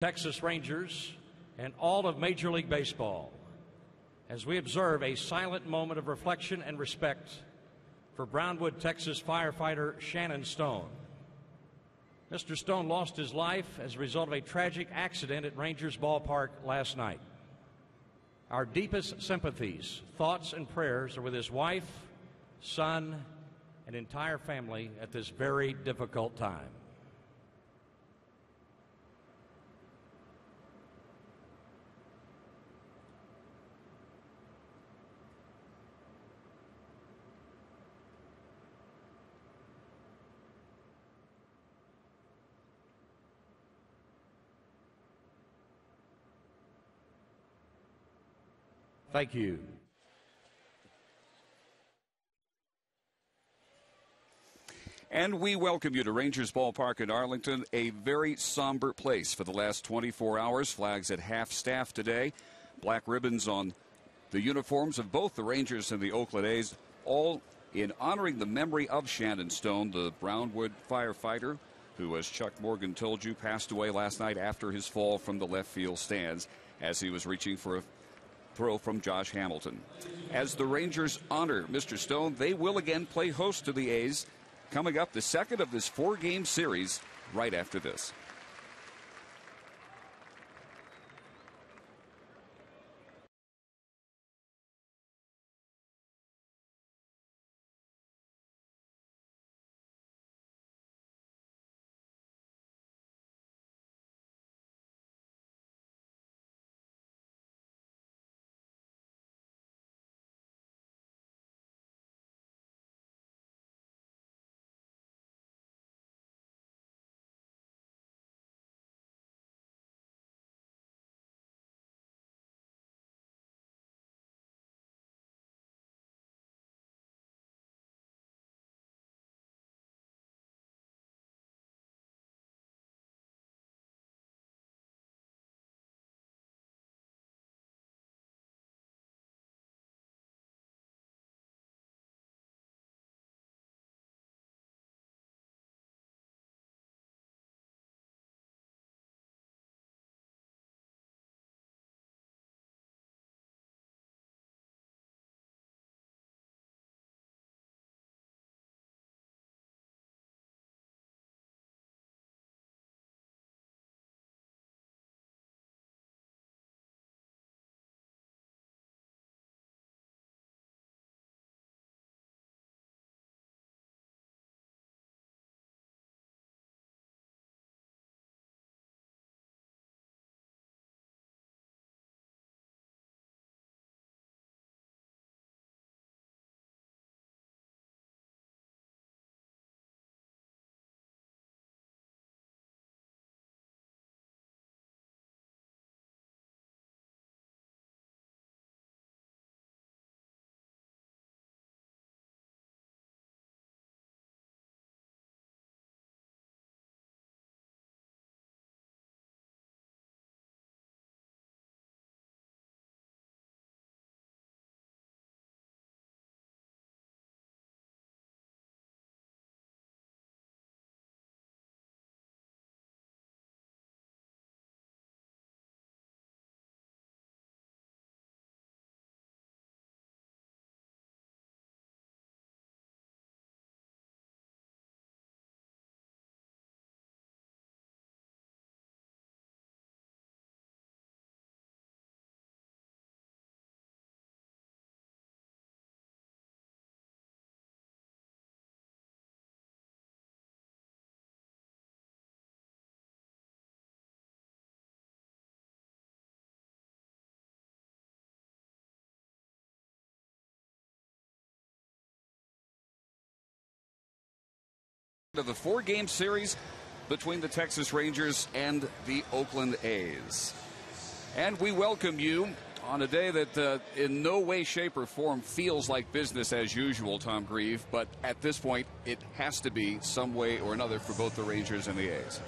Texas Rangers, and all of Major League Baseball, as we observe a silent moment of reflection and respect for Brownwood, Texas firefighter Shannon Stone. Mr. Stone lost his life as a result of a tragic accident at Rangers Ballpark last night. Our deepest sympathies, thoughts, and prayers are with his wife, son, and entire family at this very difficult time. Thank you. And we welcome you to Rangers Ballpark in Arlington, a very somber place for the last 24 hours. Flags at half-staff today. Black ribbons on the uniforms of both the Rangers and the Oakland A's, all in honoring the memory of Shannon Stone, the Brownwood firefighter who, as Chuck Morgan told you, passed away last night after his fall from the left field stands as he was reaching for a throw from Josh Hamilton. As the Rangers honor Mr. Stone, they will again play host to the A's coming up, the second of this 4-game series, right after this. Of the 4-game series between the Texas Rangers and the Oakland A's. And we welcome you on a day that in no way, shape, or form feels like business as usual, Tom Grieve, but at this point it has to be some way or another for both the Rangers and the A's.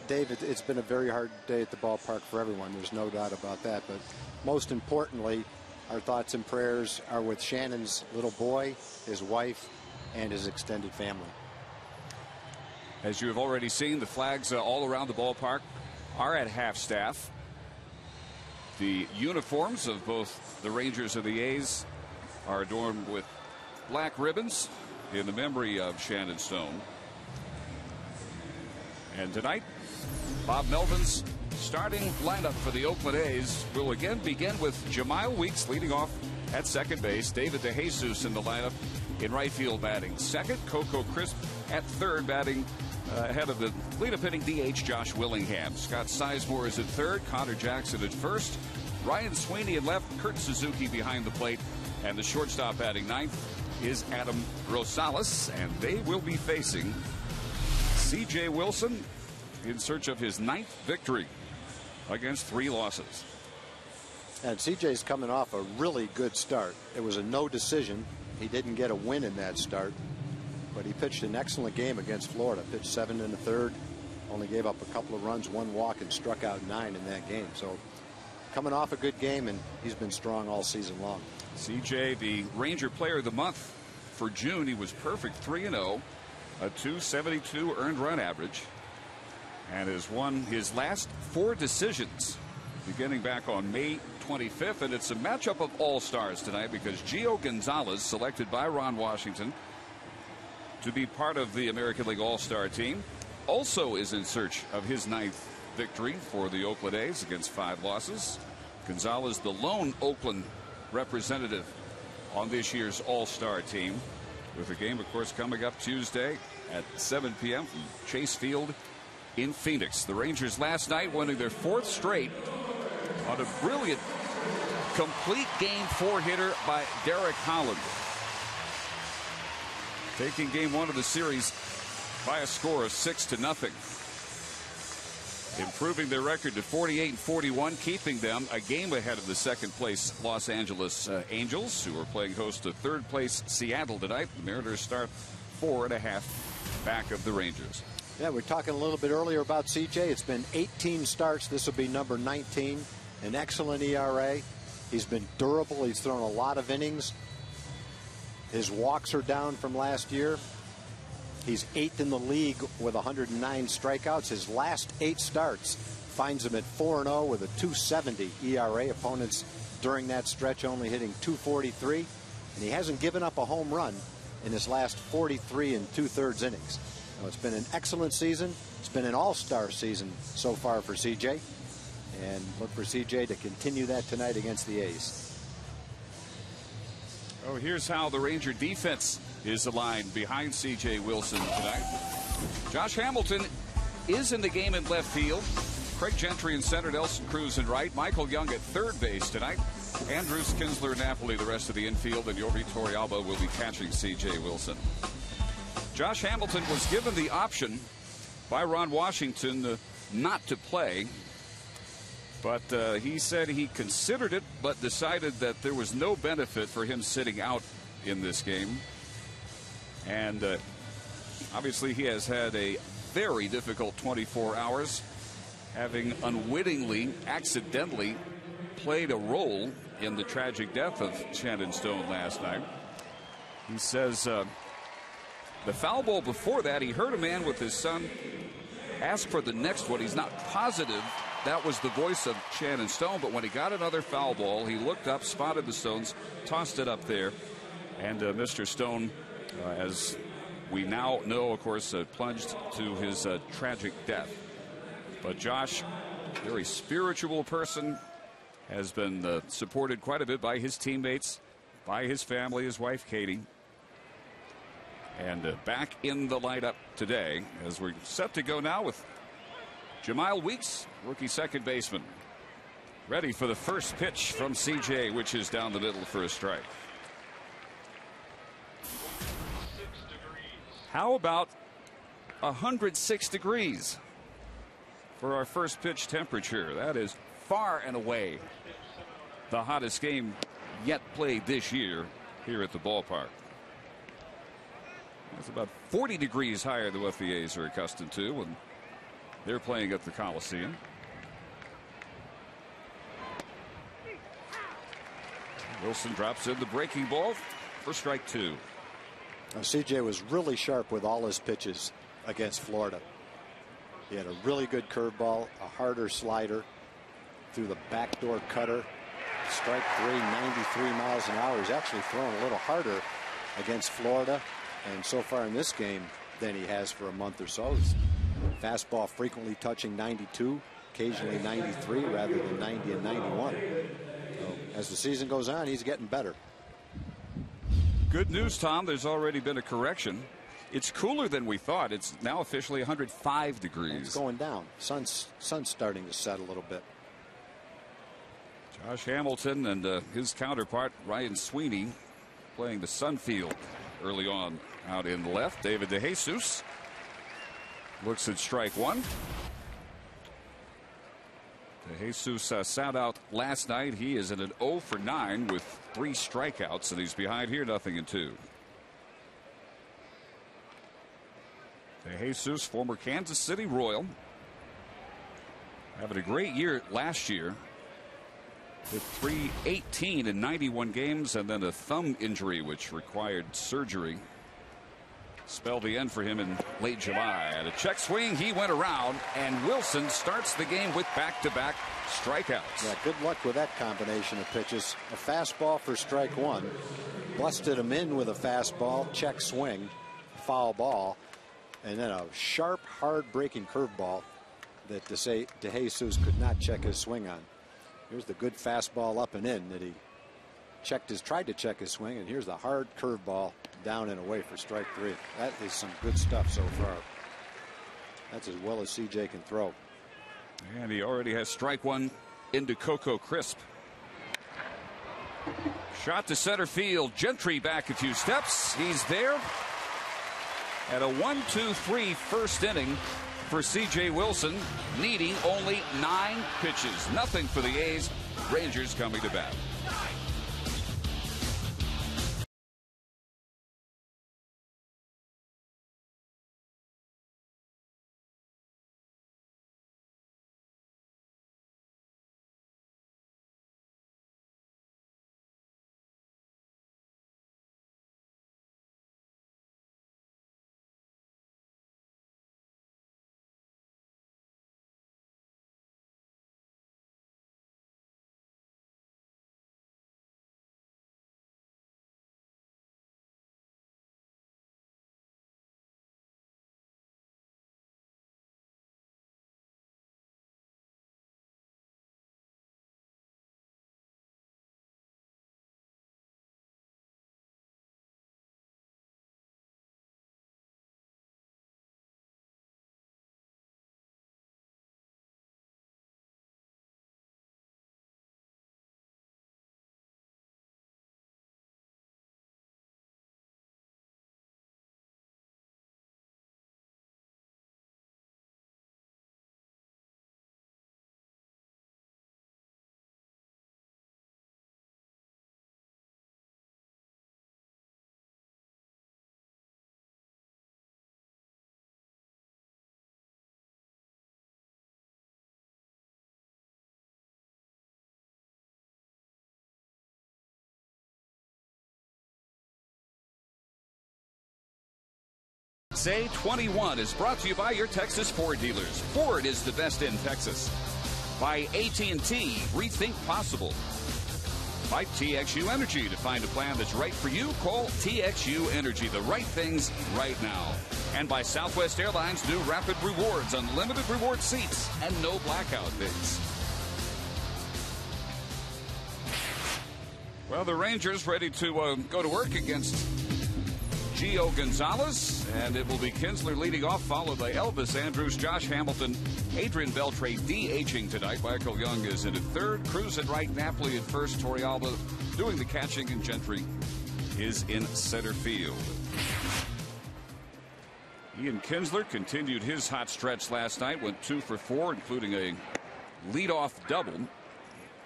Dave, it's been a very hard day at the ballpark for everyone. There's no doubt about that. But most importantly, our thoughts and prayers are with Shannon's little boy, his wife, and his extended family. As you have already seen, the flags all around the ballpark are at half staff. The uniforms of both the Rangers and the A's are adorned with black ribbons in the memory of Shannon Stone. And tonight, Bob Melvin's starting lineup for the Oakland A's will again begin with Jemile Weeks leading off at second base. David DeJesus in the lineup in right field batting second. Coco Crisp at third batting ahead of the leadoff hitting DH Josh Willingham. Scott Sizemore is at third. Connor Jackson at first. Ryan Sweeney at left. Kurt Suzuki behind the plate. And the shortstop batting ninth is Adam Rosales. And they will be facing C.J. Wilson in search of his ninth victory against 3 losses. And CJ's coming off a really good start. It was a no decision. He didn't get a win in that start, but he pitched an excellent game against Florida. Pitched 7 1/3, only gave up a couple of runs, 1 walk, and struck out 9 in that game. So coming off a good game, and he's been strong all season long. CJ, the Ranger Player of the Month for June. He was perfect, 3-0, a .272 earned run average, and has won his last 4 decisions beginning back on May 25th. And it's a matchup of all-stars tonight because Gio Gonzalez, selected by Ron Washington to be part of the American League All-Star team, also is in search of his 9th victory for the Oakland A's against 5 losses. Gonzalez, the lone Oakland representative on this year's All-Star team, with a game, of course, coming up Tuesday at 7 p.m. from Chase Field in Phoenix. The Rangers last night winning their 4th straight on a brilliant complete game 4 hitter by Derek Holland, taking game 1 of the series by a score of 6-0, improving their record to 48-41, keeping them a game ahead of the second place Los Angeles Angels, who are playing host to third place Seattle tonight. The Mariners start 4.5 back of the Rangers. Yeah, we were talking a little bit earlier about CJ. It's been 18 starts. This will be number 19. An excellent ERA. He's been durable. He's thrown a lot of innings. His walks are down from last year. He's 8th in the league with 109 strikeouts. His last 8 starts finds him at 4-0 with a .270 ERA. Opponents during that stretch only hitting .243. And he hasn't given up a home run in his last 43 2/3 innings. Now, it's been an excellent season. It's been an all-star season so far for CJ. And look for CJ to continue that tonight against the A's. Oh, here's how the Ranger defense is aligned behind C.J. Wilson tonight. Josh Hamilton is in the game in left field. Craig Gentry in center, Nelson Cruz in right. Michael Young at third base tonight. Andrews, Kinsler, Napoli the rest of the infield, and Yovi Torrealba will be catching C.J. Wilson. Josh Hamilton was given the option by Ron Washington not to play, but he said he considered it but decided that there was no benefit for him sitting out in this game. And obviously he has had a very difficult 24 hours, having unwittingly, accidentally played a role in the tragic death of Shannon Stone last night. He says the foul ball before that, he heard a man with his son ask for the next one. He's not positive that was the voice of Shannon Stone, but when he got another foul ball, he looked up, spotted the Stones, tossed it up there, and Mr. Stone, as we now know, of course, plunged to his tragic death. But Josh, very spiritual person, has been supported quite a bit by his teammates, by his family, his wife Katie. And back in the lineup today as we're set to go now with Jemile Weeks, rookie second baseman, ready for the first pitch from CJ, which is down the middle for a strike. How about 106 degrees for our first pitch temperature? That is far and away the hottest game yet played this year here at the ballpark. It's about 40 degrees higher than what the A's are accustomed to when they're playing at the Coliseum. Wilson drops in the breaking ball for strike 2. Now, CJ was really sharp with all his pitches against Florida. He had a really good curveball, a harder slider, through the backdoor cutter. Strike three, 93 miles an hour. He's actually thrown a little harder against Florida, and so far in this game, than he has for a month or so. His fastball frequently touching 92, occasionally 93 rather than 90 and 91. So as the season goes on, he's getting better. Good news, Tom. There's already been a correction. It's cooler than we thought. It's now officially 105 degrees. It's going down. Sun's starting to set a little bit. Josh Hamilton and his counterpart Ryan Sweeney playing the sun field early on out in the left. David DeJesus looks at strike one. DeJesus sat out last night. He is at an 0 for 9 with 3 strikeouts, and he's behind here 0-2. DeJesus, former Kansas City Royal, having a great year last year with 318 in 91 games, and then a thumb injury which required surgery. Spelled the end for him in late July. At a check swing, he went around, and Wilson starts the game with back-to-back strikeouts. Yeah, good luck with that combination of pitches. A fastball for strike one, busted him in with a fastball, check swing, foul ball, and then a sharp, hard-breaking curveball that DeJesus could not check his swing on. Here's the good fastball up and in that he tried to check his swing, and here's the hard curveball down and away for strike three. That is some good stuff so far. That's as well as CJ can throw. And he already has strike one into Coco Crisp. Shot to center field. Gentry back a few steps. He's there. At a 1-2-3 first inning for CJ Wilson, needing only 9 pitches. Nothing for the A's. Rangers coming to bat. Say 21 is brought to you by your Texas Ford dealers. Ford is the best in Texas. By AT T, rethink possible. By TXU Energy. To find a plan that's right for you, call TXU Energy. The right things right now. And by Southwest Airlines' new Rapid Rewards, unlimited reward seats, and no blackout days. Well, the Rangers ready to go to work against Gio Gonzalez, and it will be Kinsler leading off, followed by Elvis Andrus, Josh Hamilton, Adrian Beltre DHing tonight. Michael Young is in at third, Cruz at right, Napoli at first, Torrealba doing the catching, and Gentry is in center field. Ian Kinsler continued his hot stretch last night, went 2 for 4, including a leadoff double.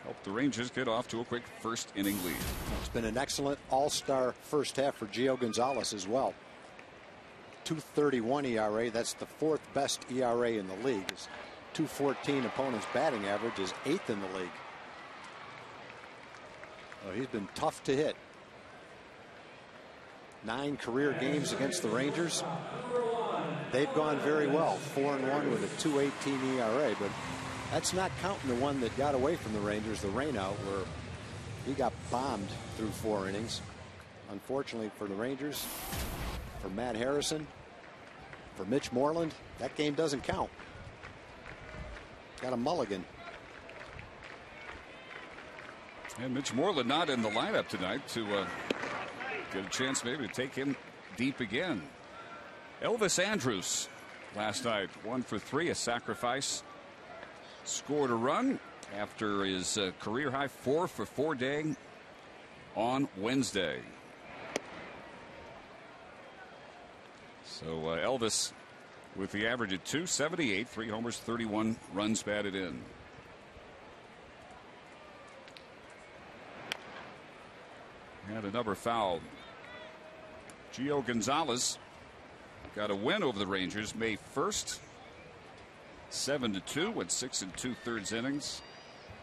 Helped the Rangers get off to a quick first inning lead. It's been an excellent all-star first half for Gio Gonzalez as well. 2.31 ERA. That's the 4th best ERA in the league. His 2.14 opponent's batting average is 8th in the league. Well, he's been tough to hit. 9 career games against the Rangers. they've gone very well. 4-1 with a 2.18 ERA, but that's not counting the one that got away from the Rangers, the rainout, where he got bombed through 4 innings. Unfortunately for the Rangers, for Matt Harrison, for Mitch Moreland, that game doesn't count. Got a mulligan. And Mitch Moreland not in the lineup tonight to get a chance maybe to take him deep again. Elvis Andrus last night 1 for 3, a sacrifice. Scored a run after his career high 4 for 4 day on Wednesday. So Elvis with the average at .278, 3 homers, 31 runs batted in. And another foul. Gio Gonzalez got a win over the Rangers May 1st. 7-2 with 6 2/3 innings,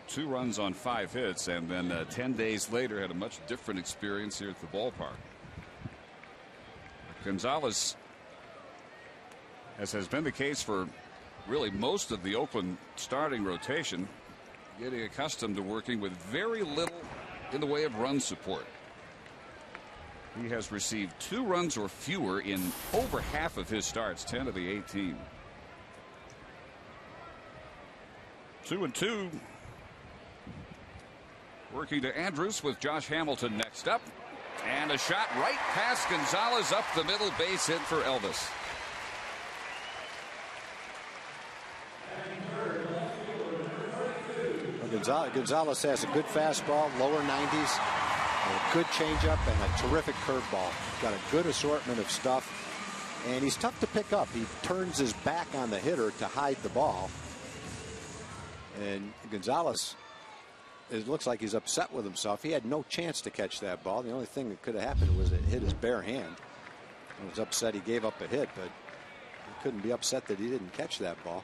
2 runs on 5 hits, and then 10 days later had a much different experience here at the ballpark. Gonzalez, as has been the case for really most of the Oakland starting rotation, getting accustomed to working with very little in the way of run support. He has received 2 runs or fewer in over half of his starts, 10 of the 18. 2-2. Working to Andrus with Josh Hamilton next up. And a shot right past Gonzalez up the middle, base hit for Elvis. Gonzalez has a good fastball, lower 90s, a good changeup, and a terrific curveball. Got a good assortment of stuff, and he's tough to pick up. He turns his back on the hitter to hide the ball. And Gonzalez, it looks like he's upset with himself. He had no chance to catch that ball. The only thing that could have happened was it hit his bare hand. He was upset he gave up a hit, but he couldn't be upset that he didn't catch that ball.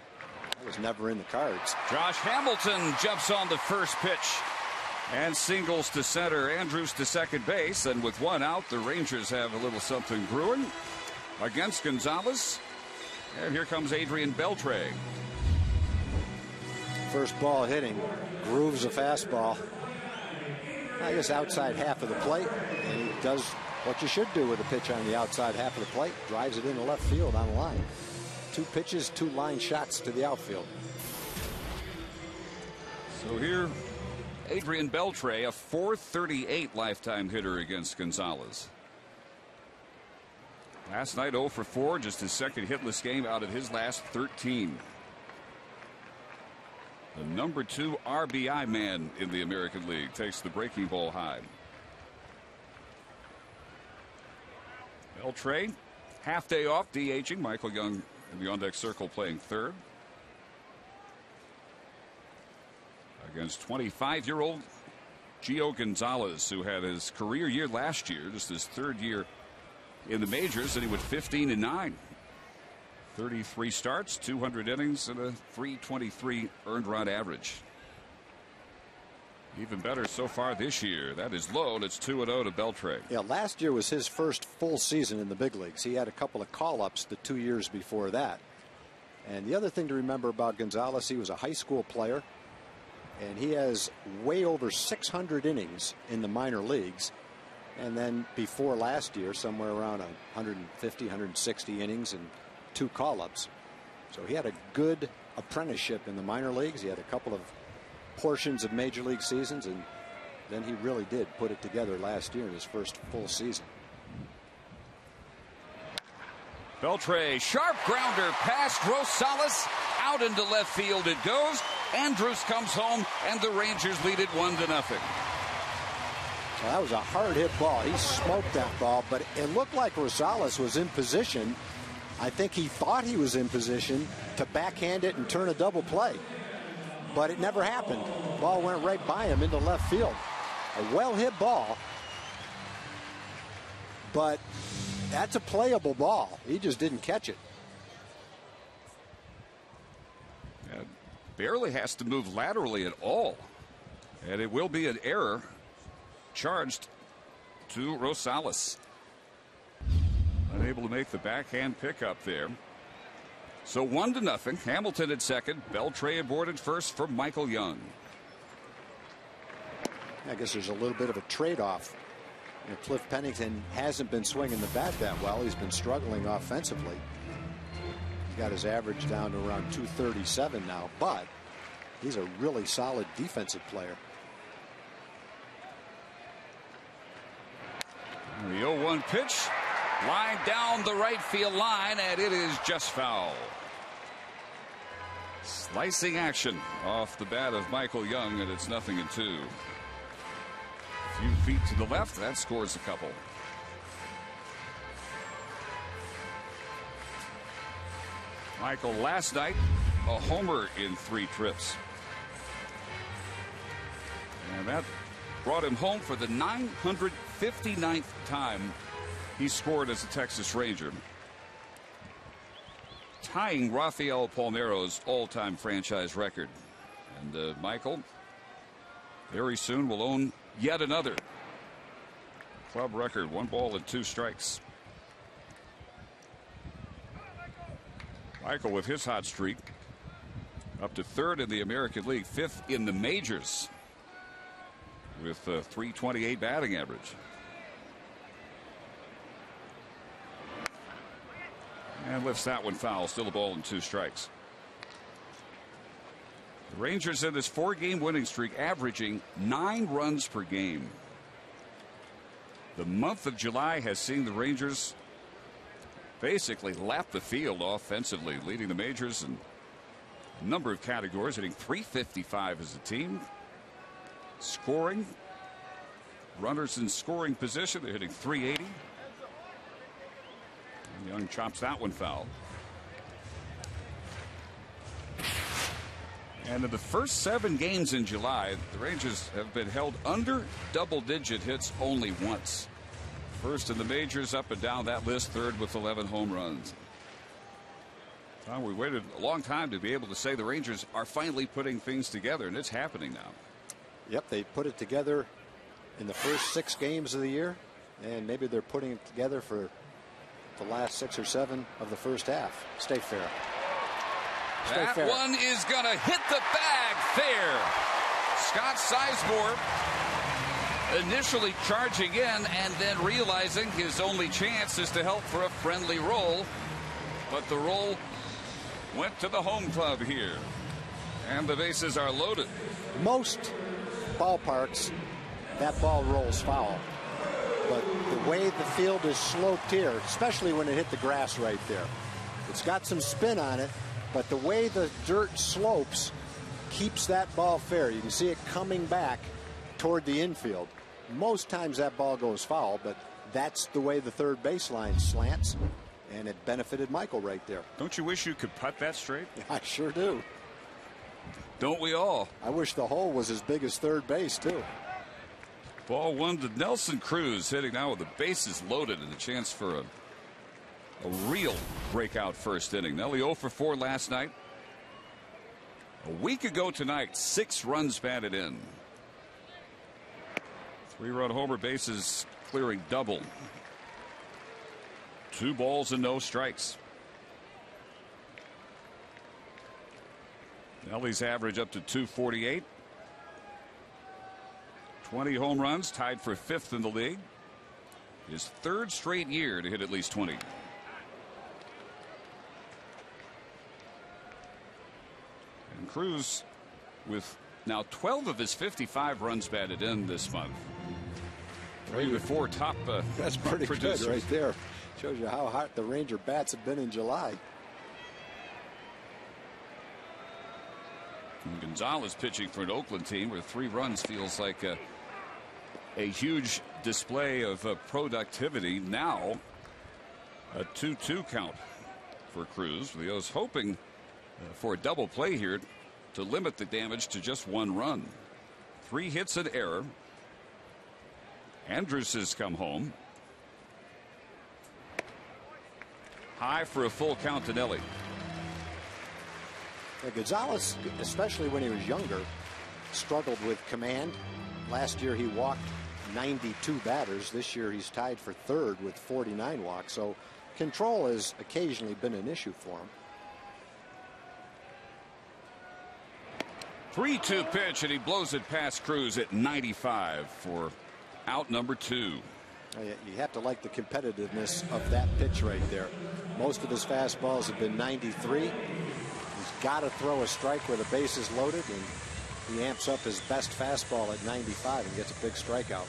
That was never in the cards. Josh Hamilton jumps on the first pitch and singles to center. Andrus to second base, and with 1 out, the Rangers have a little something brewing against Gonzalez. And here comes Adrian Beltre. First ball hitting, grooves a fastball. I guess outside half of the plate, and he does what you should do with a pitch on the outside half of the plate. Drives it into left field on the line. 2 pitches, 2 line shots to the outfield. So here, Adrian Beltre, a .438 lifetime hitter against Gonzalez. Last night 0 for 4, just his second hitless game out of his last 13. The number 2 RBI man in the American League takes the breaking ball high. Beltre, half day off, DHing. Michael Young in the on-deck circle playing third. Against 25-year-old Gio Gonzalez, who had his career year last year, just his 3rd year in the majors, and he went 15-9. 33 starts, 200 innings, and a .323 earned run average. Even better so far this year. That is low, and it's 2-0 to Beltre. Yeah, last year was his first full season in the big leagues. He had a couple of call-ups the 2 years before that. And the other thing to remember about Gonzalez, he was a high school player, and he has way over 600 innings in the minor leagues. And then before last year, somewhere around 150, 160 innings and 2 call-ups. So he had a good apprenticeship in the minor leagues. He had a couple of portions of major league seasons, and then he really did put it together last year in his first full season. Beltre, sharp grounder past Rosales, out into left field it goes. Andrus comes home, and the Rangers lead it 1-0. Well, that was a hard hit ball. He smoked that ball, but it looked like Rosales was in position. I think he thought he was in position to backhand it and turn a double play, but it never happened. The ball went right by him into left field. A well hit ball, but that's a playable ball. He just didn't catch it. Barely has to move laterally at all, and it will be an error charged to Rosales. Unable to make the backhand pickup there. So 1-0. Hamilton at second. Beltre aboard at first for Michael Young. I guess there's a little bit of a trade-off. Cliff Pennington hasn't been swinging the bat that well. He's been struggling offensively. He's got his average down to around 237 now, but he's a really solid defensive player. The 0-1 pitch. Line down the right field line, and it is just foul. Slicing action off the bat of Michael Young, and it's 0-2. A few feet to the left, that scores a couple. Michael last night, a homer in 3 trips. And that brought him home for the 959th time he scored as a Texas Ranger, tying Rafael Palmeiro's all-time franchise record. And Michael very soon will own yet another club record. 1 ball and 2 strikes. Michael with his hot streak up to 3rd in the American League, 5th in the majors with a .328 batting average. And lifts that one foul. Still a ball and 2 strikes. The Rangers in this 4-game winning streak averaging 9 runs per game. The month of July has seen the Rangers basically lap the field offensively, leading the majors in a number of categories, hitting .355 as a team. Scoring, runners in scoring position, they're hitting .380. Young chops that one foul. And in the first 7 games in July, the Rangers have been held under double-digit hits only once. First in the majors, up and down that list, 3rd with 11 home runs. Tom, we waited a long time to be able to say the Rangers are finally putting things together, and it's happening now. Yep, they put it together in the first 6 games of the year, and maybe they're putting it together for the last 6 or 7 of the first half. Stay fair. That one is going to hit the bag fair. Scott Sizemore initially charging in and then realizing his only chance is to help for a friendly roll. But the roll went to the home club here. And the bases are loaded. Most ballparks, that ball rolls foul. But the way the field is sloped here, especially when it hit the grass right there, it's got some spin on it, but the way the dirt slopes keeps that ball fair. You can see it coming back toward the infield. Most times that ball goes foul, but that's the way the third baseline slants, and it benefited Michael right there. Don't you wish you could putt that straight? I sure do. Don't we all? I wish the hole was as big as third base, too. Ball 1 to Nelson Cruz, hitting now with the bases loaded and a chance for a real breakout first inning. Nelly 0 for 4 last night. A week ago tonight, 6 runs batted in. 3-run homer, bases clearing double. 2 balls and no strikes. Nelly's average up to 248. 20 home runs, tied for 5th in the league. His 3rd straight year to hit at least 20. And Cruz with now 12 of his 55 runs batted in this month. 3 to 4 top that's pretty producers. Good right there. Shows you how hot the Ranger bats have been in July. And Gonzalez pitching for an Oakland team where 3 runs feels like a huge display of productivity. Now a 2-2 count for Cruz. Leo's hoping for a double play here to limit the damage to just 1 run. 3 hits and error. Andrus has come home. High for a full count to Nelly. Gonzalez, especially when he was younger, struggled with command. Last year he walked 92 batters. This year he's tied for 3rd with 49 walks. So control has occasionally been an issue for him. 3-2 pitch, and he blows it past Cruz at 95 for out number 2. You have to like the competitiveness of that pitch right there. Most of his fastballs have been 93. He's got to throw a strike where the base is loaded, and he amps up his best fastball at 95 and gets a big strikeout.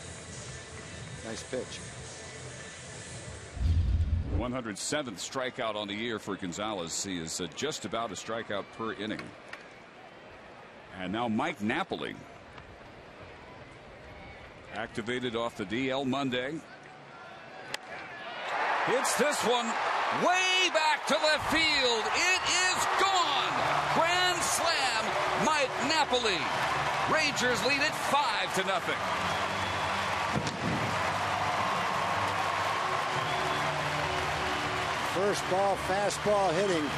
Nice pitch. 107th strikeout on the year for Gonzalez. He is just about a strikeout per inning. And now Mike Napoli, activated off the DL Monday. Hits this one way back to left field. It is gone. Grand slam, Mike Napoli. Rangers lead it 5-0. First ball, fastball hitting.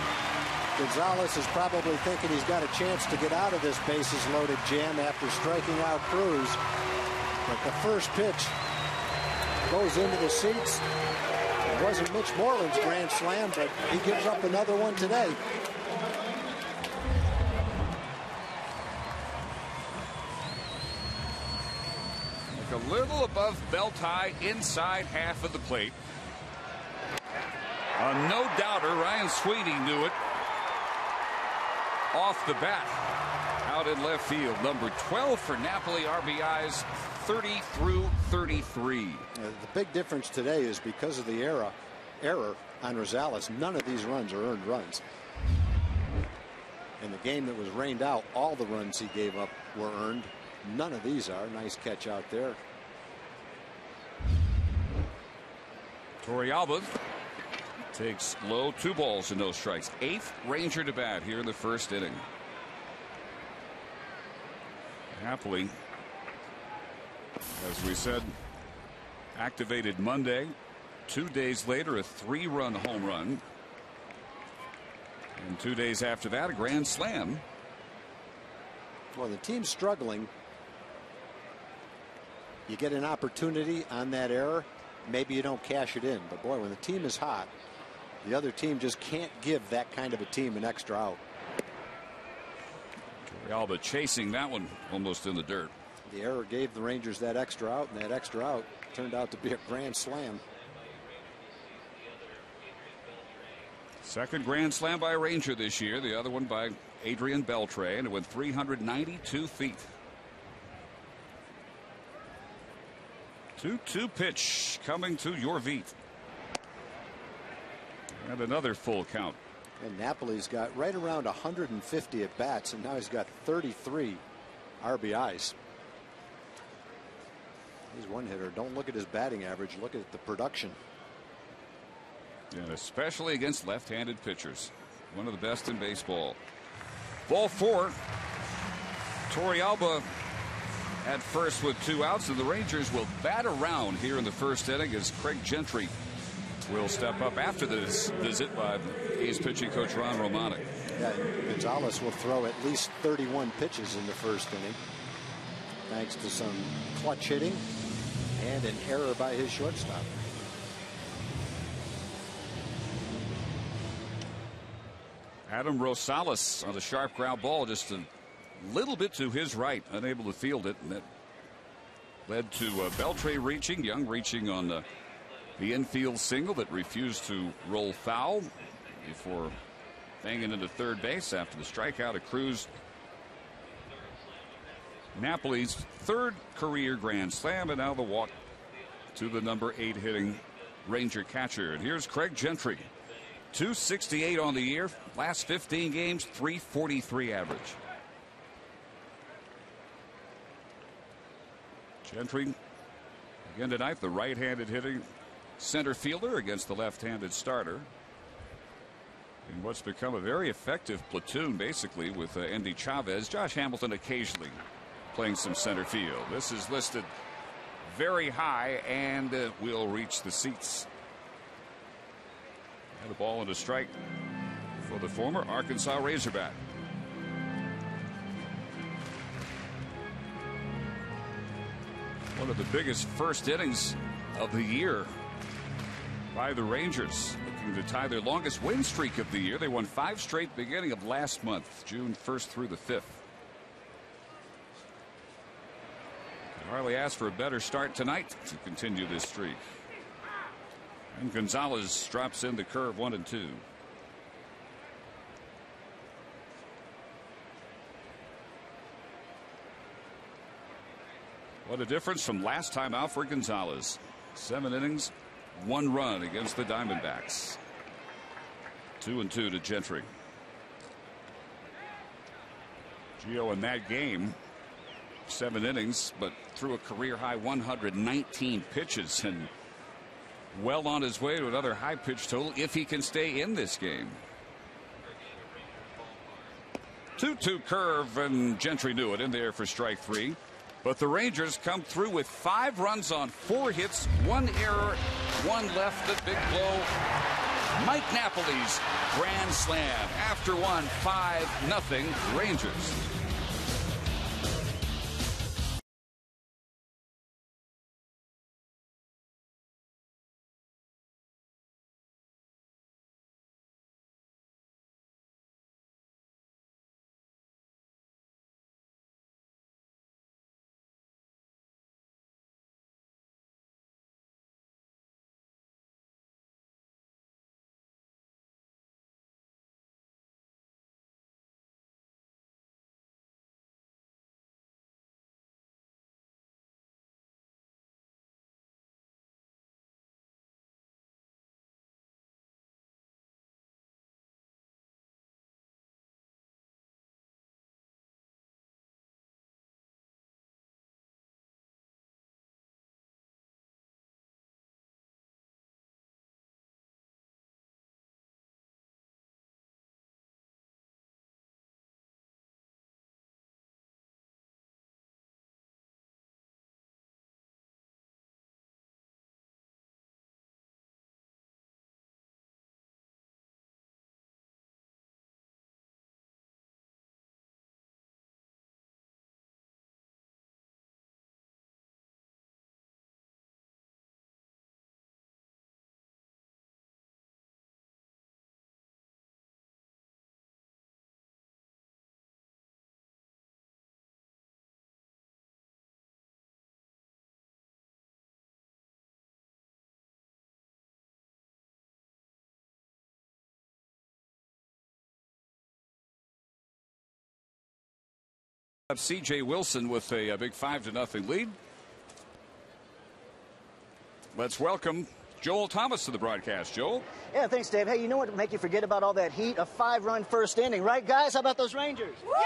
Gonzalez is probably thinking he's got a chance to get out of this bases loaded jam after striking out Cruz. But the first pitch goes into the seats. It wasn't Mitch Moreland's grand slam, but he gives up another one today. Like a little above belt high inside half of the plate. A no-doubter. Ryan Sweeney knew it. Off the bat. Out in left field. Number 12 for Napoli. RBIs 30 through 33. The big difference today is because of the error on Rosales. None of these runs are earned runs. In the game that was rained out, all the runs he gave up were earned. None of these are. Nice catch out there. Torrealba takes low, 2 balls and no strikes. 8th Ranger to bat here in the first inning. Napoli, as we said, activated Monday. 2 days later, a 3-run home run. And 2 days after that, a grand slam. Well, the team's struggling. You get an opportunity on that error, maybe you don't cash it in. But boy, when the team is hot, the other team just can't give that kind of a team an extra out. Torrealba chasing that one almost in the dirt. The error gave the Rangers that extra out, and that extra out turned out to be a grand slam. Second grand slam by a Ranger this year. The other one by Adrian Beltre, and it went 392 feet. 2-2 pitch coming to Jorvik. And another full count. And Napoli's got right around 150 at bats, and now he's got 33 RBIs. He's one hitter. Don't look at his batting average. Look at the production. And especially against left-handed pitchers. One of the best in baseball. Ball 4. Torrealba at first with 2 outs, and the Rangers will bat around here in the first inning as Craig Gentry will step up after this visit by A's pitching coach Ron Romanic. Yeah, Gonzalez will throw at least 31 pitches in the first inning, thanks to some clutch hitting and an error by his shortstop. Adam Rosales on a sharp ground ball, just a little bit to his right, unable to field it, and that led to Beltre reaching, Young reaching on the infield single that refused to roll foul before hanging into third base after the strikeout of Cruz. Napoli's 3rd career grand slam, and now the walk to the number 8 hitting Ranger catcher. And here's Craig Gentry. 268 on the year. Last 15 games, 343 average. Gentry again tonight, the right-handed hitting center fielder against the left-handed starter in what's become a very effective platoon, basically, with Andy Chavez. Josh Hamilton occasionally playing some center field. This is listed very high and will reach the seats. And a ball and a strike for the former Arkansas Razorback. One of the biggest first innings of the year by the Rangers, looking to tie their longest win streak of the year. They won 5 straight beginning of last month, June 1st through the 5th. Harley asked for a better start tonight to continue this streak. And Gonzalez drops in the curve 1-2. What a difference from last time out for Gonzalez. 7 innings, 1 run against the Diamondbacks. 2-2 to Gentry. Gio in that game, 7 innings, but threw a career high 119 pitches and well on his way to another high pitch total if he can stay in this game. 2-2 curve, and Gentry knew it, in there for strike 3. But the Rangers come through with 5 runs on 4 hits, 1 error, 1 left. The big blow. Mike Napoli's grand slam. After 1, 5-0 Rangers. C.J. Wilson with a big 5-0 lead. Let's welcome Joel Thomas to the broadcast. Joel? Yeah, thanks, Dave. Hey, you know what would make you forget about all that heat? A 5-run first inning, right, guys? How about those Rangers? Yeah!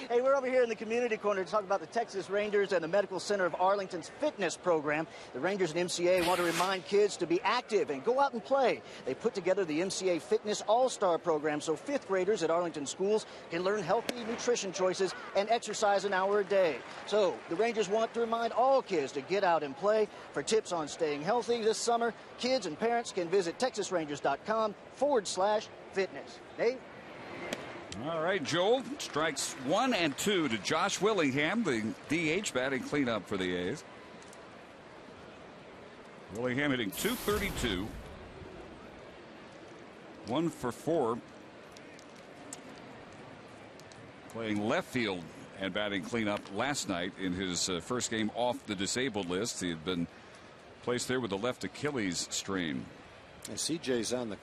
Hey, we're over here in the community corner to talk about the Texas Rangers and the Medical Center of Arlington's fitness program. The Rangers and MCA want to remind kids to be active and go out and play. They put together the MCA Fitness All-Star program so 5th graders at Arlington schools can learn healthy nutrition choices and exercise an hour a day. So the Rangers want to remind all kids to get out and play. For tips on staying healthy this summer, kids and parents can visit texasrangers.com/fitness. Dave? All right, Joel. Strikes 1 and 2 to Josh Willingham, the DH, batting cleanup for the A's. Willingham hitting .232, 1 for 4, playing left field and batting cleanup last night in his first game off the disabled list. He had been placed there with the left Achilles strain. And CJ's on the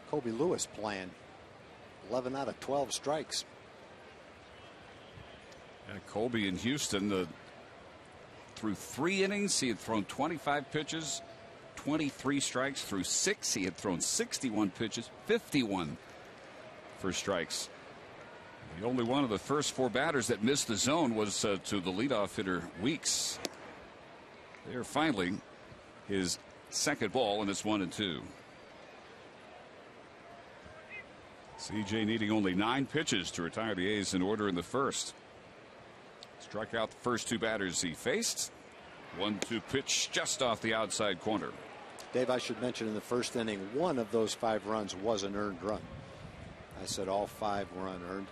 Kobe Lewis plan. 11 out of 12 strikes. And Colby in Houston, through 3 innings, he had thrown 25 pitches, 23 strikes. Through 6, he had thrown 61 pitches, 51 for strikes. The only one of the first 4 batters that missed the zone was to the leadoff hitter Weeks. There, finally, his second ball, and it's 1-2. CJ needing only 9 pitches to retire the A's in order in the first. Struck out the first 2 batters he faced. 1-2 pitch just off the outside corner. Dave, I should mention in the first inning, 1 of those 5 runs was an earned run. I said all 5 were unearned.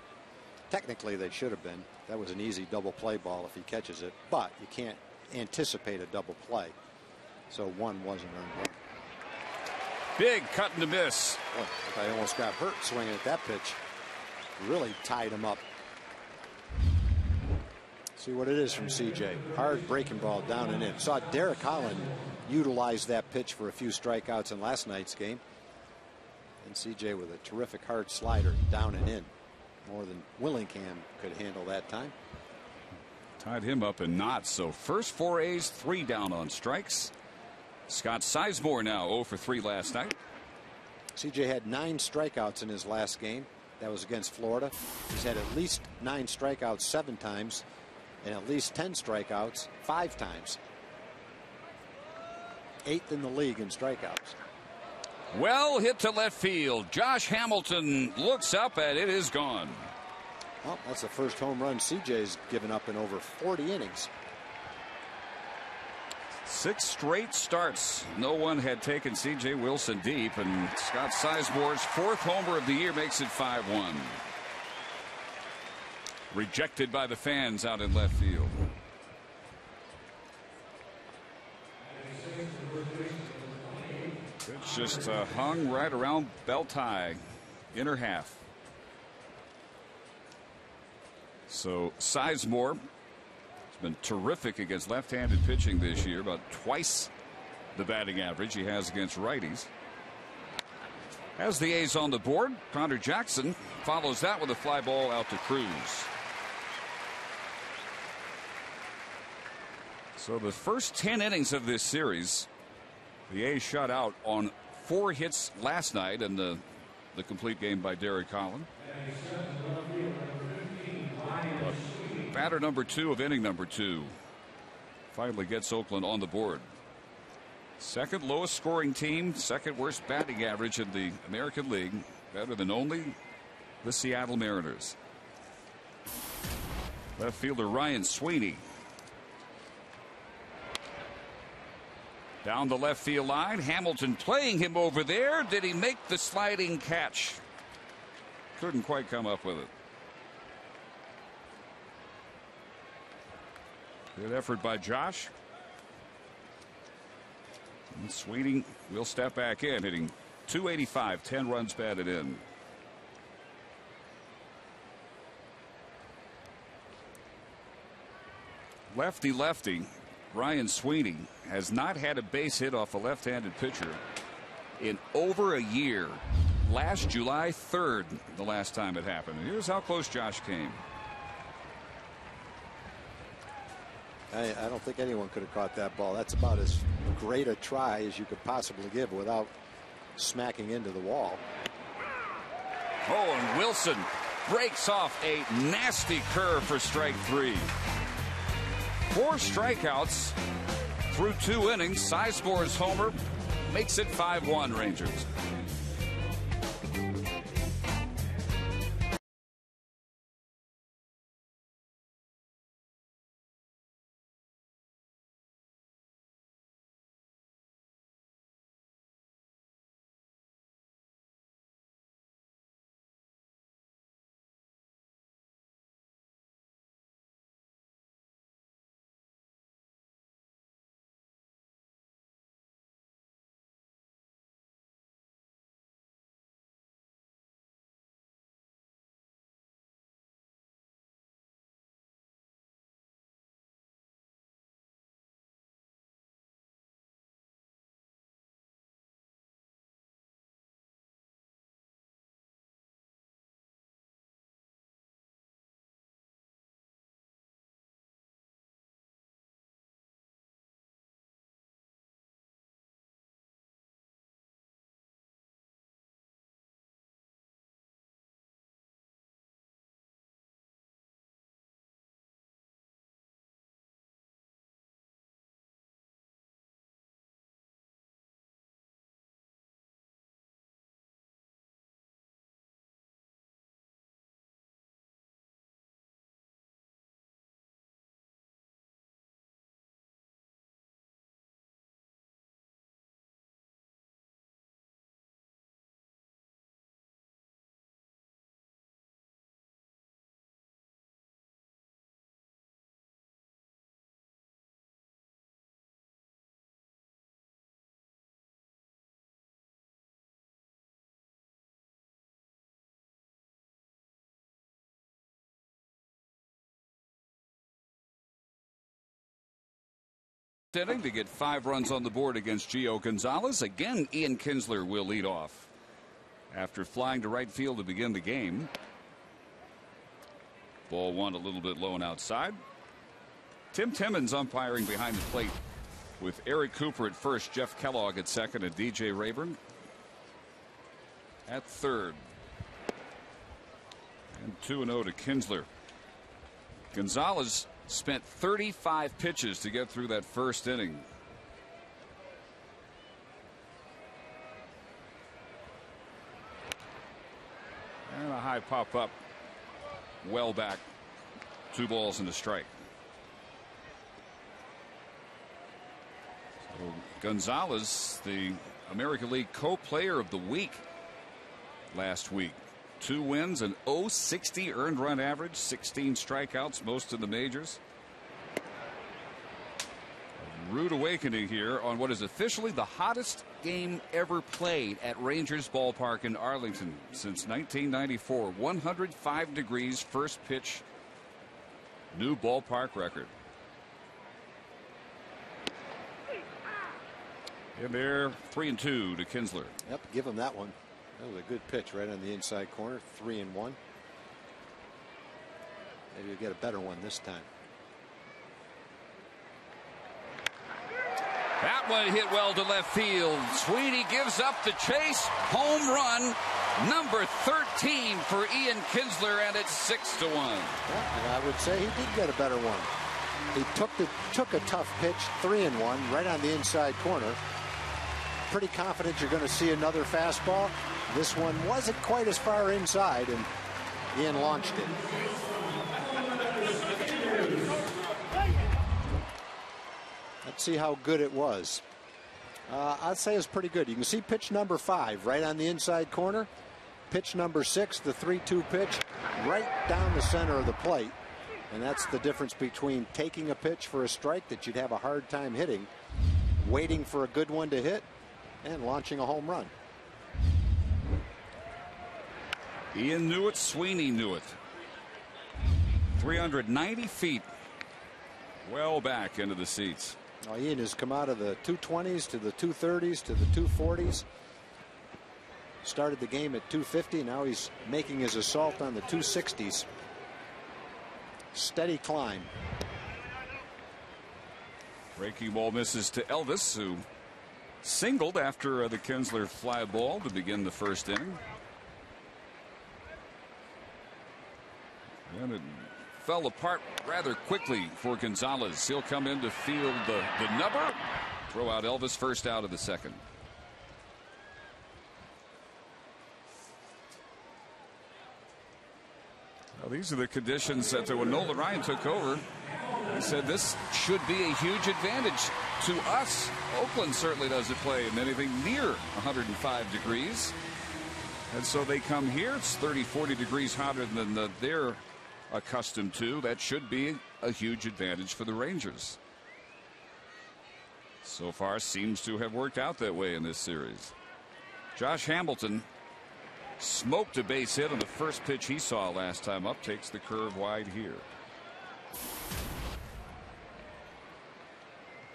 Technically, they should have been. That was an easy double play ball if he catches it, but you can't anticipate a double play. So 1 was an earned run. Big cut and a miss. Boy, I almost got hurt swinging at that pitch. Really tied him up. See what it is from CJ. Hard breaking ball down and in. Saw Derek Holland utilize that pitch for a few strikeouts in last night's game. And CJ with a terrific hard slider down and in. More than Willingham could handle that time. Tied him up in knots. So first 4 A's, 3 down on strikes. Scott Sizemore now 0 for 3 last night. CJ had 9 strikeouts in his last game. That was against Florida. He's had at least 9 strikeouts 7 times and at least 10 strikeouts 5 times. 8th in the league in strikeouts. Well hit to left field. Josh Hamilton looks up and it is gone. Well, that's the first home run CJ's given up in over 40 innings. 6 straight starts. No one had taken C.J. Wilson deep, and Scott Sizemore's 4th homer of the year makes it 5-1. Rejected by the fans out in left field. It's just hung right around belt high, inner half. So Sizemore been terrific against left-handed pitching this year, about twice the batting average he has against righties. As the A's on the board, Connor Jackson follows that with a fly ball out to Cruz. So the first 10 innings of this series, the A's shut out on 4 hits last night and the complete game by Derek Holland. Batter number 2 of inning number 2 finally gets Oakland on the board. Second lowest scoring team, second worst batting average in the American League, better than only the Seattle Mariners. Left fielder Ryan Sweeney down the left field line. Hamilton playing him over there. Did he make the sliding catch? Couldn't quite come up with it. Good effort by Josh. And Sweeney will step back in, hitting .285, 10 runs batted in. Lefty Ryan Sweeney has not had a base hit off a left-handed pitcher in over a year. Last July 3rd, the last time it happened. And here's how close Josh came. I don't think anyone could have caught that ball. That's about as great a try as you could possibly give without smacking into the wall. Oh, and Wilson breaks off a nasty curve for strike 3. 4 strikeouts through 2 innings. Sizemore's homer makes it 5-1 Rangers. inning to get 5 runs on the board against Gio Gonzalez. Again, Ian Kinsler will lead off after flying to right field to begin the game. Ball 1 a little bit low and outside. Tim Timmons umpiring behind the plate with Eric Cooper at first, Jeff Kellogg at second, and DJ Rayburn at third. And 2-0 to Kinsler. Gonzalez spent 35 pitches to get through that first inning. And a high pop up, well back. 2 balls and a strike. So Gonzalez, the American League co-player of the week last week. 2 wins, an .060 earned run average, 16 strikeouts, most in the majors. A rude awakening here on what is officially the hottest game ever played at Rangers Ballpark in Arlington since 1994. 105 degrees first pitch, new ballpark record. In there, 3-2 to Kinsler. Yep, give him that one. That was a good pitch right on the inside corner. 3-1. Maybe you'll get a better one this time. That one hit well to left field. Sweeney gives up the chase. Home run number 13 for Ian Kinsler, and it's 6-1. Yeah, and I would say he did get a better one. He took a tough pitch, 3-1, right on the inside corner. Pretty confident you're going to see another fastball. This one wasn't quite as far inside, and Ian launched it. Let's see how good it was. I'd say it's pretty good. You can see pitch number 5 right on the inside corner. Pitch number 6, the 3-2 pitch, right down the center of the plate. And that's the difference between taking a pitch for a strike that you'd have a hard time hitting, waiting for a good one to hit, and launching a home run. Ian knew it. Sweeney knew it. 390 feet. Well back into the seats. Well, Ian has come out of the 220s to the 230s to the 240s. Started the game at 250. Now he's making his assault on the 260s. Steady climb. Breaking ball misses to Elvis, who singled after the Kinsler fly ball to begin the first inning. And it fell apart rather quickly for Gonzalez. He'll come in to field the number. Throw out Elvis, first out of the second. Well, these are the conditions that when Nolan Ryan took over, he said this should be a huge advantage to us. Oakland certainly doesn't play in anything near 105 degrees. And so they come here. It's 30-40 degrees hotter than they're accustomed to. That should be a huge advantage for the Rangers. So far seems to have worked out that way in this series. Josh Hamilton smoked a base hit on the first pitch he saw last time up. Takes the curve wide here.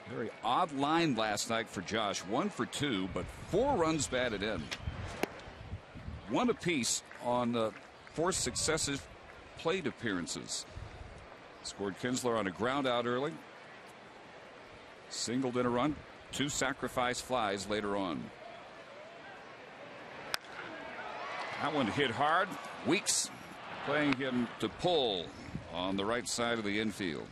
Very odd line last night for Josh. 1 for 2, but 4 runs batted in. 1 apiece on 4 successive plate appearances. Scored Kinsler on a ground out early. Singled in a run. 2 sacrifice flies later on. That one hit hard. Weeks playing him to pull on the right side of the infield.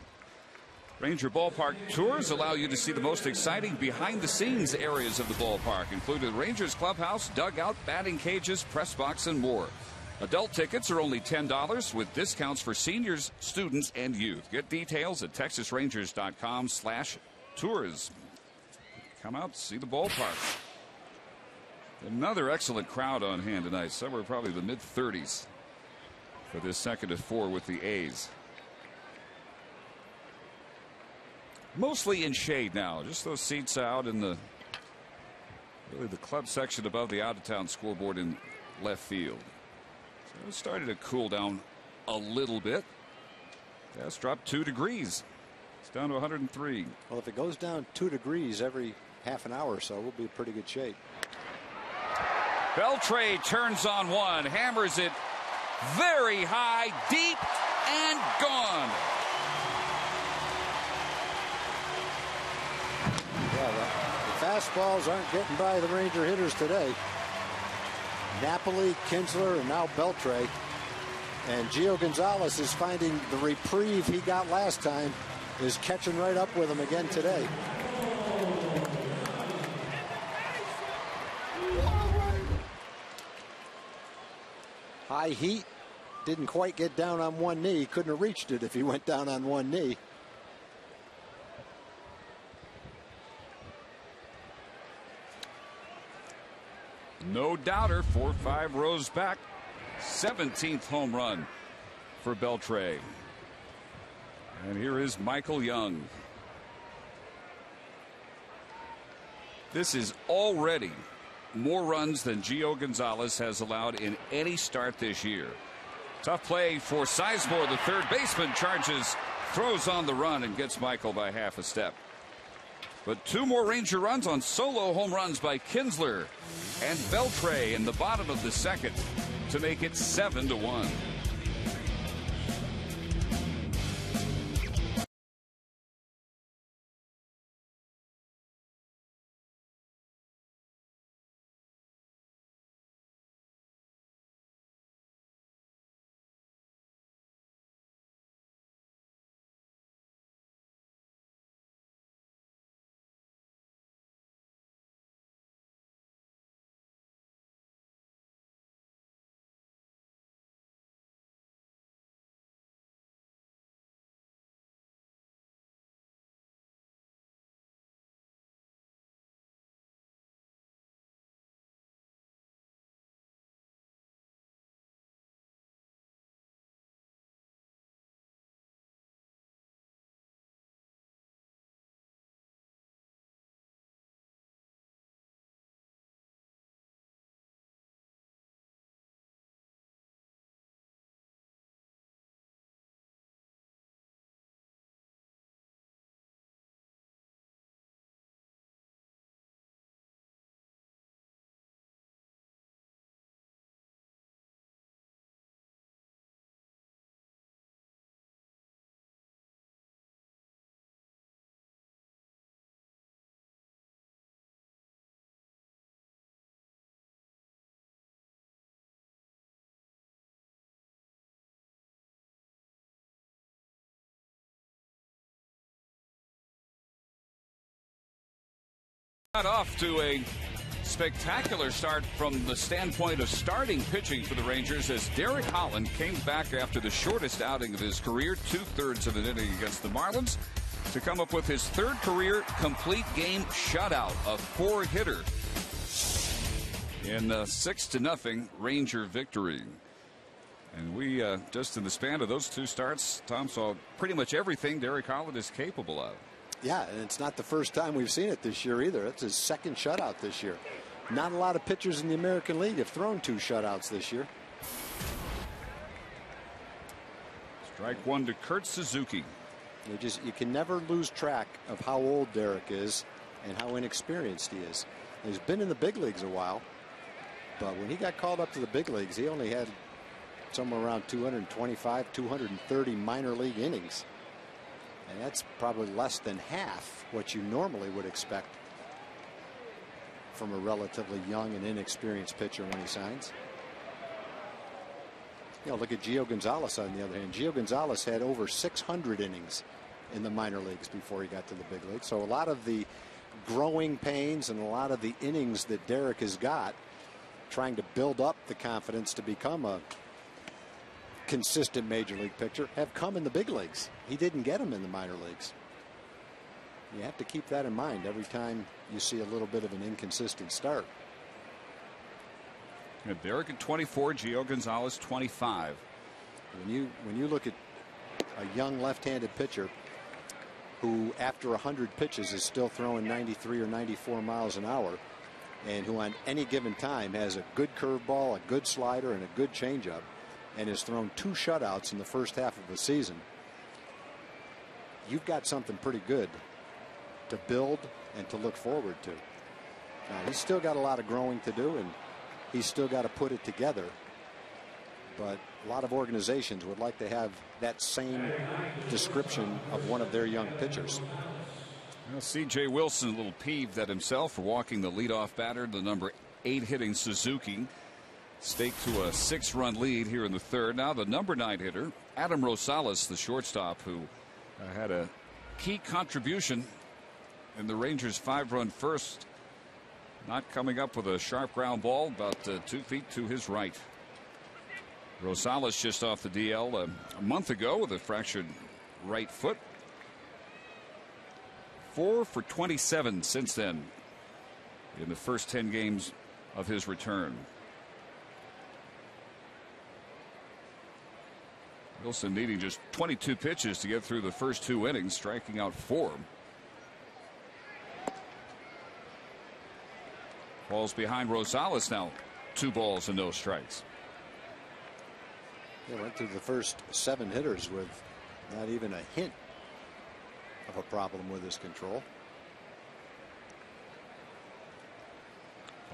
Ranger Ballpark tours allow you to see the most exciting behind-the-scenes areas of the ballpark, including the Rangers clubhouse, dugout, batting cages, press box, and more. Adult tickets are only $10 with discounts for seniors, students, and youth. Get details at texasrangers.com/tours. Come out, see the ballpark. Another excellent crowd on hand tonight. Somewhere probably the mid-30s for this 2nd at 4 with the A's. Mostly in shade now. Just those seats out in the club section above the out-of-town scoreboard in left field. So it started to cool down a little bit. That's dropped 2 degrees. down to 103. Well, if it goes down 2 degrees every half an hour or so, we'll be in pretty good shape. Beltre turns on one, hammers it very high, deep, and gone. Yeah, the fastballs aren't getting by the Ranger hitters today. Napoli, Kinsler, and now Beltre. And Gio Gonzalez is finding the reprieve he got last time, is catching right up with him again today. High heat, didn't quite get down on one knee. Couldn't have reached it if he went down on one knee. No doubter, 4-5 rows back. 17th home run for Beltre. And here is Michael Young. This is already more runs than Gio Gonzalez has allowed in any start this year. Tough play for Sizemore. The third baseman charges, throws on the run, and gets Michael by half a step. But 2 more Ranger runs on solo home runs by Kinsler and Beltre in the bottom of the second to make it 7-1. Got off to a spectacular start from the standpoint of starting pitching for the Rangers as Derek Holland came back after the shortest outing of his career, 2/3 of an inning against the Marlins, to come up with his 3rd career complete game shutout, a 4-hitter in a 6-0 Ranger victory. And we just in the span of those 2 starts, Tom, saw pretty much everything Derek Holland is capable of. Yeah, and it's not the first time we've seen it this year either. It's his 2nd shutout this year. Not a lot of pitchers in the American League have thrown 2 shutouts this year. Strike 1 to Kurt Suzuki. You can never lose track of how old Derek is and how inexperienced he is. He's been in the big leagues a while, but when he got called up to the big leagues, he only had somewhere around 225, 230 minor league innings. And that's probably less than half what you normally would expect from a relatively young and inexperienced pitcher when he signs. Look at Gio Gonzalez on the other hand. Gio Gonzalez had over 600 innings in the minor leagues before he got to the big league. So a lot of the growing pains and a lot of the innings that Derek has got trying to build up the confidence to become a consistent major league pitcher have come in the big leagues. He didn't get them in the minor leagues. You have to keep that in mind every time you see a little bit of an inconsistent start. Derek at 24, Gio Gonzalez 25. When you look at a young left-handed pitcher who after 100 pitches is still throwing 93 or 94 miles an hour, and who on any given time has a good curveball, a good slider, and a good changeup, and has thrown 2 shutouts in the first half of the season, you've got something pretty good to build and to look forward to. Now, he's still got a lot of growing to do, and he's still got to put it together. But a lot of organizations would like to have that same description of one of their young pitchers. Well, C.J. Wilson a little peeved at himself for walking the leadoff batter, the number 8 hitting Suzuki. Staked to a 6-run lead here in the third. Now the number 9 hitter, Adam Rosales, the shortstop, who had a key contribution in the Rangers' 5-run first. Not coming up with a sharp ground ball, about 2 feet to his right. Rosales just off the DL a month ago with a fractured right foot. 4 for 27 since then in the first 10 games of his return. Wilson needing just 22 pitches to get through the first 2 innings, striking out 4. Falls behind Rosales now. 2 balls and no strikes. They went through the first 7 hitters with not even a hint of a problem with his control.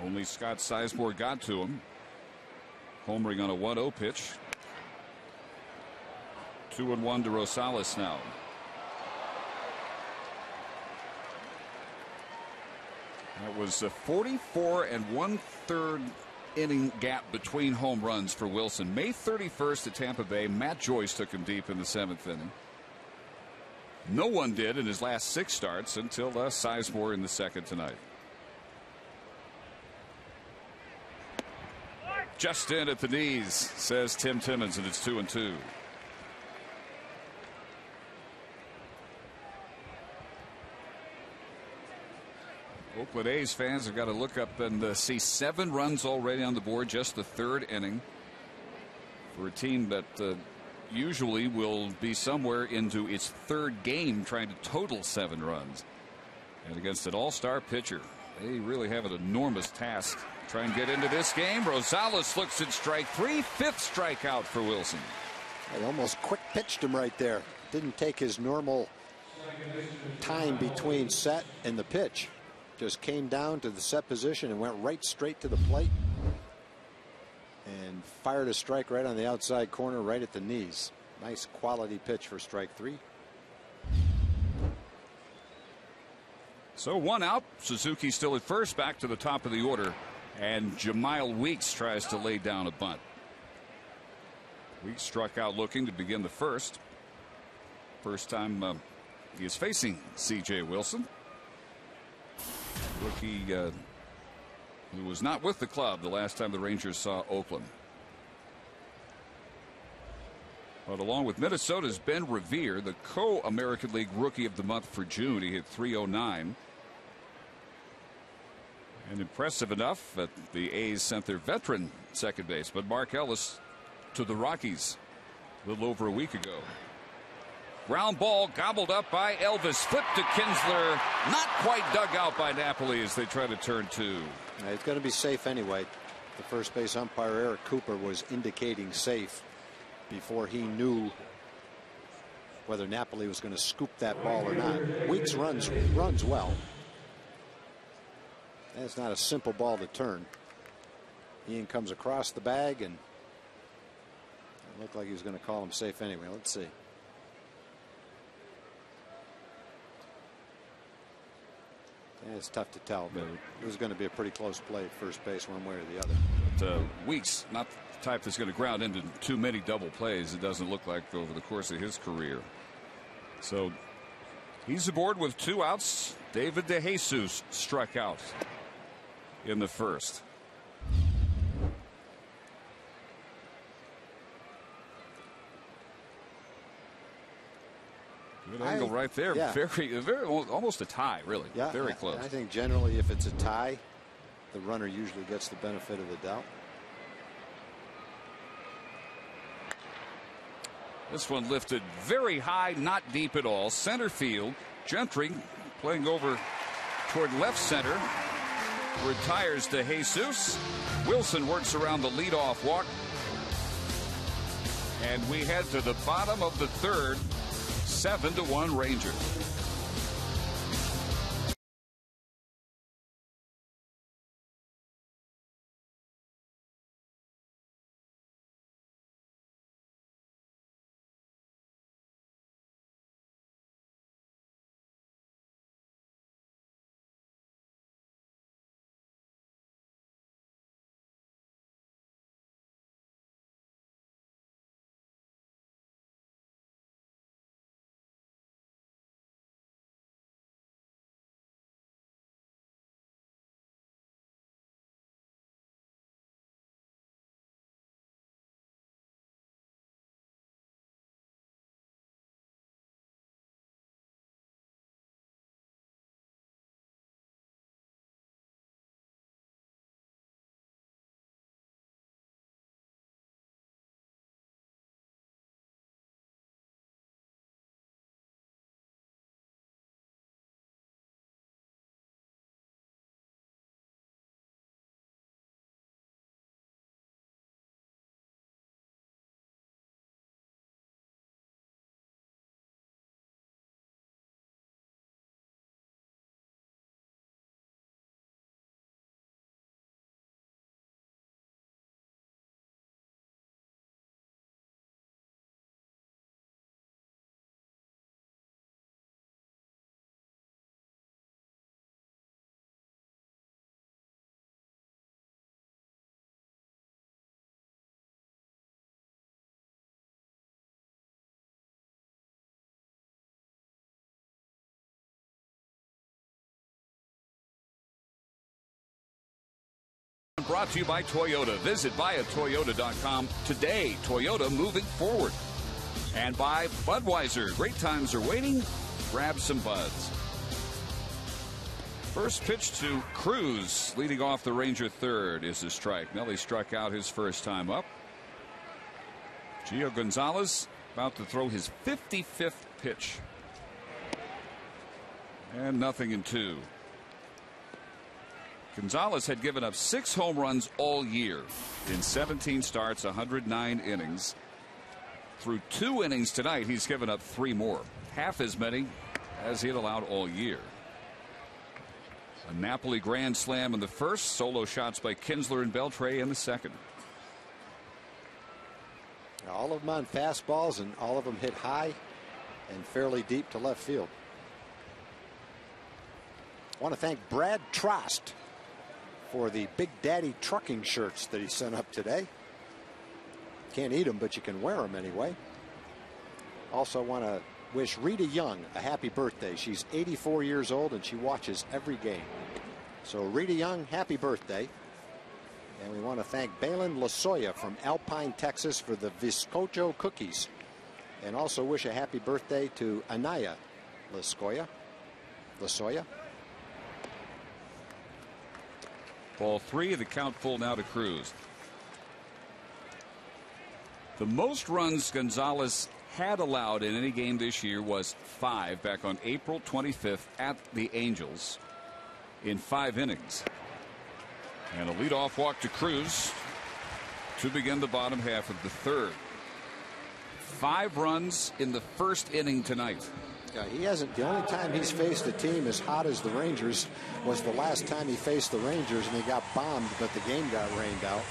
Only Scott Sizemore got to him. Homering on a 1-0 pitch. 2-1 to Rosales now. That was a 44 1/3 inning gap between home runs for Wilson. May 31st at Tampa Bay, Matt Joyce took him deep in the 7th inning. No one did in his last 6 starts until Sizemore in the 2nd tonight. Just in at the knees, says Tim Timmons, and it's 2-2. Oakland A's fans have got to look up and see 7 runs already on the board, just the 3rd inning, for a team that usually will be somewhere into its 3rd game trying to total 7 runs. And against an all-star pitcher, they really have an enormous task. Try and get into this game. Rosales looks at strike 3, 5th strikeout for Wilson. They almost quick pitched him right there. Didn't take his normal time between set and the pitch. Just came down to the set position and went right straight to the plate and fired a strike right on the outside corner, right at the knees. Nice quality pitch for strike 3. So 1 out. Suzuki still at first, back to the top of the order, and Jemile Weeks tries to lay down a bunt. Weeks struck out looking to begin the first. First time he is facing C.J. Wilson. Rookie who was not with the club the last time the Rangers saw Oakland. But along with Minnesota's Ben Revere, the co-American League Rookie of the Month for June, he hit .309. And impressive enough that the A's sent their veteran second baseman Mark Ellis to the Rockies a little over a week ago. Ground ball gobbled up by Elvis. Flip to Kinsler. Not quite dug out by Napoli as they try to turn 2. It's going to be safe anyway. The first base umpire Eric Cooper was indicating safe before he knew whether Napoli was going to scoop that ball or not. Weeks runs well. That's not a simple ball to turn. Ian comes across the bag, and it looked like he was going to call him safe anyway. Let's see. Yeah, it's tough to tell, but it was going to be a pretty close play at first base one way or the other. But Weeks, not the type that's going to ground into too many double plays. It doesn't look like over the course of his career. So he's aboard with 2 outs. David DeJesus struck out in the first. Good angle right there. Yeah. Very, almost a tie, really. Yeah, very close. I think generally if it's a tie, the runner usually gets the benefit of the doubt. This one lifted very high, not deep at all. Center field. Gentry playing over toward left center. Retires to Jesus. Wilson works around the leadoff walk. And we head to the bottom of the third. 7-1 Rangers. Brought to you by Toyota. Visit buyatoyota.com today. Toyota, moving forward. And by Budweiser. Great times are waiting. Grab some buds. First pitch to Cruz, leading off the Ranger third, is a strike. Nelly struck out his first time up. Gio Gonzalez about to throw his 55th pitch. And nothing in two. Gonzalez had given up 6 home runs all year in 17 starts, 109 innings. Through 2 innings tonight, he's given up 3 more, half as many as he had allowed all year. A Napoli grand slam in the first, solo shots by Kinsler and Beltre in the second. All of them on fastballs, and all of them hit high and fairly deep to left field. I want to thank Brad Trost for the Big Daddy trucking shirts that he sent up today. Can't eat them, but you can wear them anyway. Also want to wish Rita Young a happy birthday. She's 84 years old and she watches every game. So Rita Young, happy birthday. And we want to thank Balin Lasoya from Alpine, Texas for the Viscocho cookies. And also wish a happy birthday to Anaya Lasoya. Ball 3, the count full now to Cruz. The most runs Gonzalez had allowed in any game this year was 5 back on April 25th at the Angels in 5 innings. And a leadoff walk to Cruz to begin the bottom half of the third. 5 runs in the first inning tonight. Yeah, he hasn't. The only time he's faced a team as hot as the Rangers was the last time he faced the Rangers, and he got bombed, but the game got rained out.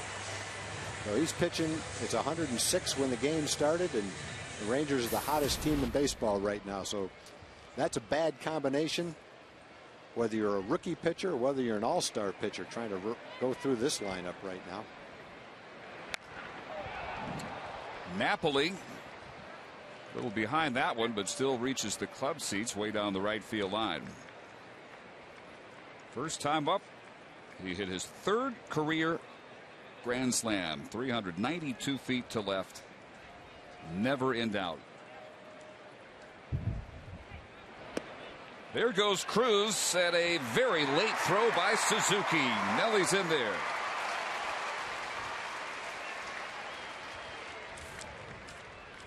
So he's pitching. It's 106 when the game started, and the Rangers are the hottest team in baseball right now. So that's a bad combination, whether you're a rookie pitcher or whether you're an all-star pitcher trying to go through this lineup right now. Napoli a little behind that one, but still reaches the club seats way down the right field line. First time up, he hit his 3rd career grand slam, 392 feet to left, never in doubt. There goes Cruz, and a very late throw by Suzuki. Nelly's in there.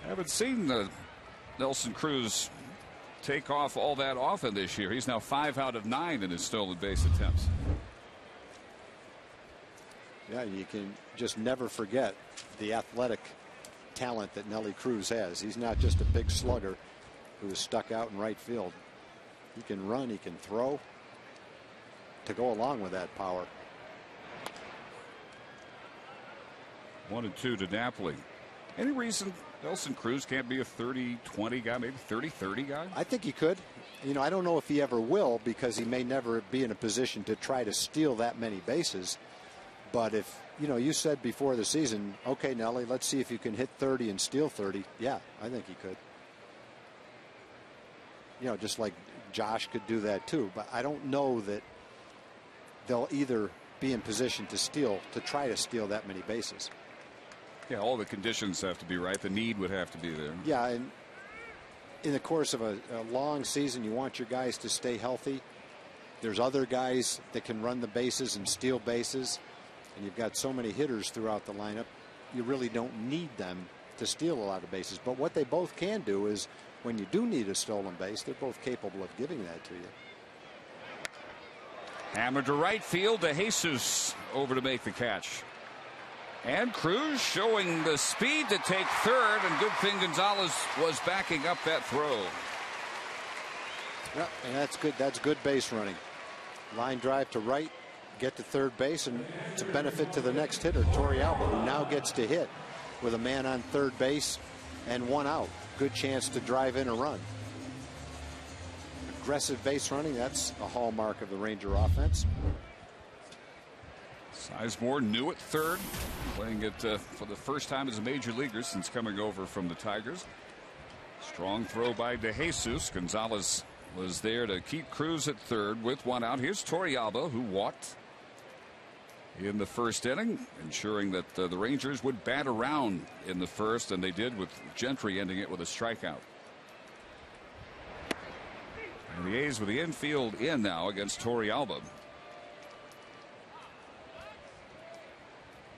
I haven't seen Nelson Cruz take off all that often this year. He's now 5 out of 9 in his stolen base attempts. Yeah, you can just never forget the athletic talent that Nelly Cruz has. He's not just a big slugger. who is stuck out in right field. He can run, he can throw to go along with that power. 1-2 to Napoli. Any reason Nelson Cruz can't be a 30-20 guy, maybe 30-30 guy? I think he could. You know, I don't know if he ever will, because he may never be in a position to try to steal that many bases. But if, you know, you said before the season, okay, Nelly, let's see if you can hit 30 and steal 30. Yeah, I think he could. You know, just like Josh could do that too. But I don't know that they'll either be in position to try to steal that many bases. Yeah, all the conditions have to be right. The need would have to be there. Yeah, and in the course of a long season, you want your guys to stay healthy. There's other guys that can run the bases and steal bases, and you've got so many hitters throughout the lineup, you really don't need them to steal a lot of bases. But what they both can do is, when you do need a stolen base, they're both capable of giving that to you. Hammered to right field, to Jesus over to make the catch. And Cruz showing the speed to take third, and good thing Gonzalez was backing up that throw. Yeah, and that's good. That's good base running. Line drive to right, get to third base, and it's a benefit to the next hitter, Torrealba, who now gets to hit with a man on third base and one out. Good chance to drive in a run. Aggressive base running, that's a hallmark of the Ranger offense. Sizemore new at third, playing it for the first time as a major leaguer since coming over from the Tigers. Strong throw by De Jesus. Gonzalez was there to keep Cruz at third with one out. Here's Torrealba, who walked in the first inning, ensuring that the Rangers would bat around in the first, and they did, with Gentry ending it with a strikeout. And the A's with the infield in now against Torrealba.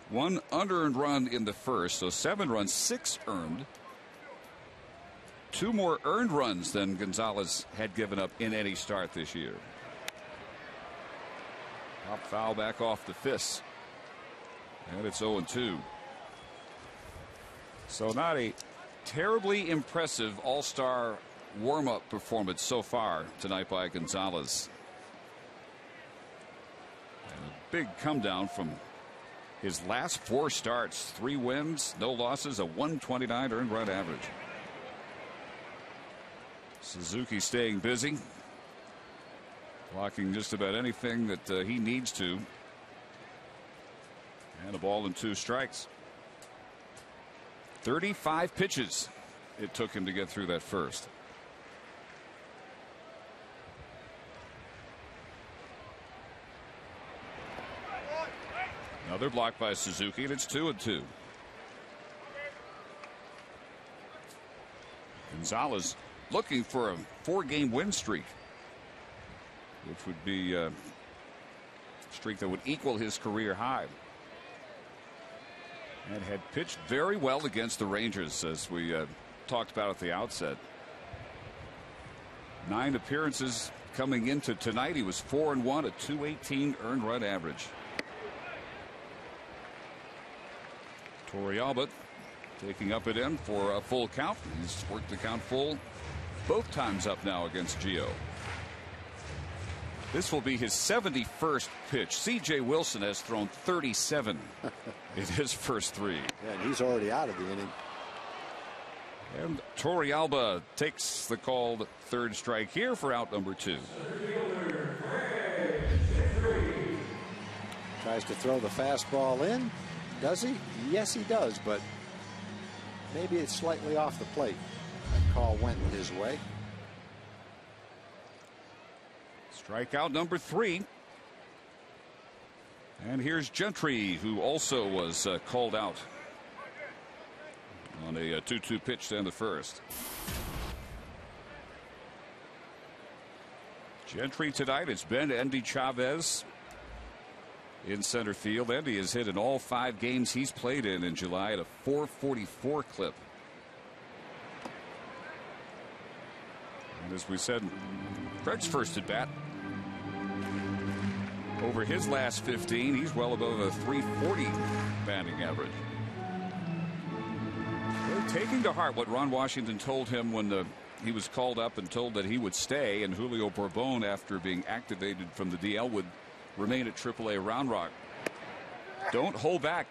One unearned run in the first, so 7 runs, 6 earned. 2 more earned runs than Gonzalez had given up in any start this year. Pop foul back off the fist. And it's 0-2. So not a terribly impressive all-star warm-up performance so far tonight by Gonzalez. And a big come down from his last 4 starts. 3 wins, no losses, a 129 earned run average. Suzuki staying busy, blocking just about anything that he needs to. And a ball and 2 strikes. 35 pitches it took him to get through that first. Another block by Suzuki, and it's 2-2. Gonzalez looking for a 4-game win streak, which would be a streak that would equal his career high. And had pitched very well against the Rangers, as we talked about at the outset. 9 appearances coming into tonight. He was 4-1, a 218 earned run average. Torrealba taking up it in for a full count. He's worked the count full both times up now against Gio. This will be his 71st pitch. C.J. Wilson has thrown 37 in his first 3. Yeah, and he's already out of the inning. And Torrealba takes the called third strike here for out number 2. Tries to throw the fastball in. Does he? Yes, he does, but maybe it's slightly off the plate. That call went his way. Strikeout number 3. And here's Gentry, who also was called out on a 2-2 pitch to end the first. Gentry tonight, it's been Endy Chavez in center field. Endy has hit in all 5 games he's played in July at a .444 clip. And as we said, Fred's first at bat. Over his last 15, he's well above a .340 batting average. They're taking to heart what Ron Washington told him when he was called up and told that he would stay, and Julio Bourbon, after being activated from the DL, would remain at AAA Round Rock. Don't hold back.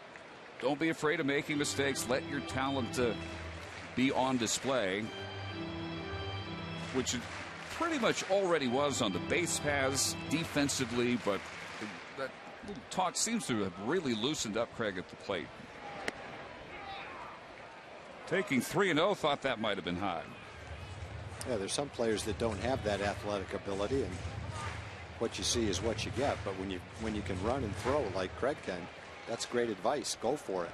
Don't be afraid of making mistakes. Let your talent be on display, which it pretty much already was on the base paths defensively, but that little talk seems to have really loosened up Craig at the plate. Taking 3-0, thought that might have been high. Yeah, there's some players that don't have that athletic ability, and what you see is what you get. But when you can run and throw like Craig can, that's great advice. Go for it.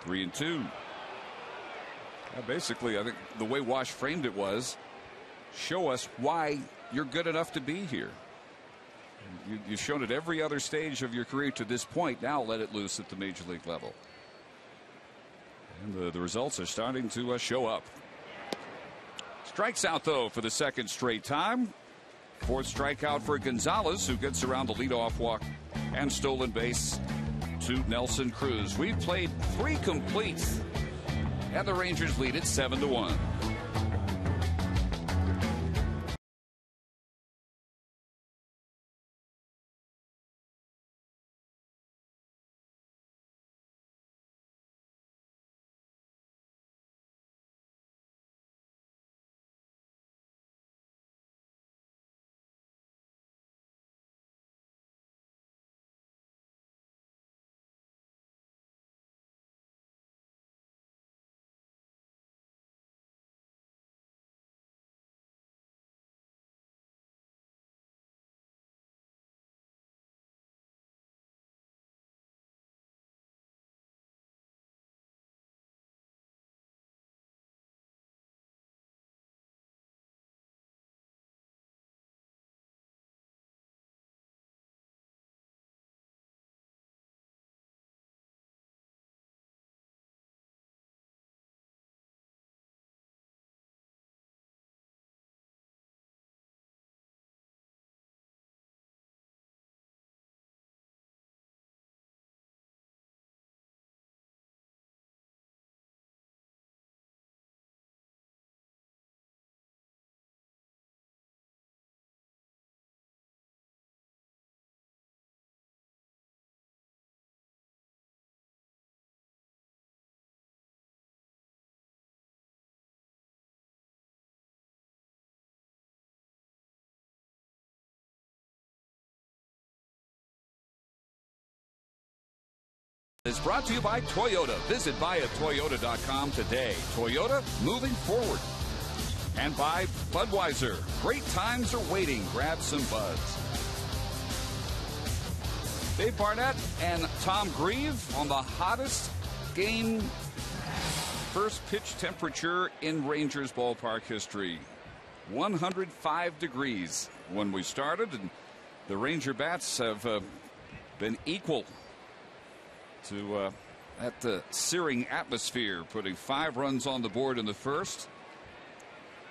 Three and two. Basically, I think the way Wash framed it was, show us why you're good enough to be here. You've shown at every other stage of your career to this point. Now let it loose at the major league level. And the results are starting to show up. Strikes out, though, for the second straight time. Fourth strikeout for Gonzalez, who gets around the leadoff walk and stolen base to Nelson Cruz. We've played 3 complete, and the Rangers lead it 7-1. Is brought to you by Toyota. Visit buyatoyota.com today. Toyota, moving forward. And by Budweiser. Great times are waiting. Grab some buds. Dave Barnett and Tom Grieve on the hottest game first pitch temperature in Rangers ballpark history. 105 degrees when we started, and the Ranger bats have been equal to that searing atmosphere, putting 5 runs on the board in the first,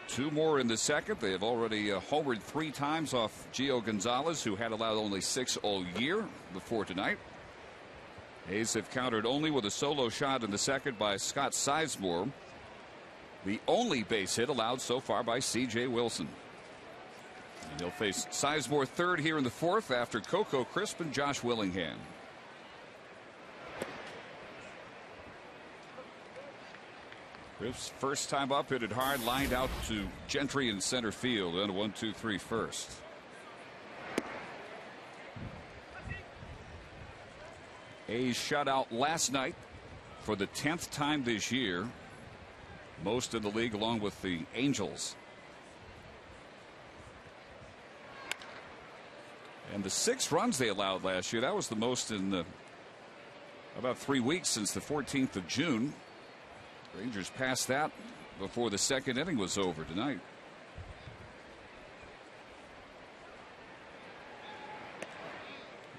2 more in the second. They have already homered 3 times off Gio Gonzalez, who had allowed only 6 all year before tonight. A's have countered only with a solo shot in the second by Scott Sizemore, the only base hit allowed so far by C.J. Wilson. And they'll face Sizemore third here in the fourth after Coco Crisp and Josh Willingham. Crisp's first time up, hit it hard, lined out to Gentry in center field, and a 1-2-3 first. A's shut out last night for the 10th time this year, most in the league along with the Angels. And the 6 runs they allowed last year, that was the most in about 3 weeks since the 14th of June. Rangers passed that before the second inning was over tonight.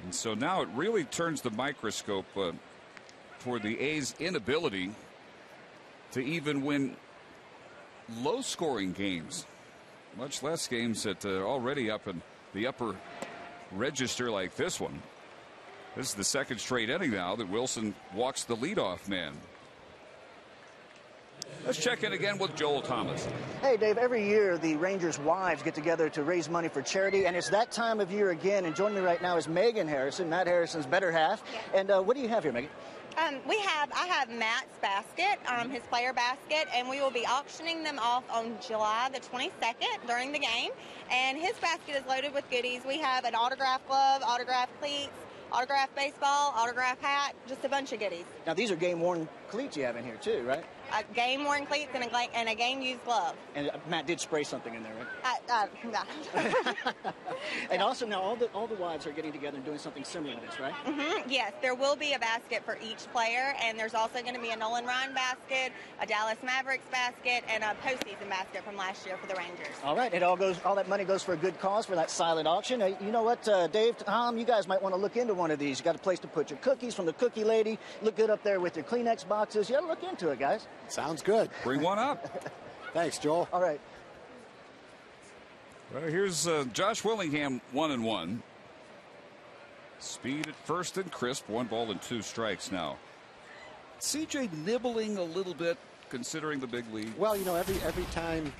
And so now it really turns the microscope for the A's inability to even win low scoring games, much less games that are already up in the upper register like this one. This is the second straight inning now that Wilson walks the leadoff man. Let's check in again with Joel Thomas. Hey, Dave, every year the Rangers' wives get together to raise money for charity, and it's that time of year again. And joining me right now is Megan Harrison, Matt Harrison's better half. Yeah. And what do you have here, Megan? I have Matt's basket, his player basket, and we will be auctioning them off on July the 22nd during the game. And his basket is loaded with goodies. We have an autographed glove, autographed cleats, autographed baseball, autographed hat, just a bunch of goodies. Now, these are game-worn cleats you have in here, too, right? Game-worn cleats and a game-used glove. And Matt did spray something in there, right? No. And also, now, all the wives are getting together and doing something similar to this, right? Mm-hmm. Yes, there will be a basket for each player, and there's also going to be a Nolan Ryan basket, a Dallas Mavericks basket, and a postseason basket from last year for the Rangers. All right, all that money goes for a good cause for that silent auction. You know what, Dave, Tom, you guys might want to look into one of these. You got a place to put your cookies from the cookie lady. Look good up there with your Kleenex boxes. You got to look into it, guys. Sounds good. Bring one up. Thanks, Joel. All right. Well, here's Josh Willingham, 1-1. Speed at first and crisp. 1 ball and 2 strikes now. CJ nibbling a little bit, considering the big lead. Well, you know, every time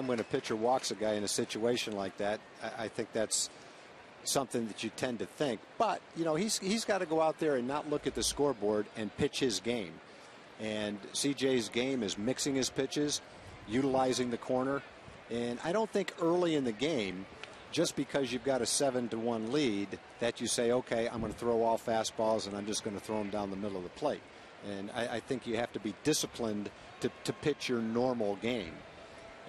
when a pitcher walks a guy in a situation like that, I think that's something that you tend to think. But you know, he's got to go out there and not look at the scoreboard and pitch his game. And CJ's game is mixing his pitches, utilizing the corner. And I don't think early in the game, just because you've got a 7-1 lead, that you say, okay, I'm going to throw all fastballs and I'm just going to throw them down the middle of the plate. And I think you have to be disciplined to pitch your normal game.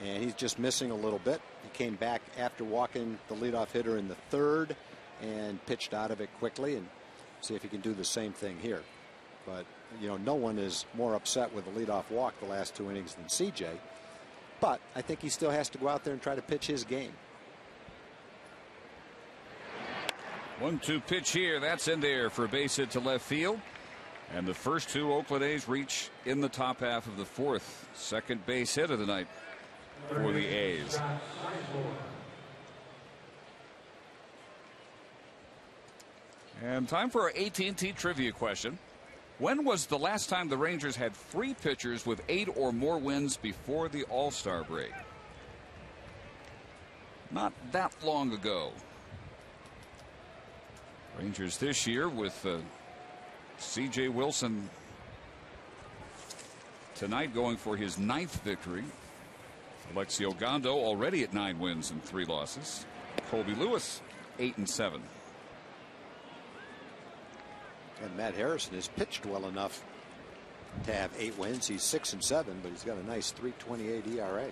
And he's just missing a little bit. He came back after walking the leadoff hitter in the 3rd and pitched out of it quickly, and see if he can do the same thing here. But you know, no one is more upset with the leadoff walk the last 2 innings than CJ. But I think he still has to go out there and try to pitch his game. 1-2 pitch here. That's in there for a base hit to left field. And the first 2 Oakland A's reach in the top half of the 4th. Second base hit of the night for the A's. And time for our AT trivia question. When was the last time the Rangers had 3 pitchers with 8 or more wins before the All-Star break? Not that long ago. Rangers this year with C.J. Wilson tonight going for his 9th victory. Alexio Gondo already at 9 wins and 3 losses. Colby Lewis 8-7. And Matt Harrison has pitched well enough to have 8 wins. He's 6-7, but he's got a nice 3.28 ERA.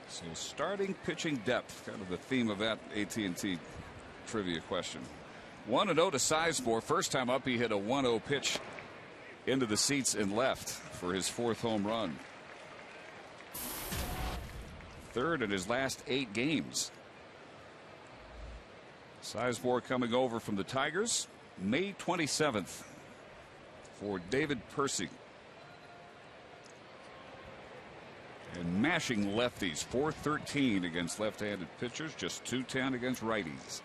So starting pitching depth, kind of the theme of that AT&T trivia question. 1-0 to Sizemore. First time up, he hit a 1-0 pitch into the seats and left for his 4th home run. 3rd in his last 8 games. Sizemore coming over from the Tigers May 27th for David Percy. And mashing lefties, .413 against left-handed pitchers, just .210 against righties.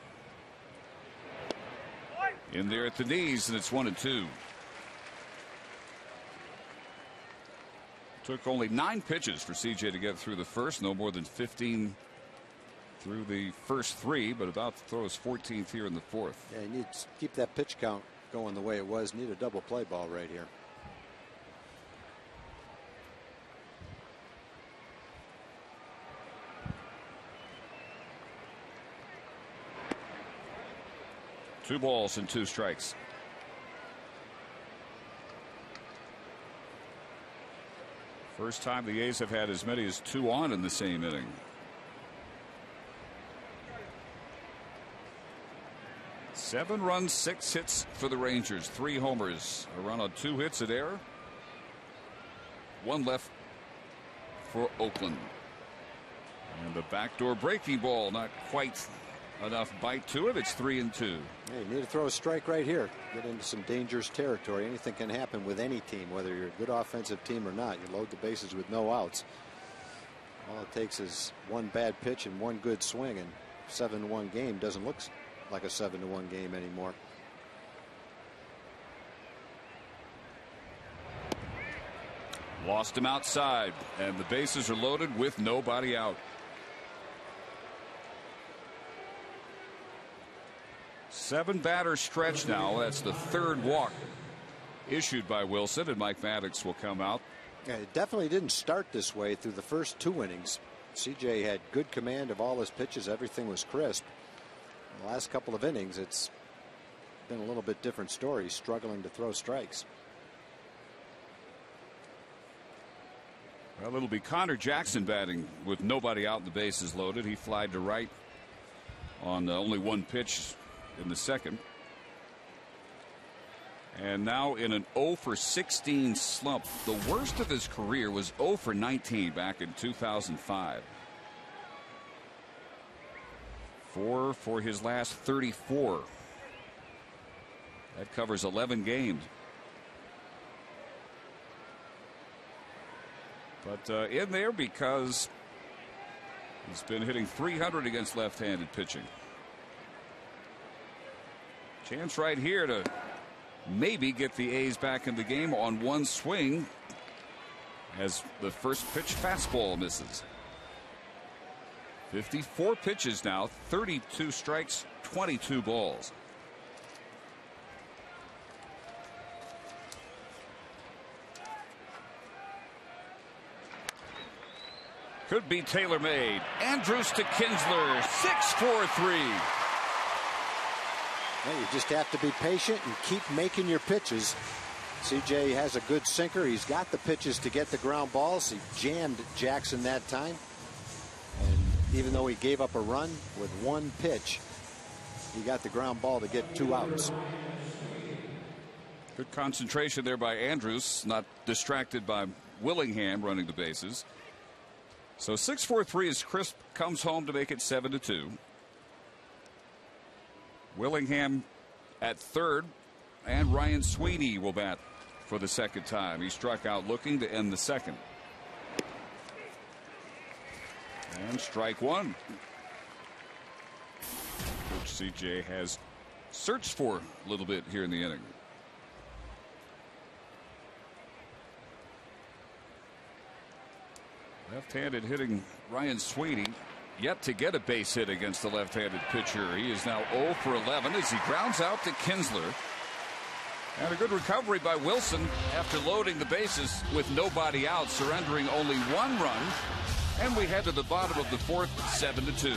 In there at the knees, and it's 1-2. Took only 9 pitches for CJ to get through the first, no more than 15 through the first 3, but about to throw his 14th here in the 4th. Yeah, you need to keep that pitch count going the way it was. Need a double play ball right here. Two balls and 2 strikes. First time the A's have had as many as 2 on in the same inning. Seven runs, 6 hits for the Rangers. 3 homers. A run on 2 hits at error. 1 left for Oakland. And the backdoor breaking ball, not quite enough bite to it. It's 3-2. Hey, you need to throw a strike right here. Get into some dangerous territory. Anything can happen with any team, whether you're a good offensive team or not. You load the bases with no outs. All it takes is 1 bad pitch and 1 good swing, and 7-1 game doesn't look like a 7-1 game anymore. Lost him outside, and the bases are loaded with nobody out. 7-batter stretch now. That's the 3rd walk issued by Wilson, and Mike Maddox will come out. Yeah, it definitely didn't start this way through the first 2 innings. CJ had good command of all his pitches. Everything was crisp. In the last couple of innings, it's been a little bit different story, struggling to throw strikes. Well, it'll be Connor Jackson batting with nobody out and the bases loaded. He flied to right on only 1 pitch in the 2nd. And now in an 0 for 16 slump. The worst of his career was 0 for 19 back in 2005. 4 for his last 34. That covers 11 games. But in there because he's been hitting .300 against left-handed pitching. Chance right here to maybe get the A's back in the game on 1 swing as the first pitch fastball misses. 54 pitches now, 32 strikes, 22 balls. Could be tailor-made. Andrus to Kinsler, 6-4-3. Well, you just have to be patient and keep making your pitches. CJ has a good sinker. He's got the pitches to get the ground balls. He jammed Jackson that time. And even though he gave up a run with 1 pitch, he got the ground ball to get 2 outs. Good concentration there by Andrus, not distracted by Willingham running the bases. So 6-4-3 as Crisp comes home to make it 7-2. Willingham at 3rd, and Ryan Sweeney will bat for the 2nd time. He struck out looking to end the 2nd. And strike 1, which CJ has searched for a little bit here in the inning. Left-handed hitting Ryan Sweeney yet to get a base hit against the left-handed pitcher. He is now 0 for 11 as he grounds out to Kinsler. And a good recovery by Wilson after loading the bases with nobody out, surrendering only 1 run. And we head to the bottom of the 4th, 7-2.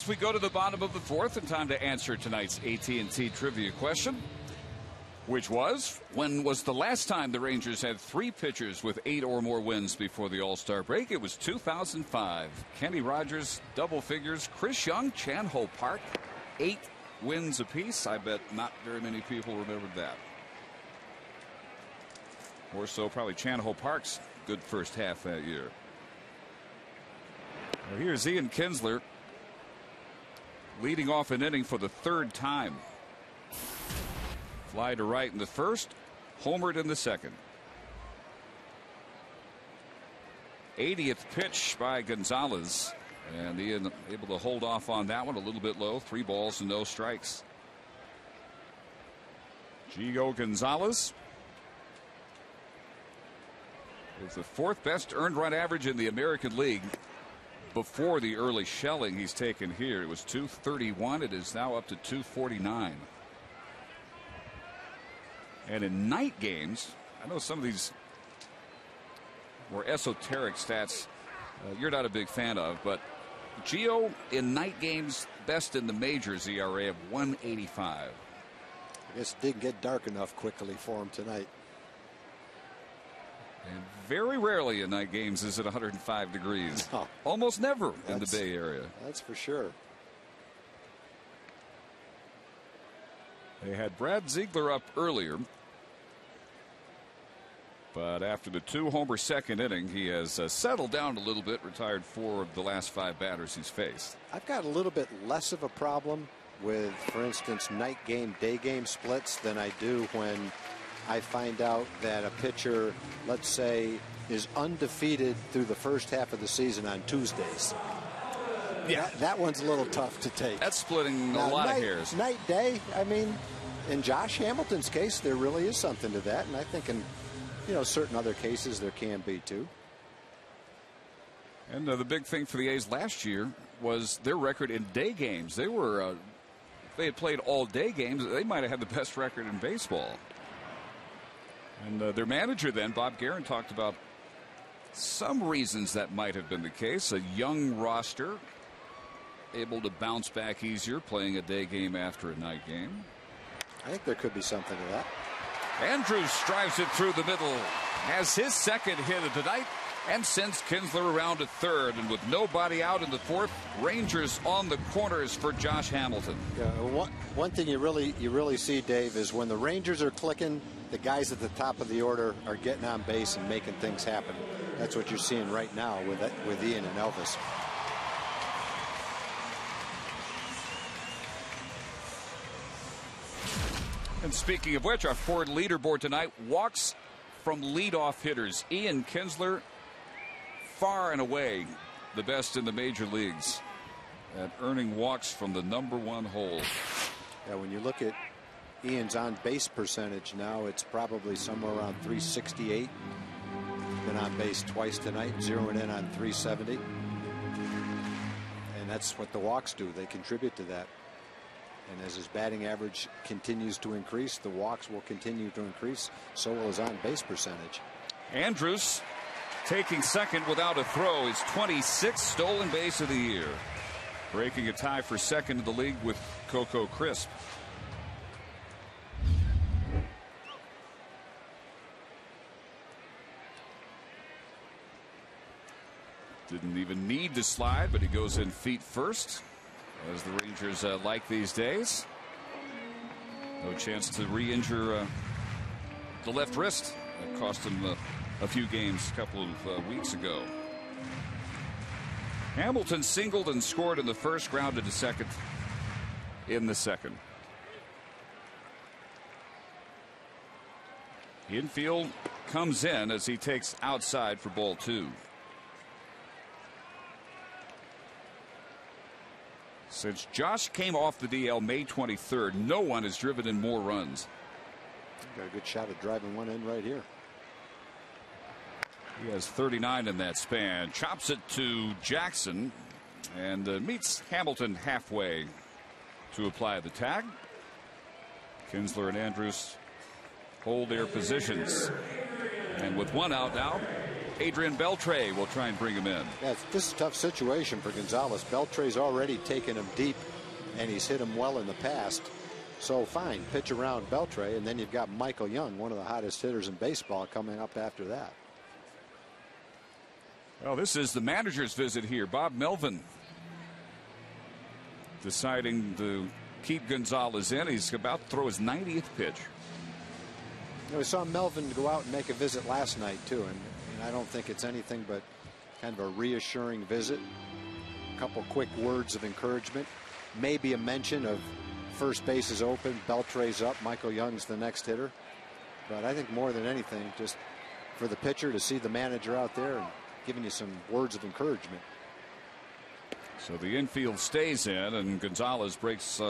We go to the bottom of the 4th and time to answer tonight's AT&T trivia question. Which was? When was the last time the Rangers had 3 pitchers with 8 or more wins before the All-Star break? It was 2005. Kenny Rogers, double figures. Chris Young, Chan Ho Park, 8 wins apiece. I bet not very many people remembered that. More so probably Chan Ho Park's good first half that year. Well, here's Ian Kinsler leading off an inning for the 3rd time. Fly to right in the first, homered in the second. 80th pitch by Gonzalez, and Ian able to hold off on that one a little bit low. 3 balls and no strikes. Gio Gonzalez with the 4th best earned run average in the American League before the early shelling he's taken here. It was 231. It is now up to 249. And in night games, I know some of these more esoteric stats you're not a big fan of, but Gio in night games best in the majors, ERA of 185. I guess it didn't get dark enough quickly for him tonight. And very rarely in night games is it 105 degrees. No. Almost never in the Bay Area. That's for sure. They had Brad Ziegler up earlier, but after the 2-homer second inning, he has settled down a little bit, retired 4 of the last 5 batters he's faced. I've got a little bit less of a problem with, for instance, night game, day game splits than I do when I find out that a pitcher, let's say, is undefeated through the first half of the season on Tuesdays. Yeah, that one's a little tough to take. That's splitting a lot of hairs. Night, day, I mean, in Josh Hamilton's case, there really is something to that, and I think in certain other cases there can be too. And the big thing for the A's last year was their record in day games. They were, if they had played all day games, they might have had the best record in baseball. And their manager then, Bob Guerin, talked about some reasons that might have been the case. A young roster, able to bounce back easier playing a day game after a night game. I think there could be something to that. Andrews drives it through the middle, has his second hit of the night, and sends Kinsler around to third. And with nobody out in the 4th, Rangers on the corners for Josh Hamilton. Yeah, one thing you really see, Dave, is when the Rangers are clicking, the guys at the top of the order are getting on base and making things happen. That's what you're seeing right now with Ian and Elvis. And speaking of which, our Ford leaderboard tonight, walks from leadoff hitters. Ian Kinsler, far and away the best in the major leagues at earning walks from the #1 hole. Yeah, when you look at Ian's on base percentage now, it's probably somewhere around 368. Been on base twice tonight, zeroing in on 370. And that's what the walks do. They contribute to that. And as his batting average continues to increase, the walks will continue to increase. So will his on base percentage. Andrews taking second without a throw. His 26th stolen base of the year, breaking a tie for second in the league with Coco Crisp. Didn't even need to slide, but he goes in feet first, as the Rangers like these days. No chance to re-injure the left wrist. That cost him a few games a couple of weeks ago. Hamilton singled and scored in the first, grounded to second in the second. Infield comes in as he takes outside for ball 2. Since Josh came off the DL May 23rd, no one has driven in more runs. Got a good shot at driving one in right here. He has 39 in that span. Chops it to Jackson and meets Hamilton halfway to apply the tag. Kinsler and Andrews hold their positions. And with one out now, Adrian Beltre will try and bring him in. Yeah, this is a tough situation for Gonzalez. Beltre's already taken him deep, and he's hit him well in the past. So fine, pitch around Beltre, and then you've got Michael Young, one of the hottest hitters in baseball, coming up after that. Well, this is the manager's visit here. Bob Melvin deciding to keep Gonzalez in. He's about to throw his 90th pitch. We saw Melvin go out and make a visit last night, too, and I don't think it's anything but kind of a reassuring visit. A couple quick words of encouragement. Maybe a mention of first base is open, Beltre's up, Michael Young's the next hitter. But I think more than anything, just for the pitcher to see the manager out there and giving you some words of encouragement. So the infield stays in, and Gonzalez breaks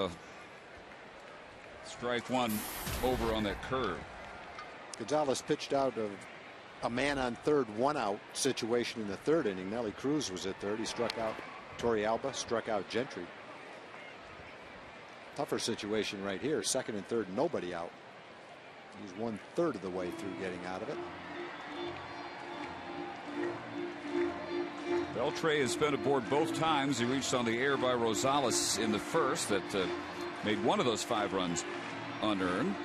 strike one over on that curve. Gonzalez pitched out of a man on third, 1 out situation in the third inning. Nelly Cruz was at third. He struck out Torrey Alba, struck out Gentry. Tougher situation right here. Second and third, nobody out. He's 1/3 of the way through getting out of it. Beltre has been aboard both times. He reached on the air by Rosales in the first that made one of those 5 runs unearned,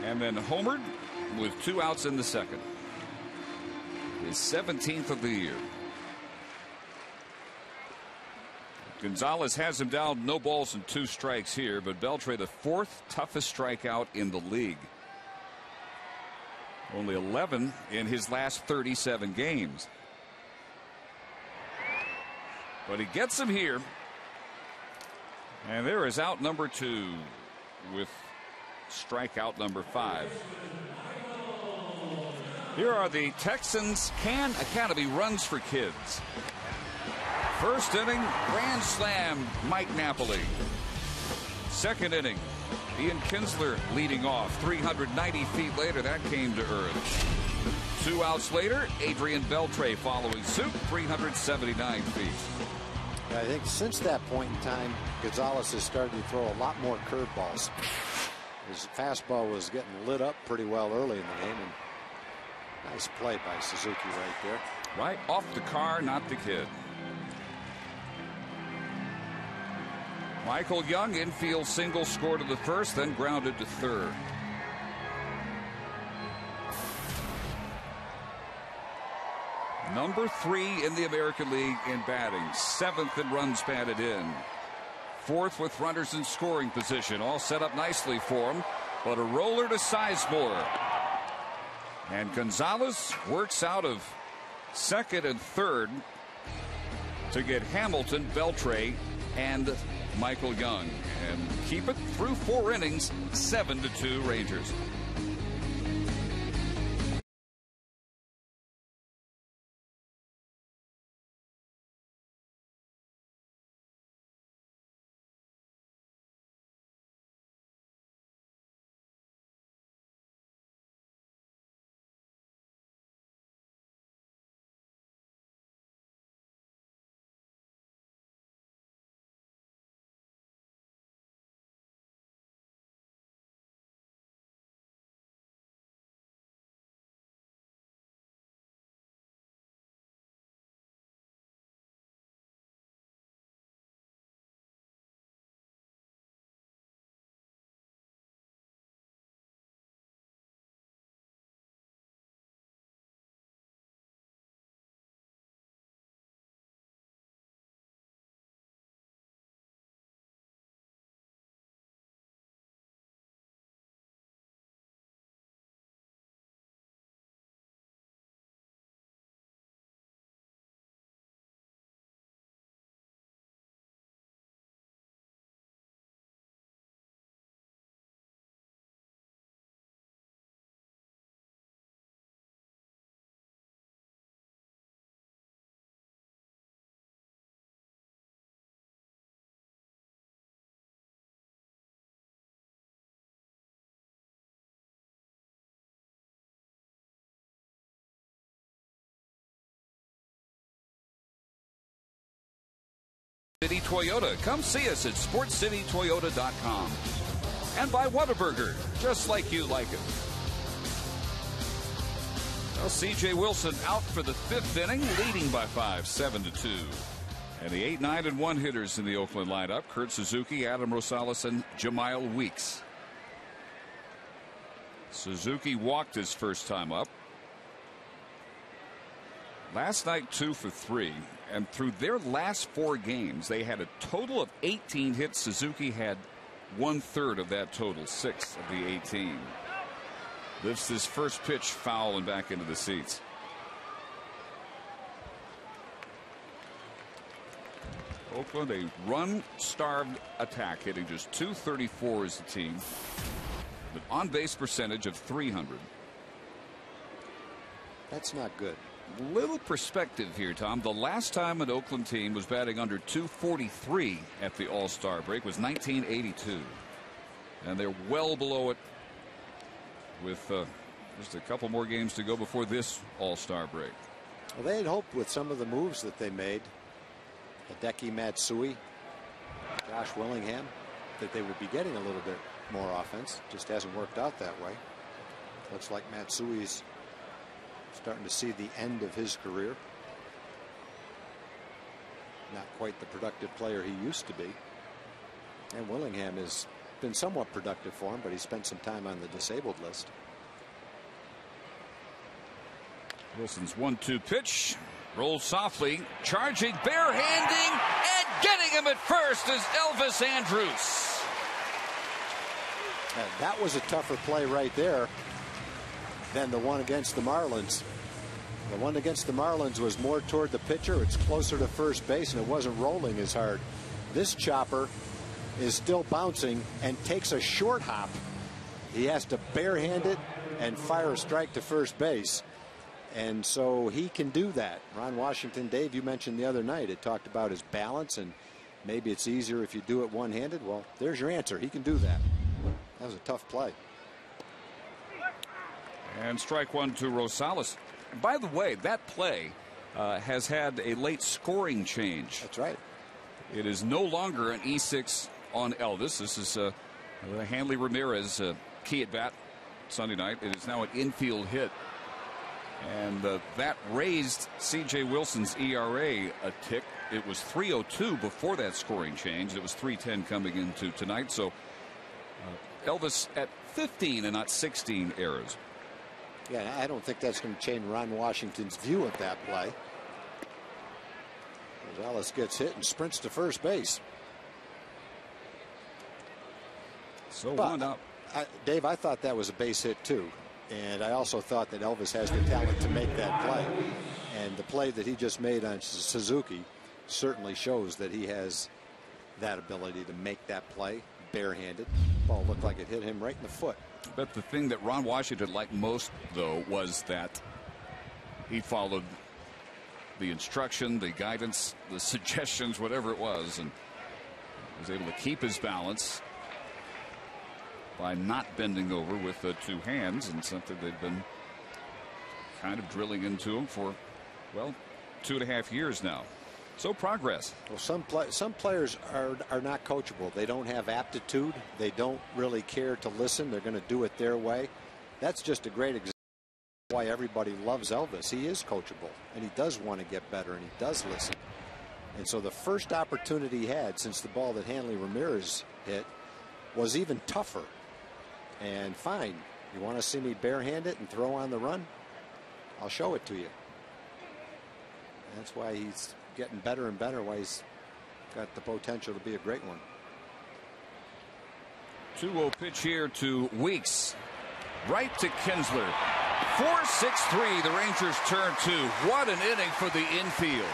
and then homered with 2 outs in the second. His 17th of the year. Gonzalez has him down, no balls and 2 strikes here, but Beltre the 4th toughest strikeout in the league. Only 11 in his last 37 games. But he gets him here. And there is out number 2 with strikeout number 5. Here are the Texans Can Academy runs for kids. First inning, grand slam, Mike Napoli. Second inning, Ian Kinsler leading off. 390 feet later, that came to earth. 2 outs later, Adrian Beltre following suit, 379 feet. I think since that point in time, Gonzalez has started to throw a lot more curveballs. His fastball was getting lit up pretty well early in the game, and nice play by Suzuki right there. Right off the car, not the kid. Michael Young, infield single, scored to the first, then grounded to third. Number 3 in the American League in batting, 7th in runs batted in, 4th with runners in scoring position. All set up nicely for him, but a roller to Sizemore. And Gonzalez works out of second and third to get Hamilton, Beltre, and Michael Young, and keep it through 4 innings, 7-2 Rangers. City Toyota. Come see us at sportscitytoyota.com. And by Whataburger, just like you like it. Well, C.J. Wilson out for the 5th inning, leading by 5, 7-2. And the 8, 9, and 1 hitters in the Oakland lineup: Kurt Suzuki, Adam Rosales, and Jemile Weeks. Suzuki walked his first time up. Last night 2 for 3, and through their last 4 games they had a total of 18 hits. Suzuki had 1/3 of that total, 6 of the 18. Lifts his first pitch foul and back into the seats. Oakland, a run-starved attack, hitting just .234 as a team, an on-base percentage of .300. That's not good. Little perspective here, Tom. The last time an Oakland team was batting under .243 at the All-Star break was 1982, and they're well below it with just a couple more games to go before this All-Star break. Well, they had hoped with some of the moves that they made, Hideki Matsui, Josh Willingham, that they would be getting a little bit more offense. Just hasn't worked out that way. Looks like Matsui's starting to see the end of his career. Not quite the productive player he used to be. And Willingham has been somewhat productive for him, but he spent some time on the disabled list. Wilson's 1-2 pitch. Rolls softly, charging, barehanding, and getting him at first is Elvis Andrus. That was a tougher play right there than the one against the Marlins. The one against the Marlins was more toward the pitcher. It's closer to first base, and it wasn't rolling as hard. This chopper is still bouncing and takes a short hop. He has to barehand it and fire a strike to first base. And so he can do that. Ron Washington, Dave, you mentioned the other night, it talked about his balance, and maybe it's easier if you do it one-handed. Well, there's your answer. He can do that. That was a tough play. And strike one to Rosales. By the way, that play has had a late scoring change. That's right. It is no longer an E6 on Elvis. This is Hanley Ramirez key at bat Sunday night. It is now an infield hit. And that raised C.J. Wilson's ERA a tick. It was 3.02 before that scoring change. It was 3.10 coming into tonight. So Elvis at 15 and not 16 errors. Yeah, I don't think that's going to change Ron Washington's view of that play. Gonzalez gets hit and sprints to first base. So one up. Dave, I thought that was a base hit too. And I also thought that Elvis has the talent to make that play. And the play that he just made on Suzuki certainly shows that he has that ability to make that play barehanded. Ball looked like it hit him right in the foot. But the thing that Ron Washington liked most, though, was that he followed the instruction, the guidance, the suggestions, whatever it was, and was able to keep his balance by not bending over with the two hands, and something they've been kind of drilling into him for, well, 2.5 years now. So progress. Well, some players are not coachable. They don't have aptitude. They don't really care to listen. They're going to do it their way. That's just a great example of why everybody loves Elvis. He is coachable, and he does want to get better, and he does listen. And so the first opportunity he had since the ball that Hanley Ramirez hit was even tougher. And fine, you want to see me barehand it and throw on the run? I'll show it to you. That's why he's getting better and better, why he's got the potential to be a great one. 2-0 pitch here to Weeks. Right to Kinsler. 4-6-3. The Rangers turn 2. What an inning for the infield.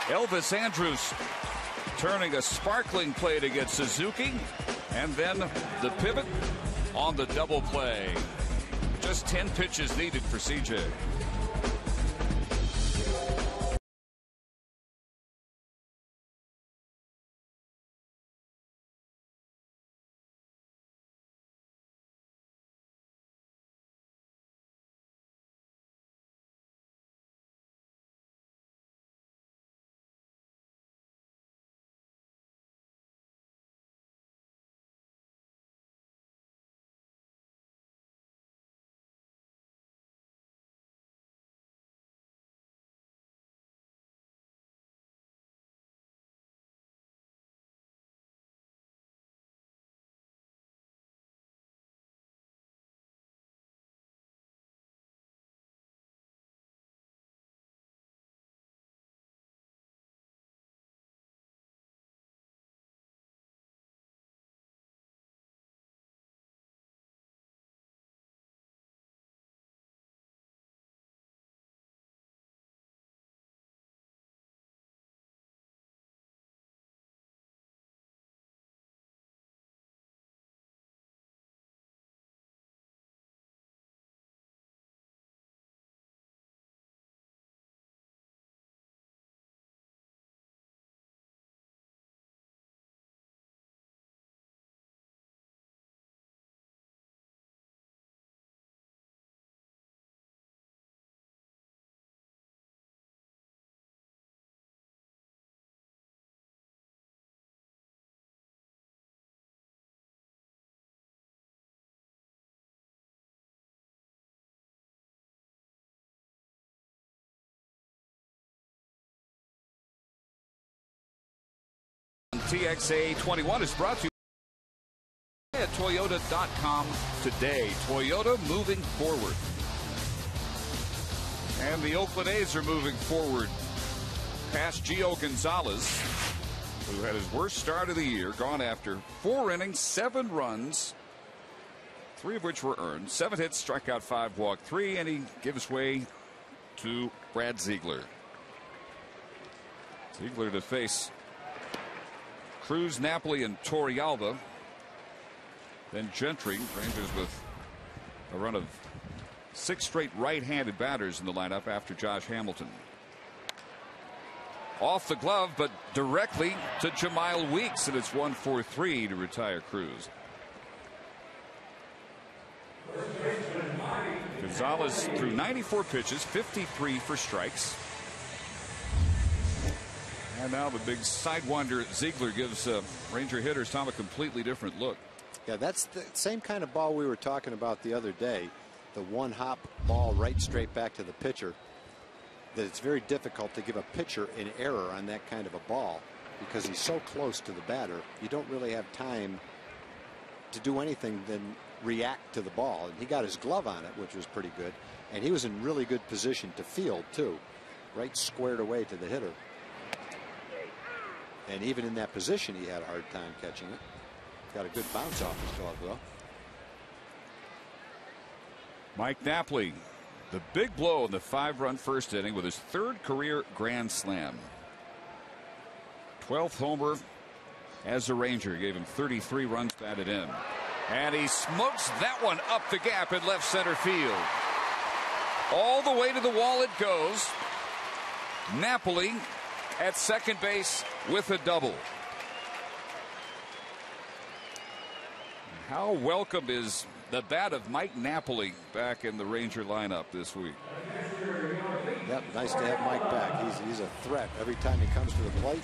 Elvis Andrus turning a sparkling play to get Suzuki. And then the pivot on the double play. Just 10 pitches needed for CJ. TXA 21 is brought to you at Toyota.com today. Toyota moving forward. And the Oakland A's are moving forward past Gio Gonzalez, who had his worst start of the year, gone after 4 innings, 7 runs, 3 of which were earned, 7 hits, strikeout 5, walked 3, and he gives way to Brad Ziegler. Ziegler to face Cruz, Napoli, and Torrealba. Then Gentry. Rangers with a run of 6 straight right-handed batters in the lineup after Josh Hamilton. Off the glove, but directly to Jemile Weeks, and it's 1-4-3 to retire Cruz. Gonzalez threw 94 pitches, 53 for strikes. And now the big sidewinder Ziegler gives Ranger hitters, Tom, a completely different look. Yeah, that's the same kind of ball we were talking about the other day. The one-hop ball right straight back to the pitcher. That it's very difficult to give a pitcher an error on that kind of a ball because he's so close to the batter. You don't really have time to do anything than react to the ball. And he got his glove on it, which was pretty good. And he was in really good position to field, too. Right squared away to the hitter. And even in that position, he had a hard time catching it. Got a good bounce off his glove, though. Mike Napoli, the big blow in the 5-run first inning with his 3rd career grand slam. 12th homer as a Ranger, gave him 33 runs batted in. And he smokes that one up the gap in left center field. All the way to the wall it goes. Napoli at second base with a double. How welcome is the bat of Mike Napoli back in the Ranger lineup this week? Yep, nice to have Mike back. He's a threat every time he comes to the plate,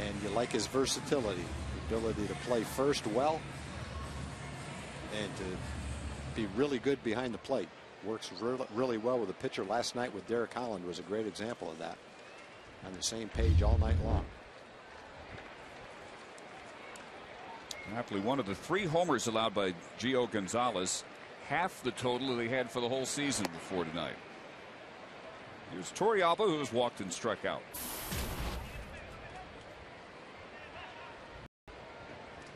and you like his versatility, the ability to play first well and to be really good behind the plate. Works really well with the pitcher. Last night with Derek Holland was a great example of that. On the same page all night long. Napoli, one of the 3 homers allowed by Gio Gonzalez, half the total that he had for the whole season before tonight. Here's Torrealba, who was walked and struck out.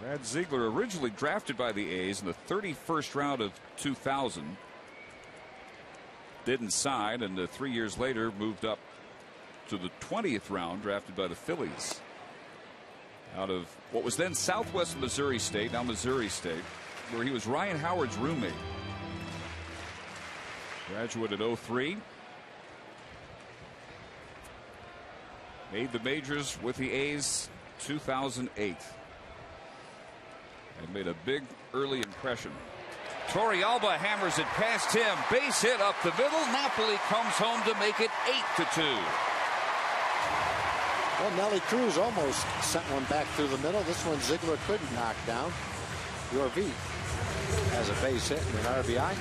Brad Ziegler, originally drafted by the A's in the 31st round of 2000, didn't sign, and 3 years later moved up to the 20th round, drafted by the Phillies out of what was then Southwest Missouri State, now Missouri State, where he was Ryan Howard's roommate. Graduate at 03. Made the majors with the A's 2008. And made a big early impression. Torrealba hammers it past him. Base hit up the middle. Napoli comes home to make it 8-2. Well, Nelly Cruz almost sent one back through the middle. This one Ziegler couldn't knock down. Yorvi has a base hit and an RBI.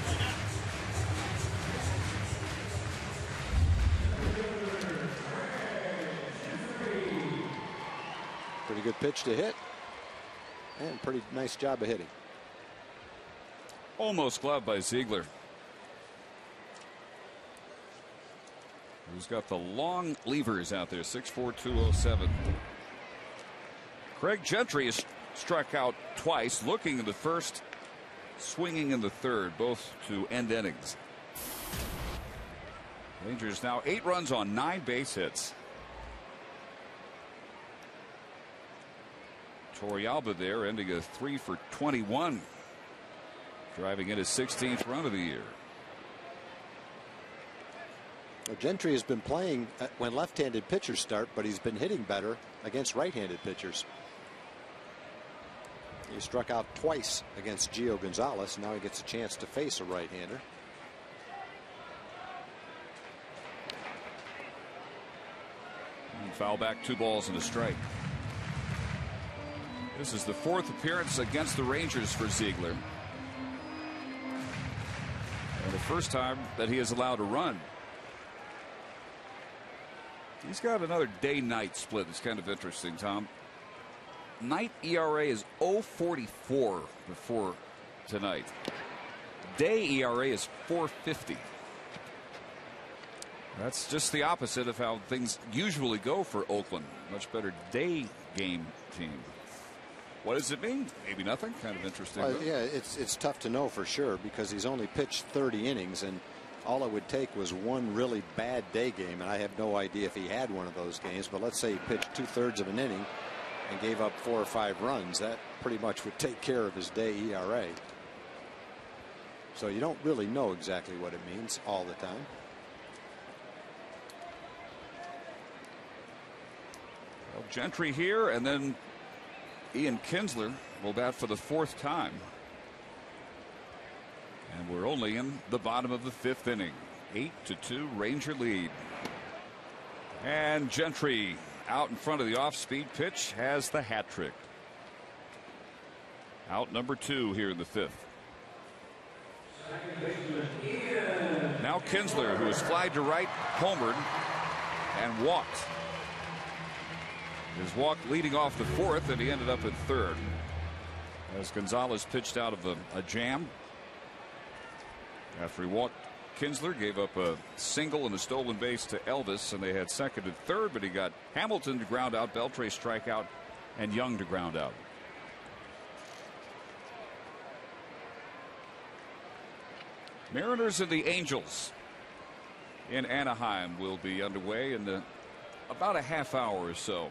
Pretty good pitch to hit. And pretty nice job of hitting. Almost gloved by Ziegler. Who's got the long levers out there, 6'4", 207. Craig Gentry has struck out twice, looking in the first, swinging in the third, both to end innings. Rangers now 8 runs on 9 base hits. Torrealba there ending a 3 for 21, driving in his 16th run of the year. Well, Gentry has been playing when left-handed pitchers start, but he's been hitting better against right-handed pitchers. He struck out twice against Gio Gonzalez. Now he gets a chance to face a right-hander. Foul back, 2 balls and a strike. This is the 4th appearance against the Rangers for Ziegler. And the first time that he has allowed a run. He's got another day-night split. It's kind of interesting, Tom. night ERA is 0.44 before tonight. Day ERA is 4.50. That's just the opposite of how things usually go for Oakland. Much better day game team. What does it mean? Maybe nothing. Kind of interesting. Well, yeah, it's tough to know for sure because he's only pitched 30 innings, and all it would take was one really bad day game, and I have no idea if he had one of those games. But let's say he pitched 2/3 of an inning and gave up 4 or 5 runs. That pretty much would take care of his day ERA. So you don't really know exactly what it means all the time. Well, Gentry here, and then Ian Kinsler will bat for the 4th time. And we're only in the bottom of the 5th inning. 8-2 Ranger lead. And Gentry out in front of the off-speed pitch has the hat trick. Out number 2 here in the 5th. Now Kinsler, who has flied to right, homered, and walked. His walk leading off the 4th, and he ended up at 3rd. As Gonzalez pitched out of a jam. After he walked, Kinsler gave up a single and a stolen base to Elvis, and they had 2nd and 3rd, but he got Hamilton to ground out, Beltre strikeout, and Young to ground out. Mariners and the Angels in Anaheim will be underway in about a half hour or so.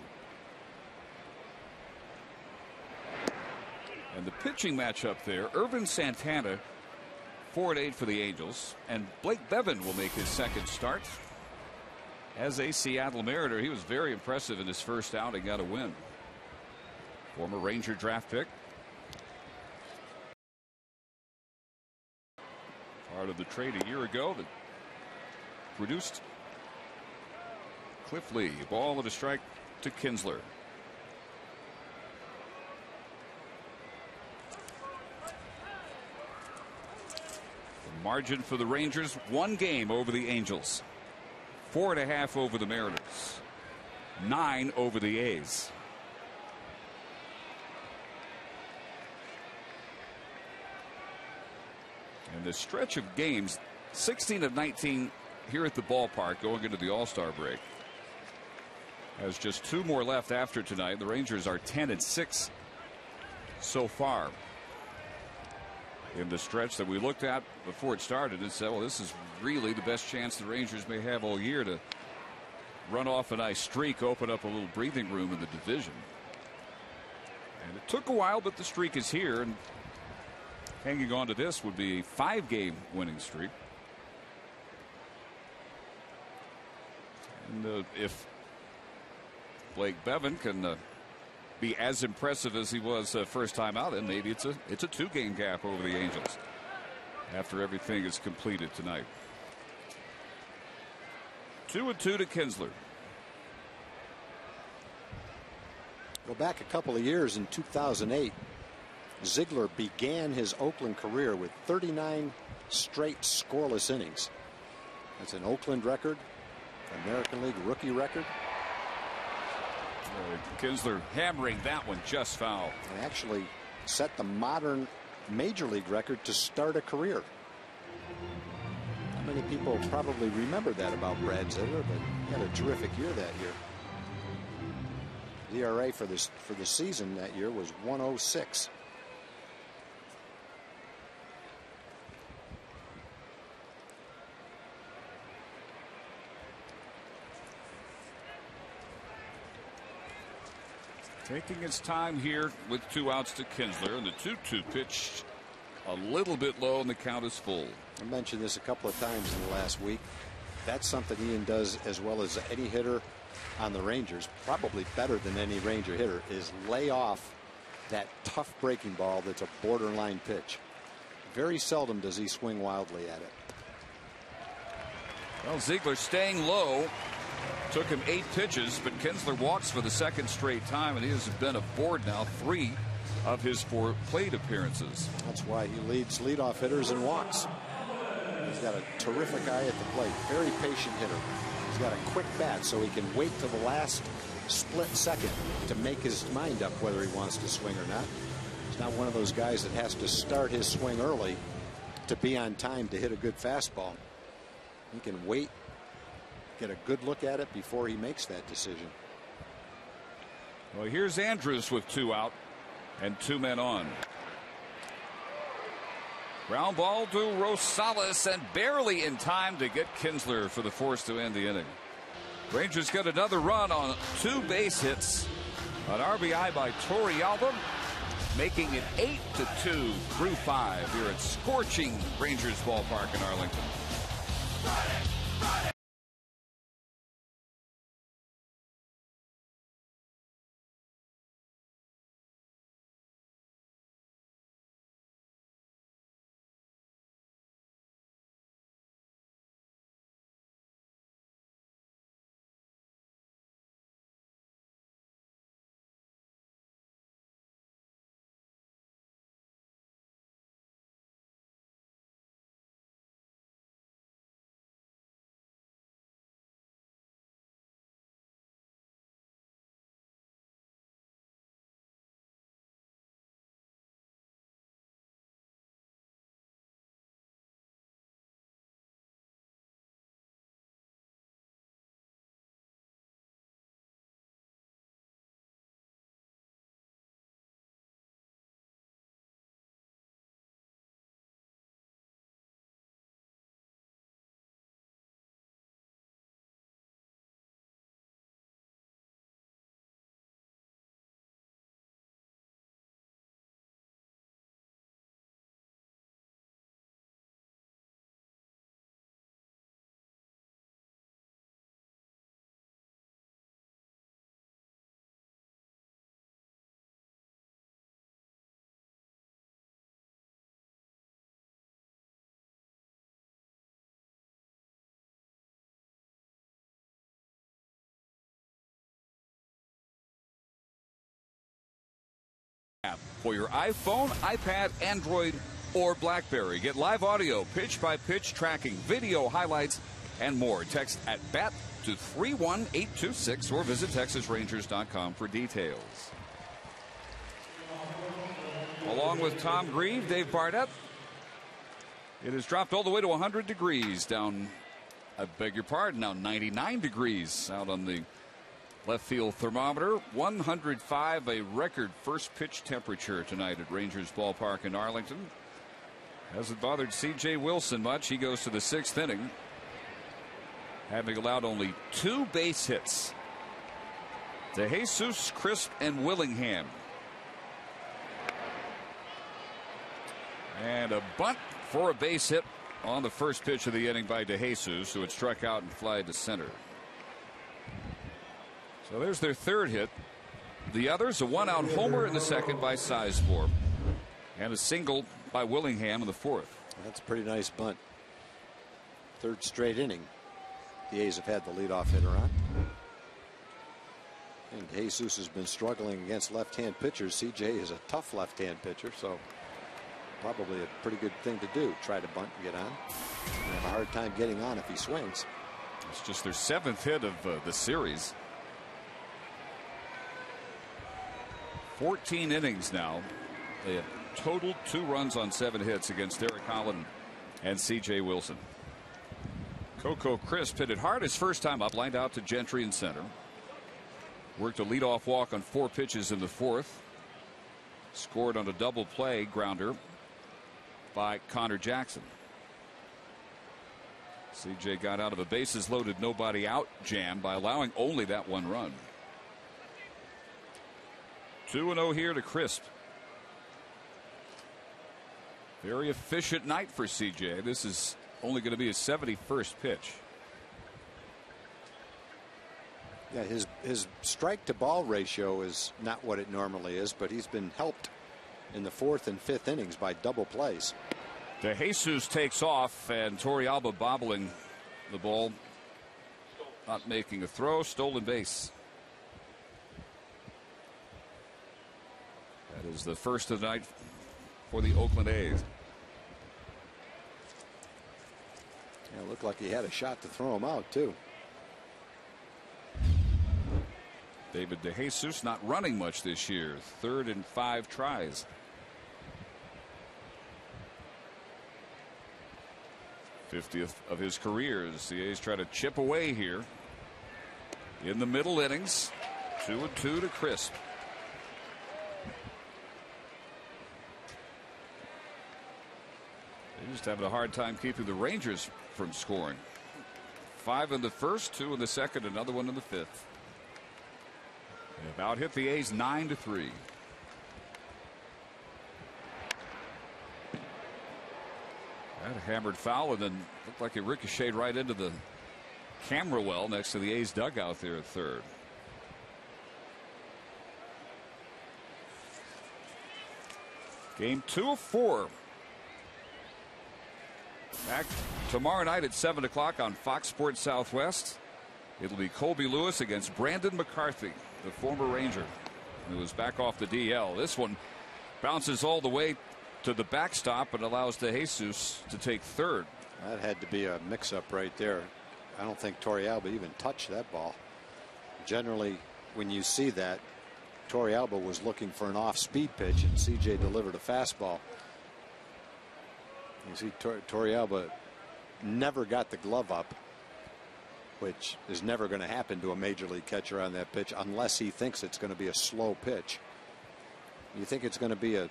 And the pitching matchup there, Irvin Santana, 4-8 for the Angels, and Blake Bevan will make his 2nd start. As a Seattle Mariner, he was very impressive in his first outing, got a win. Former Ranger draft pick. Part of the trade a year ago that produced Cliff Lee. Ball and a strike to Kinsler. Margin for the Rangers, 1 game over the Angels, 4.5 over the Mariners, 9 over the A's. And the stretch of games, 16 of 19 here at the ballpark going into the All-Star break. Has just 2 more left after tonight. The Rangers are 10-6 so far. In the stretch that we looked at before it started and said, well, this is really the best chance the Rangers may have all year to run off a nice streak, open up a little breathing room in the division. And it took a while, but the streak is here, and hanging on to this would be a 5-game winning streak. And if Blake Bevan can be as impressive as he was first time out, and maybe it's a 2-game gap over the Angels after everything is completed tonight. 2-2 to Kinsler. Go back a couple of years. In 2008, Ziegler began his Oakland career with 39 straight scoreless innings. That's an Oakland record, American League rookie record. Kinsler hammering that one just foul. And actually set the modern major league record to start a career. Not many people probably remember that about Brad Ziegler, but he had a terrific year that year. The ERA for the season that year was 106. Taking his time here with 2 outs to Kinsler, and the 2-2 pitch a little bit low, and the count is full. I mentioned this a couple of times in the last week. That's something Ian does as well as any hitter on the Rangers, probably better than any Ranger hitter, is lay off that tough breaking ball that's a borderline pitch. Very seldom does he swing wildly at it. Well, Ziegler staying low. Took him 8 pitches, but Kinsler walks for the 2nd straight time, and he has been aboard now 3 of his 4 plate appearances. That's why he leads leadoff hitters in walks. He's got a terrific eye at the plate. Very patient hitter. He's got a quick bat, so he can wait till the last split second to make his mind up whether he wants to swing or not. He's not one of those guys that has to start his swing early to be on time to hit a good fastball. He can wait, get a good look at it before he makes that decision. Well, here's Andrews with 2 out and 2 men on. Ground ball to Rosales, and barely in time to get Kinsler for the force to end the inning. Rangers get another run on 2 base hits. An RBI by Torrealba, making it 8-2 through 5 here at scorching Rangers ballpark in Arlington. For your iPhone, iPad, Android, or BlackBerry. Get live audio, pitch-by-pitch tracking, video highlights, and more. Text at BAT to 31826 or visit TexasRangers.com for details. Along with Tom Grieve, Dave Barnett. It has dropped all the way to 100 degrees down, I beg your pardon, now 99 degrees out on the left field thermometer. 105, a record first pitch temperature tonight at Rangers ballpark in Arlington. Hasn't bothered C.J. Wilson much. He goes to the 6th inning, having allowed only 2 base hits to Jesus, Crisp, and Willingham. And a bunt for a base hit on the first pitch of the inning by DeJesus, who had struck out and fly to center. So there's their 3rd hit. The others, a 1-out homer in the 2nd by Sizemore, and a single by Willingham in the 4th. That's a pretty nice bunt. 3rd straight inning the A's have had the leadoff hitter on. And Jesus has been struggling against left-hand pitchers. CJ is a tough left-hand pitcher, so probably a pretty good thing to do. Try to bunt and get on. And have a hard time getting on if he swings. It's just their 7th hit of the series. 14 innings now. They have totaled 2 runs on 7 hits against Derek Holland and C.J. Wilson. Coco Crisp hit it hard his first time up, lined out to Gentry in center. Worked a leadoff walk on 4 pitches in the 4th. Scored on a double play grounder by Connor Jackson. C.J. got out of a bases loaded, nobody out jam by allowing only that 1 run. 2-0 here to Crisp. Very efficient night for C.J. This is only going to be his 71st pitch. Yeah, his strike to ball ratio is not what it normally is, but he's been helped in the 4th and 5th innings by double plays. DeJesus takes off, and Torrealba bobbling the ball, not making a throw. Stolen base. That is the first of the night for the Oakland A's. Yeah, it looked like he had a shot to throw him out too. David DeJesus not running much this year. 3rd and 5 tries. 50th of his career as the A's try to chip away here in the middle innings. 2-2 to Crisp. They're just having a hard time keeping the Rangers from scoring. 5 in the first, 2 in the second, another one in the 5th. They about hit the A's 9-3. That hammered foul and then looked like it ricocheted right into the camera well next to the A's dugout there at third. Game 2 of 4. Back tomorrow night at 7 o'clock on Fox Sports Southwest. It'll be Colby Lewis against Brandon McCarthy, the former Ranger, who was back off the DL. This one bounces all the way to the backstop and allows DeJesus to take third. That had to be a mix-up right there. I don't think Torrealba even touched that ball. Generally, when you see that, Torrealba was looking for an off-speed pitch, and CJ delivered a fastball. You see, Torrealba never got the glove up, which is never going to happen to a major league catcher on that pitch unless he thinks it's going to be a slow pitch. You think it's going to be a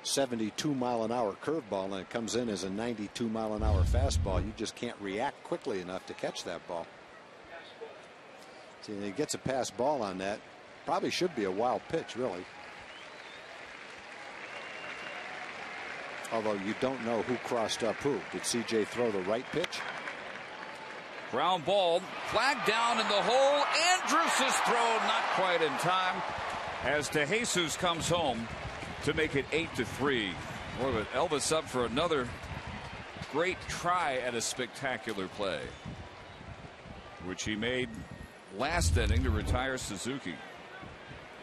72-mile-an-hour curveball and it comes in as a 92-mile-an-hour fastball. You just can't react quickly enough to catch that ball. See, he gets a pass ball on that. Probably should be a wild pitch, really. Although you don't know who crossed up who. Did CJ throw the right pitch? Ground ball, flag down in the hole. Andrus' throw not quite in time as DeJesus comes home to make it 8-3. Boy, but Elvis up for another great try at a spectacular play, which he made last inning to retire Suzuki.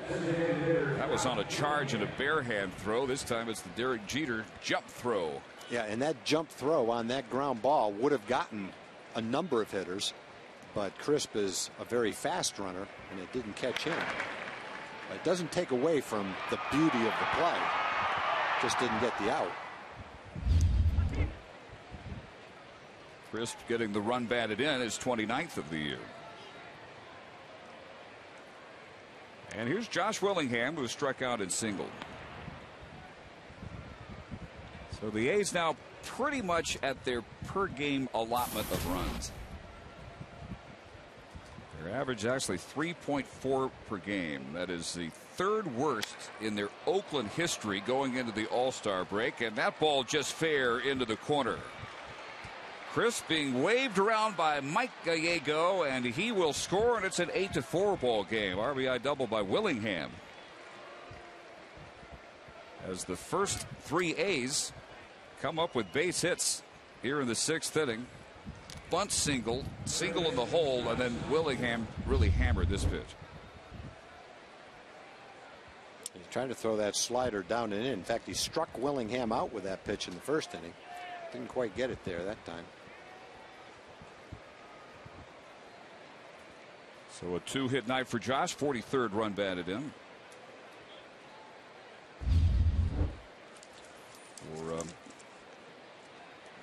That was on a charge and a bare hand throw. This time it's the Derek Jeter jump throw. Yeah, and that jump throw on that ground ball would have gotten a number of hitters, but Crisp is a very fast runner and it didn't catch him. It doesn't take away from the beauty of the play. Just didn't get the out. Crisp getting the run batted in, his 29th of the year. And here's Josh Willingham, who struck out and singled. So the A's now pretty much at their per game allotment of runs. Their average actually 3.4 per game. That is the 3rd worst in their Oakland history going into the All-Star break. And that ball just fair into the corner. Crisp being waved around by Mike Gallego, and he will score, and it's an 8-4 ball game. RBI double by Willingham. As the first 3 A's come up with base hits here in the 6th inning. Bunt single in the hole, and then Willingham really hammered this pitch. He's trying to throw that slider down and in. In fact, he struck Willingham out with that pitch in the 1st inning. Didn't quite get it there that time. So a 2-hit night for Josh. 43rd run batted in. For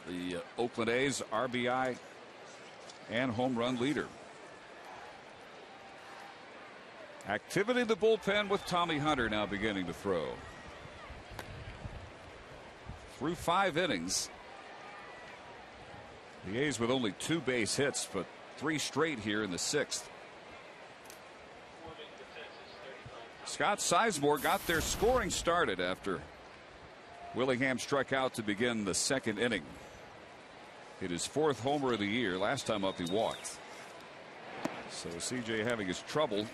the Oakland A's RBI and home run leader. Activity in the bullpen with Tommy Hunter now beginning to throw. Through 5 innings, the A's with only 2 base hits, but 3 straight here in the 6th. Scott Sizemore got their scoring started after Willingham struck out to begin the 2nd inning. Hit his 4th homer of the year. Last time up he walked. So CJ having his trouble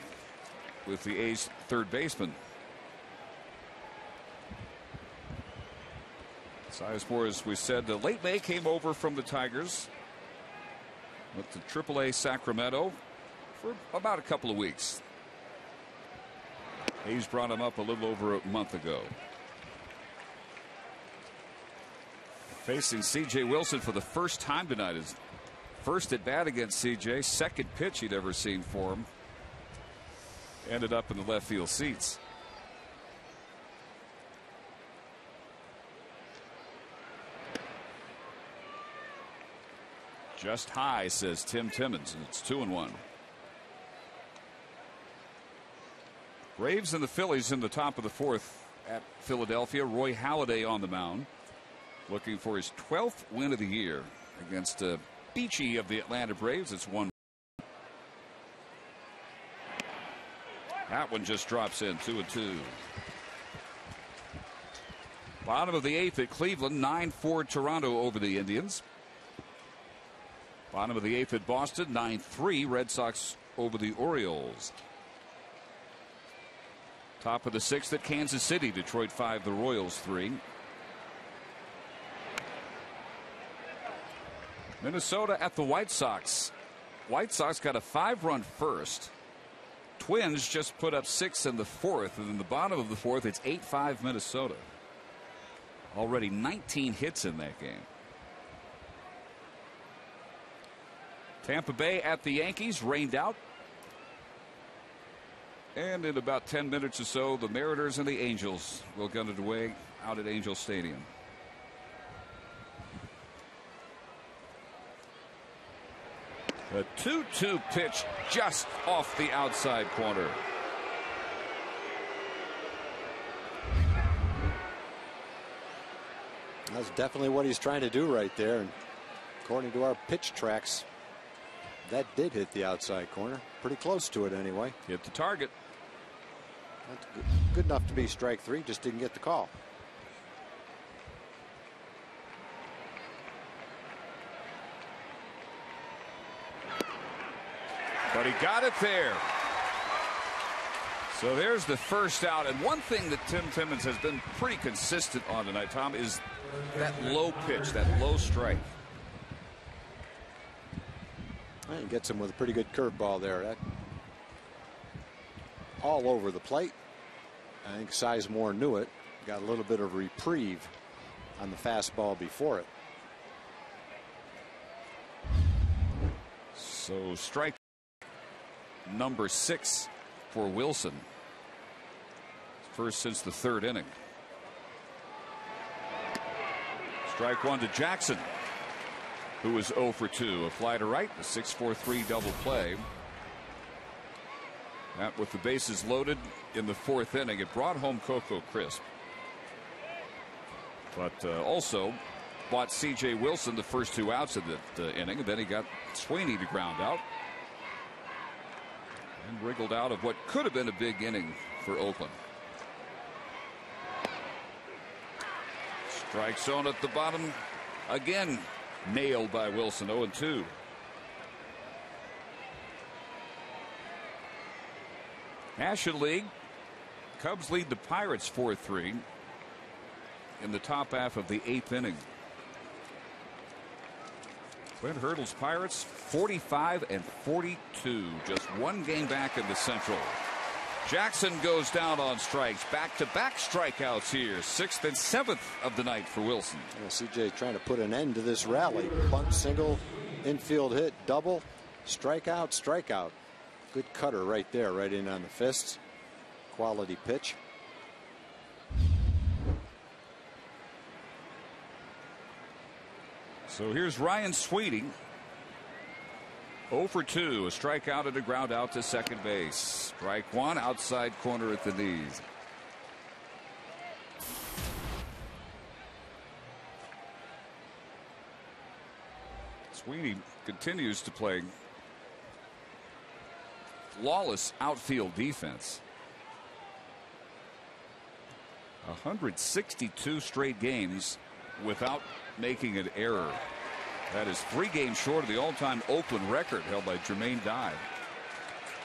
with the A's 3rd baseman. Sizemore, as we said, late May came over from the Tigers. Went to AAA Sacramento for about a couple of weeks. A's brought him up a little over a month ago. Facing C.J. Wilson for the first time tonight. His first at bat against C.J. 2nd pitch he'd ever seen for him. ended up in the left field seats. Just high, says Tim Timmons, and it's 2-1. Braves and the Phillies in the top of the fourth at Philadelphia. Roy Halladay on the mound, looking for his 12th win of the year against Beachy of the Atlanta Braves. It's 1. That one just drops in, 2-2. Bottom of the eighth at Cleveland, 9-4 Toronto over the Indians. Bottom of the eighth at Boston, 9-3 Red Sox over the Orioles. Top of the sixth at Kansas City, Detroit 5, the Royals 3. Minnesota at the White Sox. White Sox got a 5-run first. Twins just put up 6 in the fourth, and in the bottom of the fourth, it's 8-5 Minnesota. Already 19 hits in that game. Tampa Bay at the Yankees, rained out. And in about 10 minutes or so, the Mariners and the Angels will gun it away out at Angel Stadium. A 2-2 pitch just off the outside corner. That's definitely what he's trying to do right there. And according to our pitch tracks, that did hit the outside corner. Pretty close to it anyway. Hit the target. That's good enough to be strike 3. Just didn't get the call. But he got it there. So there's the first out. And one thing that Tim Timmons has been pretty consistent on tonight, Tom, is that low pitch, that low strike. He gets him with a pretty good curveball there. That all over the plate. I think Sizemore knew it. Got a little bit of reprieve on the fastball before it. So strike number 6 for Wilson. First since the third inning. Strike 1 to Jackson, who was 0 for 2. A fly to right, a 6-4-3 double play. That with the bases loaded in the fourth inning. It brought home Coco Crisp. But also bought C.J. Wilson the first 2 outs of that inning. And then he got Sweeney to ground out. And wriggled out of what could have been a big inning for Oakland. Strike zone at the bottom. Again, nailed by Wilson. 0-2. National League. Cubs lead the Pirates 4-3 in the top half of the 8th inning. Brent Hurdle's Pirates 45-42. Just one game back in the Central. Jackson goes down on strikes. Back-to-back strikeouts here. 6th and 7th of the night for Wilson. CJ trying to put an end to this rally. Bunt, single, infield hit, double, strikeout, strikeout. Good cutter right there, right in on the fists. Quality pitch. So here's Ryan Sweeney. 0 for 2. A strikeout and a ground out to second base. Strike 1, outside corner at the knees. Sweeney continues to play flawless outfield defense. 162 straight games without making an error. That is 3 games short of the all-time Oakland record held by Jermaine Dye.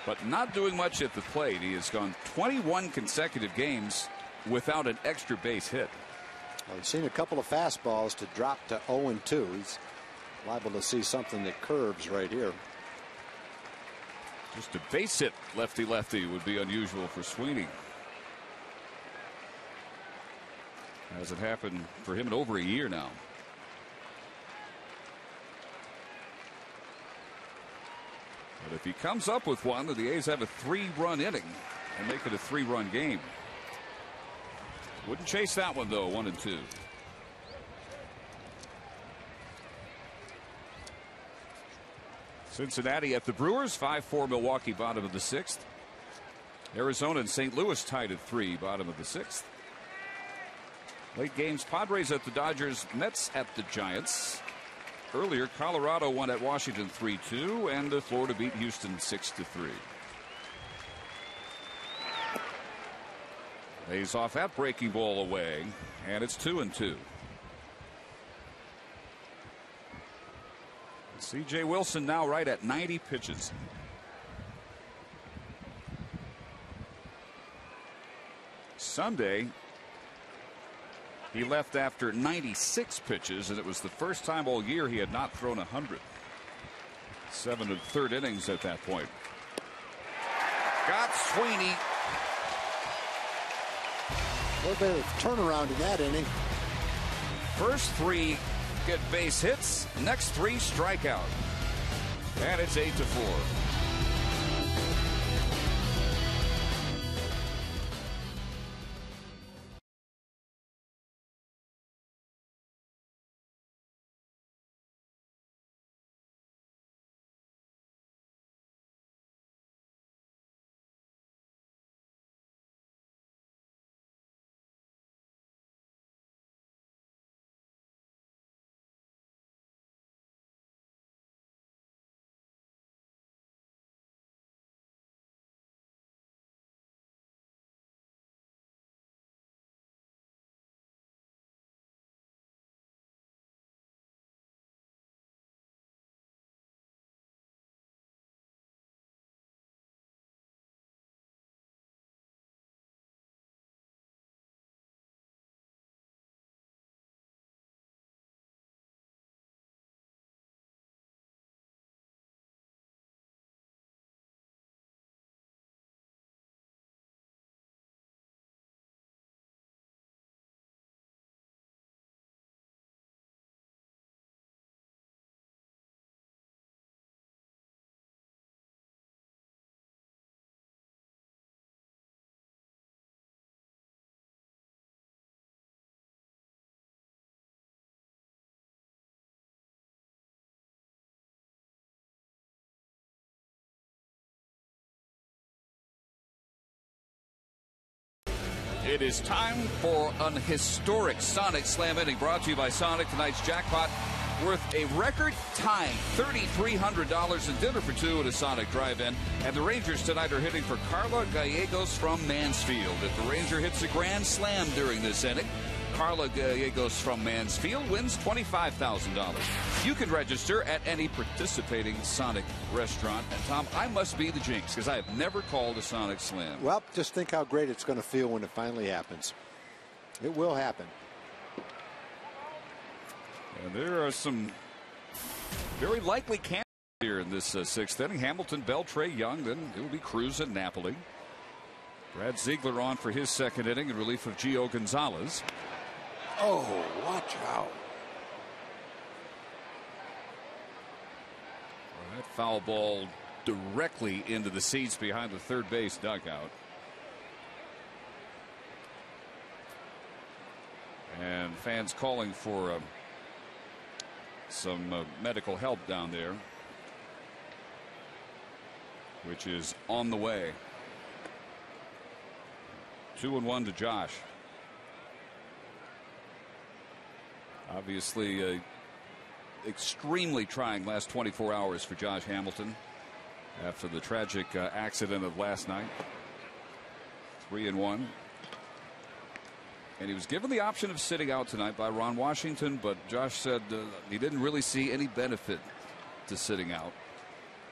But not doing much at the plate. He has gone 21 consecutive games without an extra base hit. I've seen a couple of fastballs to drop to 0-2. He's liable to see something that curves right here. Just a base hit lefty-lefty would be unusual for Sweeney. Hasn't happened for him in over a year now. But a he comes up with one, then the A's have a 3-run inning and make it a 3-run game. Wouldn't chase that one, though. 1-2. Cincinnati at the Brewers, 5-4 Milwaukee, bottom of the 6th. Arizona and St. Louis tied at 3, bottom of the 6th. Late games, Padres at the Dodgers, Mets at the Giants. Earlier, Colorado won at Washington 3-2, and Florida beat Houston 6-3. Lays off that breaking ball away, and it's 2-2. C.J. Wilson now right at 90 pitches. Sunday, he left after 96 pitches, and it was the first time all year he had not thrown 100. 7 1/3 innings at that point. Got Sweeney. A little bit of turnaround in that inning. First 3 get base hits, next 3 strike out. And it's 8-4. It is time for an historic Sonic Slam inning brought to you by Sonic. Tonight's jackpot worth a record-tying $3,300 in dinner for 2 at a Sonic drive-in. And the Rangers tonight are hitting for Carla Gallegos from Mansfield. If the Ranger hits a grand slam during this inning, Carla Gallegos from Mansfield wins $25,000. You can register at any participating Sonic restaurant. And Tom, I must be the jinx because I have never called a Sonic Slam. Well, just think how great it's going to feel when it finally happens. It will happen. And there are some very likely candidates here in this 6th inning. Hamilton, Beltre, Young, then it will be Cruz and Napoli. Brad Ziegler on for his 2nd inning in relief of Gio Gonzalez. Oh, watch out. Well, that foul ball directly into the seats behind the third base dugout. And fans calling for some medical help down there, which is on the way. 2-1 to Josh. Obviously, extremely trying last 24 hours for Josh Hamilton after the tragic accident of last night. 3-1. And he was given the option of sitting out tonight by Ron Washington, but Josh said he didn't really see any benefit to sitting out.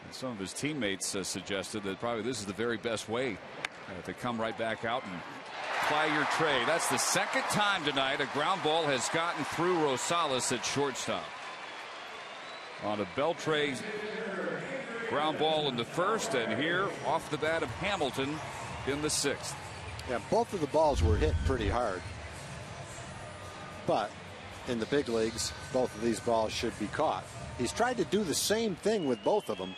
And some of his teammates suggested that probably this is the very best way to come right back out and ply your trade. That's the 2nd time tonight a ground ball has gotten through Rosales at shortstop. On a Beltre ground ball in the 1st, and here off the bat of Hamilton in the 6th. Yeah, both of the balls were hit pretty hard. But in the big leagues, both of these balls should be caught. He's tried to do the same thing with both of them.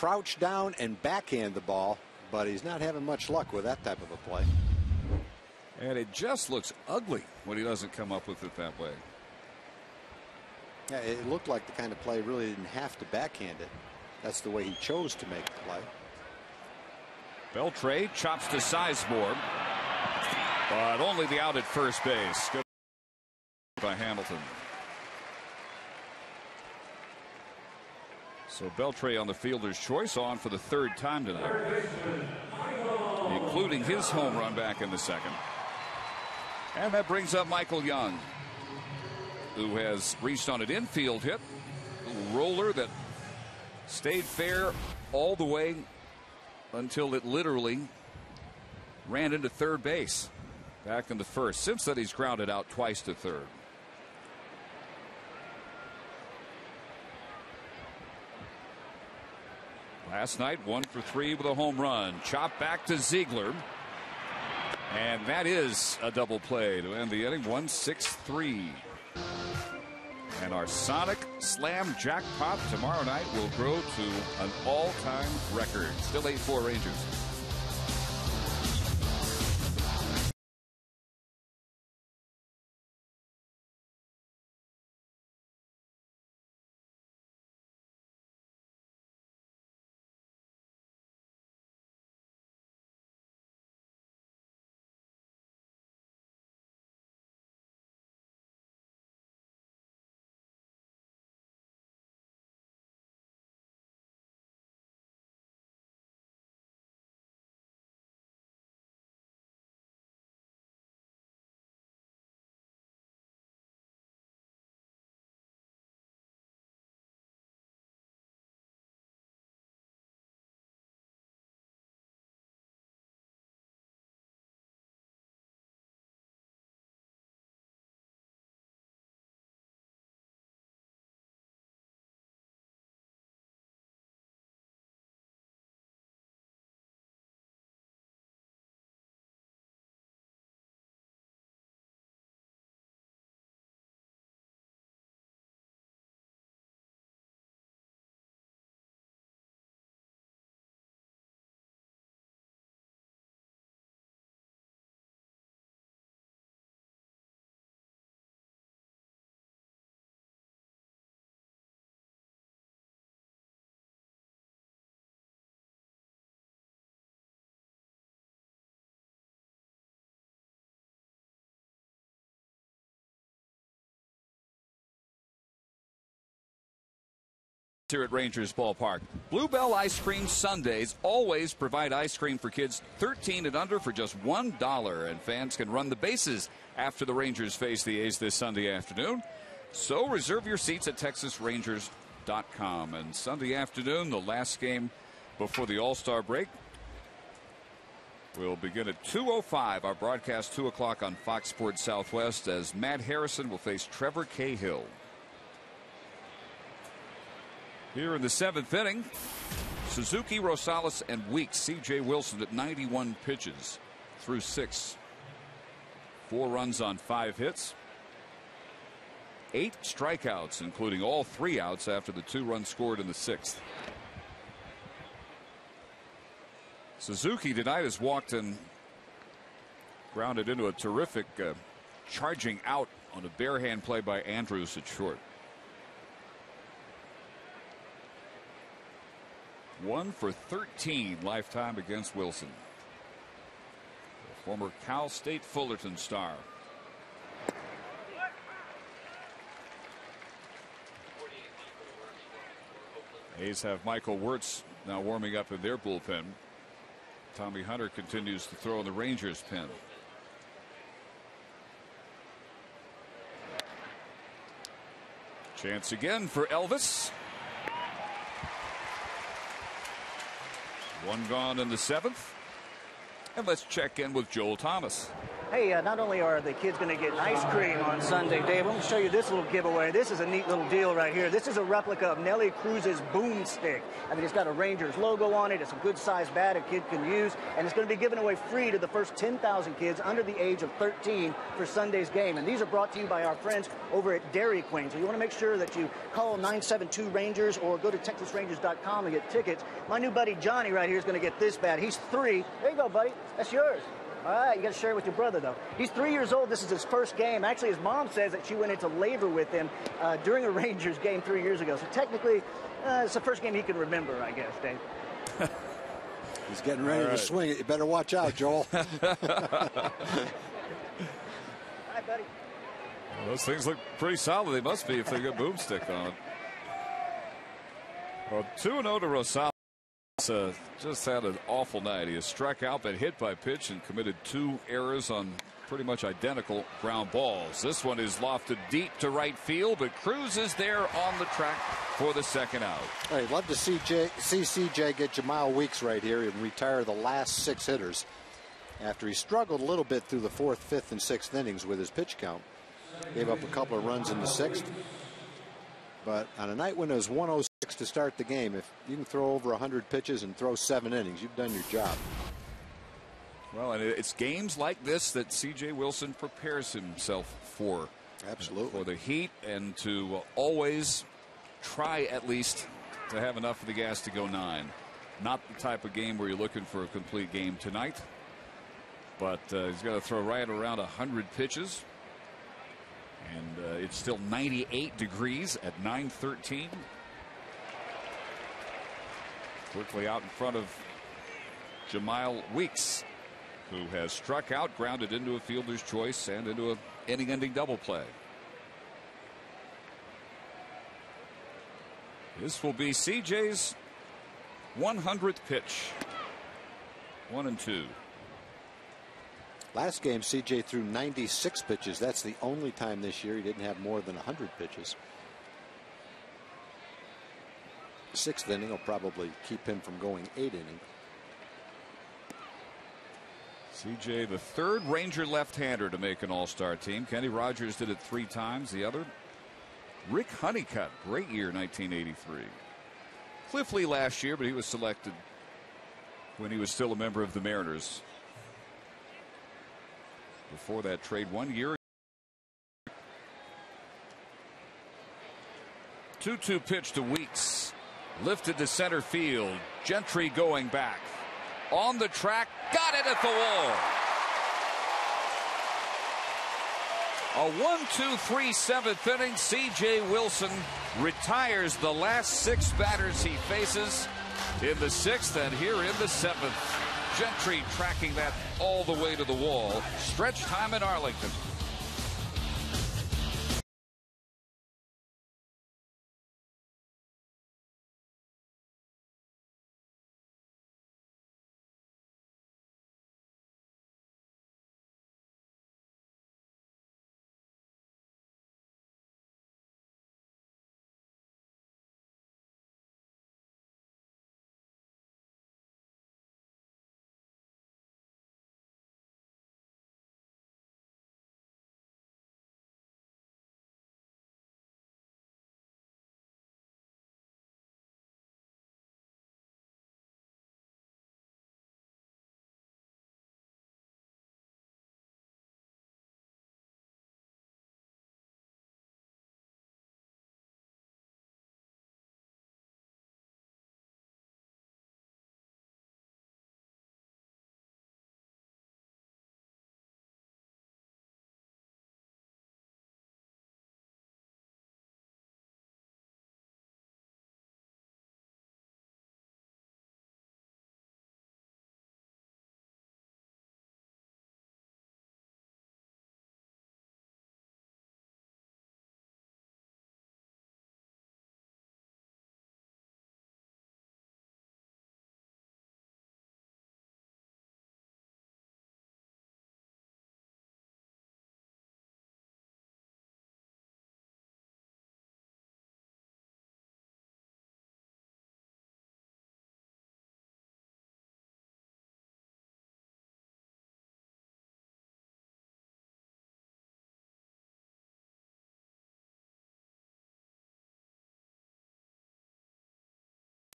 crouch down and backhand the ball, but he's not having much luck with that type of a play. And it just looks ugly when he doesn't come up with it that way. Yeah, it looked like the kind of play really didn't have to backhand it. That's the way he chose to make the play. Beltre chops to Sizemore, but only the out at first base. Good by Hamilton. So Beltre on the fielder's choice, on for the third time tonight, including his home run back in the second. And that brings up Michael Young, who has reached on an infield hit, a roller that stayed fair all the way until it literally ran into third base back in the first. Since then, he's grounded out twice to third. Last night, 1 for 3 with a home run. Chop back to Ziegler. And that is a double play to end the inning. 1-6-3. And our Sonic Slam jackpot tomorrow night will grow to an all-time record. Still 8-4 Rangers. Here at Rangers Ballpark. Bluebell Ice Cream Sundays always provide ice cream for kids 13 and under for just $1, and fans can run the bases after the Rangers face the A's this Sunday afternoon. So reserve your seats at TexasRangers.com. And Sunday afternoon, the last game before the All-Star break, will begin at 2:05. Our broadcast 2 o'clock on Fox Sports Southwest, as Matt Harrison will face Trevor Cahill. Here in the 7th inning, Suzuki, Rosales, and Weeks. C.J. Wilson at 91 pitches through 6. 4 runs on 5 hits. 8 strikeouts, including all 3 outs after the 2 runs scored in the 6th. Suzuki tonight has walked and grounded into a terrific charging out on a bare hand play by Andrews at short. 1 for 13 lifetime against Wilson. The former Cal State Fullerton star. A's have Michael Wirtz now warming up in their bullpen. Tommy Hunter continues to throw in the Rangers pen. Chance again for Elvis. 1 gone in the 7th. And let's check in with Joel Thomas. Hey, not only are the kids going to get ice cream on Sunday, Dave, I'm going to show you this little giveaway. This is a neat little deal right here. This is a replica of Nellie Cruz's boomstick. I mean, it's got a Rangers logo on it. It's a good-sized bat a kid can use, and it's going to be given away free to the first 10,000 kids under the age of 13 for Sunday's game. And these are brought to you by our friends over at Dairy Queen. So you want to make sure that you call 972-RANGERS or go to TexasRangers.com and get tickets. My new buddy Johnny right here is going to get this bat. He's 3. There you go, buddy. That's yours. All right, you got to share it with your brother, though. He's 3 years old. This is his first game. Actually, his mom says that she went into labor with him during a Rangers game 3 years ago. So technically, it's the first game he can remember, I guess, Dave. He's getting ready to swing it. You better watch out, Joel. Hi, buddy. Well, those things look pretty solid. They must be if they've got boomstick on it. Well, 2-0 to Rosales. Just had an awful night. He has struck out, been hit by pitch, and committed 2 errors on pretty much identical ground balls. This one is lofted deep to right field, but Cruz is there on the track for the second out. Hey, love to see CJ get Jamal Weeks right here and retire the last 6 hitters after he struggled a little bit through the 4th, 5th, and 6th innings with his pitch count. Gave up a couple of runs in the 6th. But on a night when it was 106 to start the game, if you can throw over 100 pitches and throw 7 innings, you've done your job. Well, and it's games like this that C.J. Wilson prepares himself for. Absolutely. For the heat, and to always try at least to have enough of the gas to go 9. Not the type of game where you're looking for a complete game tonight. But he's got to throw right around 100 pitches. And it's still 98 degrees at 9:13. Quickly out in front of Jamal Weeks, who has struck out, grounded into a fielder's choice, and into an inning-ending double play. This will be CJ's 100th pitch. 1-2. Last game, CJ threw 96 pitches. That's the only time this year he didn't have more than 100 pitches. 6th inning will probably keep him from going 8 innings. CJ, the 3rd Ranger left-hander to make an all-star team. Kenny Rogers did it 3 times. The other, Rick Honeycutt, great year, 1983. Cliff Lee last year, but he was selected when he was still a member of the Mariners. Before that trade, 1 year. 2-2 pitch to Weeks. Lifted to center field. Gentry going back. On the track. Got it at the wall. A 1-2-3 7th inning. C.J. Wilson retires the last 6 batters he faces in the 6th and here in the 7th. Gentry tracking that all the way to the wall. Stretch time in Arlington.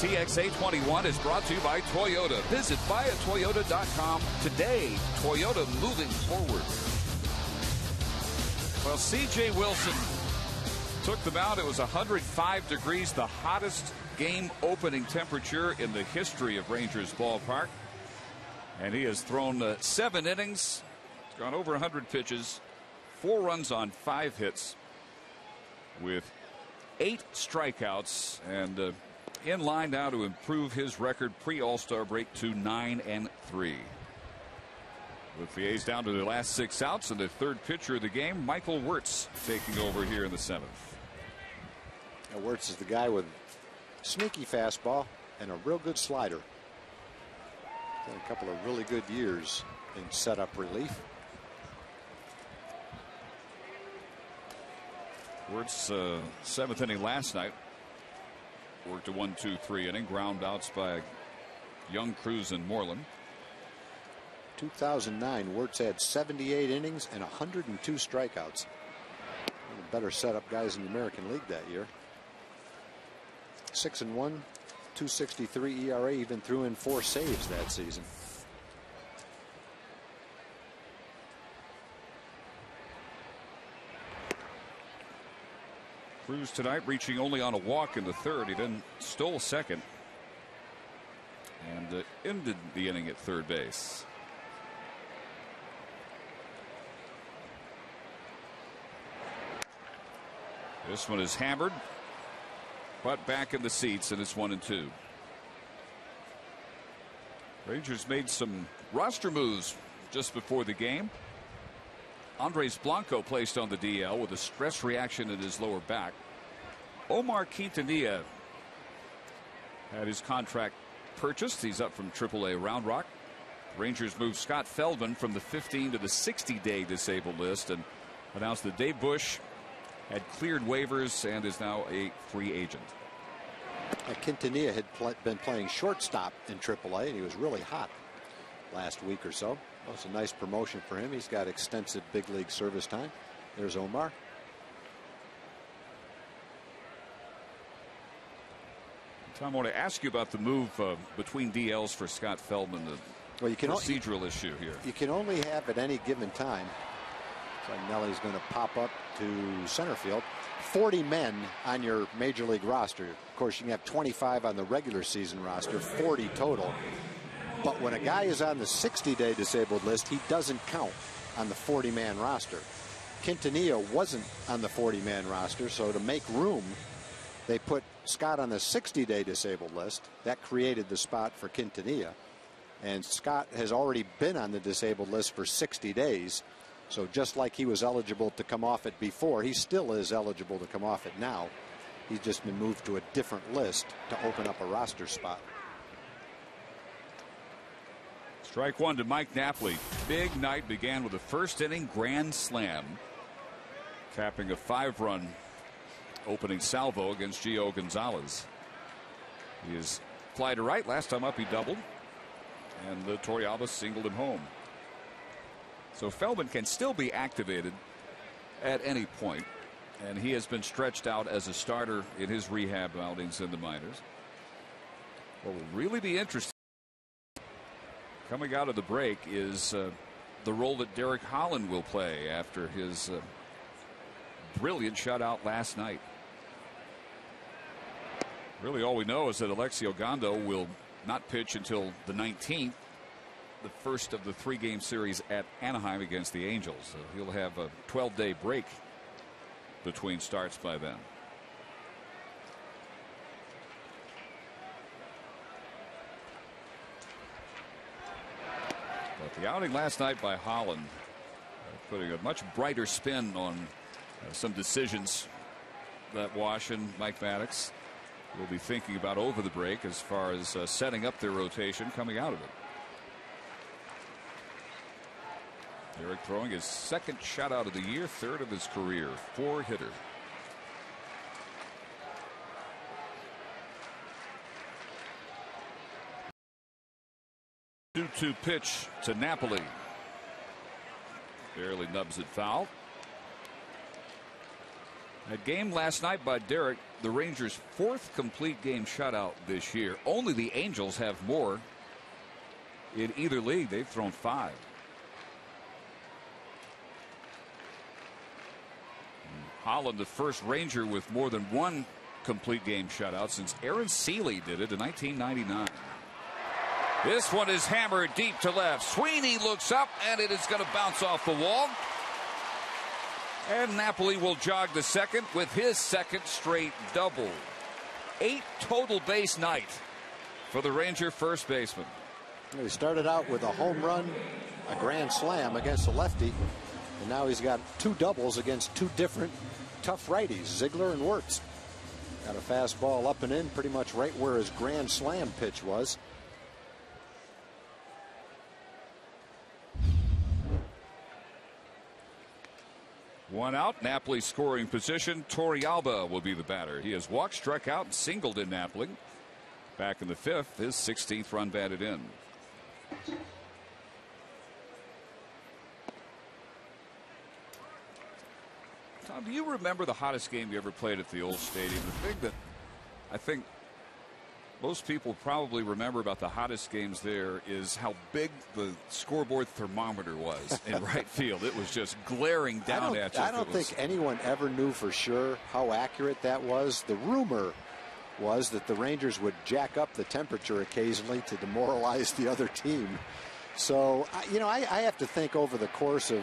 TXA21 is brought to you by Toyota. Visit buyatoyota.com today. Toyota, moving forward. Well, C.J. Wilson took them out. It was 105 degrees, the hottest game opening temperature in the history of Rangers Ballpark. And he has thrown 7 innings. He's gone over 100 pitches, 4 runs on 5 hits with 8 strikeouts, and in line now to improve his record pre-All-Star break to 9-3. With the A's down to their last 6 outs, and the third pitcher of the game, Michael Wirtz, taking over here in the 7th. Wirtz is the guy with sneaky fastball and a real good slider. Had a couple of really good years in setup relief. Wirtz, 7th inning last night. Worked a 1-2-3 inning. Ground outs by Young, Cruz, and Moreland. 2009, Wirtz had 78 innings and 102 strikeouts. One of the better setup guys in the American League that year. 6-1, 2.63 ERA, even threw in 4 saves that season. Cruz tonight reaching only on a walk in the 3rd. He then stole 2nd and ended the inning at 3rd base. This one is hammered, but back in the seats, and it's 1-2. Rangers made some roster moves just before the game. Andres Blanco placed on the DL with a stress reaction in his lower back. Omar Quintanilla had his contract purchased. He's up from AAA Round Rock. Rangers moved Scott Feldman from the 15 to the 60-day disabled list and announced that Dave Bush had cleared waivers and is now a free agent. Quintanilla had been playing shortstop in AAA, and he was really hot last week or so. That was a nice promotion for him. He's got extensive big league service time. There's Omar. Tom, I want to ask you about the move between DLs for Scott Feldman, the procedural issue here. You can only have at any given time. So Nelly's going to pop up to center field. 40 men on your major league roster. Of course, you can have 25 on the regular season roster, 40 total. But when a guy is on the 60-day disabled list, he doesn't count on the 40-man roster. Quintanilla wasn't on the 40-man roster, so to make room, they put Scott on the 60-day disabled list. That created the spot for Quintanilla. And Scott has already been on the disabled list for 60 days. So just like he was eligible to come off it before, he still is eligible to come off it now. He's just been moved to a different list to open up a roster spot. Strike one to Mike Napoli. Big night began with a first inning grand slam, capping a 5-run opening salvo against Gio Gonzalez. He is fly to right. Last time up he doubled, and Torrealba singled him home. So Feldman can still be activated at any point, and he has been stretched out as a starter in his rehab outings in the minors. What will really be interesting coming out of the break is the role that Derek Holland will play after his brilliant shutout last night. Really, all we know is that Alexio Gondo will not pitch until the 19th, the first of the 3-game series at Anaheim against the Angels. So he'll have a 12-day break between starts by then. But the outing last night by Holland putting a much brighter spin on some decisions that Wash and Mike Maddox will be thinking about over the break as far as setting up their rotation coming out of it. Derek throwing his 2nd shutout of the year, 3rd of his career, 4-hitter. Two-two pitch to Napoli. Barely nubs it foul. That game last night by Derek, the Rangers' 4th complete game shutout this year. Only the Angels have more in either league. They've thrown 5. Holland, the first Ranger with more than 1 complete game shutout since Aaron Seeley did it in 1999. This one is hammered deep to left. Sweeney looks up, and it is going to bounce off the wall. And Napoli will jog the second with his 2nd straight double. 8 total base night for the Ranger first baseman. He started out with a home run, a grand slam against a lefty, and now he's got 2 doubles against 2 different tough righties, Ziegler and Wirtz. Got a fastball up and in, pretty much right where his grand slam pitch was. One out, Napoli scoring position. Torrealba will be the batter. He has walked, struck out, and singled in Napoli. Back in the 5th, his 16th run batted in. Tom, do you remember the hottest game you ever played at the old stadium? The thing that I think most people probably remember about the hottest games there is how big the scoreboard thermometer was in right field. It was just glaring down at you. I don't think anyone ever knew for sure how accurate that was. The rumor was that the Rangers would jack up the temperature occasionally to demoralize the other team. So, you know, I have to think over the course of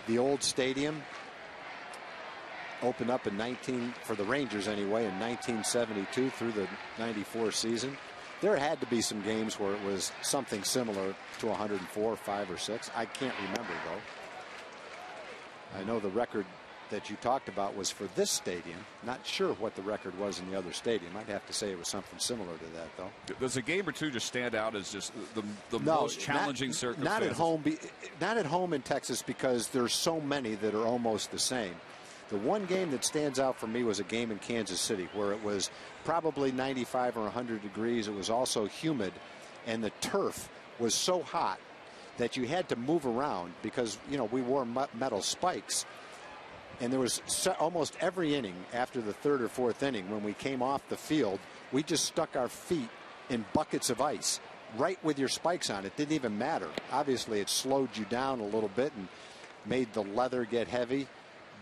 the old stadium, opened up in for the Rangers anyway, in 1972 through the 94 season. There had to be some games where it was something similar to 104, 5 or 6. I can't remember though. I know the record that you talked about was for this stadium. Not sure what the record was in the other stadium. I'd have to say it was something similar to that though. Does a game or two just stand out as just the most challenging circumstances? Not at home. Not at home in Texas because there's so many that are almost the same. The one game that stands out for me was a game in Kansas City where it was probably 95 or 100 degrees. It was also humid, and the turf was so hot that you had to move around because, you know, we wore metal spikes. And there was almost every inning after the 3rd or 4th inning when we came off the field, we just stuck our feet in buckets of ice right with your spikes on. It didn't even matter. Obviously, it slowed you down a little bit and made the leather get heavy,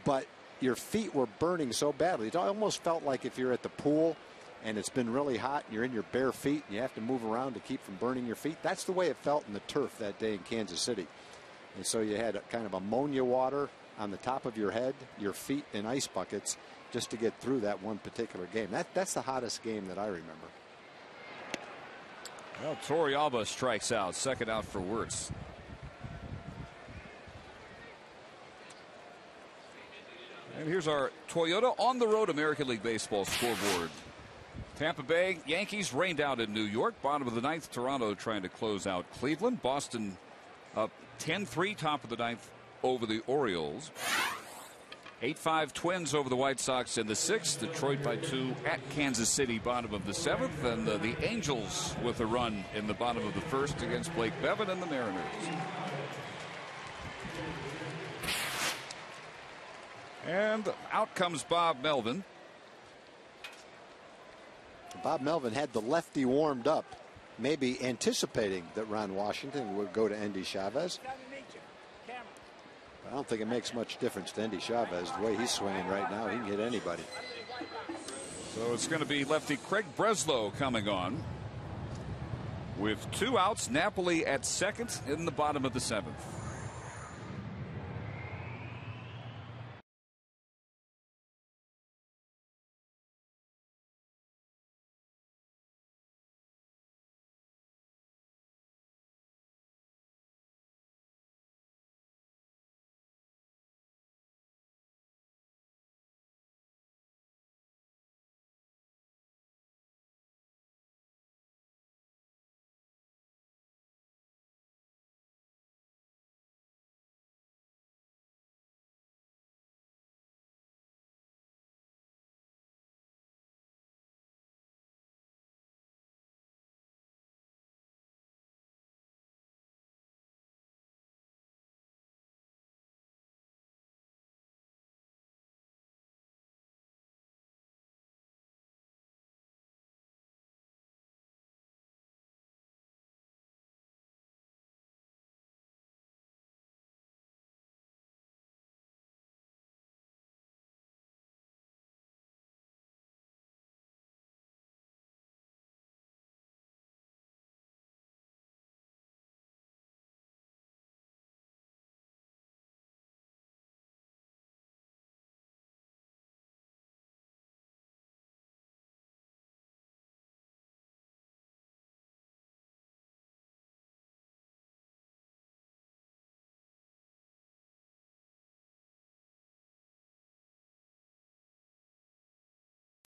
but your feet were burning so badly. It almost felt like if you're at the pool and it's been really hot and you're in your bare feet and you have to move around to keep from burning your feet. That's the way it felt in the turf that day in Kansas City. And so you had kind of ammonia water on the top of your head, your feet in ice buckets just to get through that one particular game. That's the hottest game that I remember. Well, Torrealba strikes out. 2nd out for Wirtz. And here's our Toyota on the road American League Baseball scoreboard. Tampa Bay Yankees rained out in New York. Bottom of the 9th. Toronto trying to close out Cleveland. Boston up 10-3. Top of the 9th over the Orioles. 8-5 Twins over the White Sox in the 6th. Detroit by 2 at Kansas City. Bottom of the 7th. And the Angels with a run in the bottom of the 1st against Blake Bevan and the Mariners. And out comes Bob Melvin. Bob Melvin had the lefty warmed up, maybe anticipating that Ron Washington would go to Endy Chavez. I don't think it makes much difference to Endy Chavez. The way he's swinging right now, he can hit anybody. So it's going to be lefty Craig Breslow coming on. With 2 outs, Napoli at 2nd in the bottom of the 7th.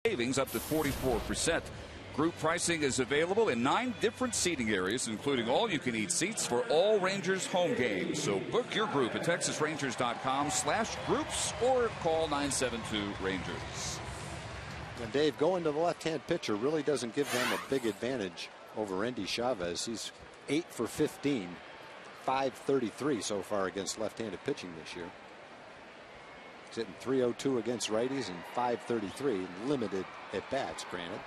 savings up to 44%. Group pricing is available in 9 different seating areas, including all-you-can-eat seats for all Rangers home games. So book your group at texasrangers.com/groups or call 972-RANGERS. And Dave, going to the left-hand pitcher really doesn't give them a big advantage over Endy Chavez. He's 8 for 15, 533 so far against left-handed pitching this year. He's hitting .302 against righties and .533, limited at bats, granted.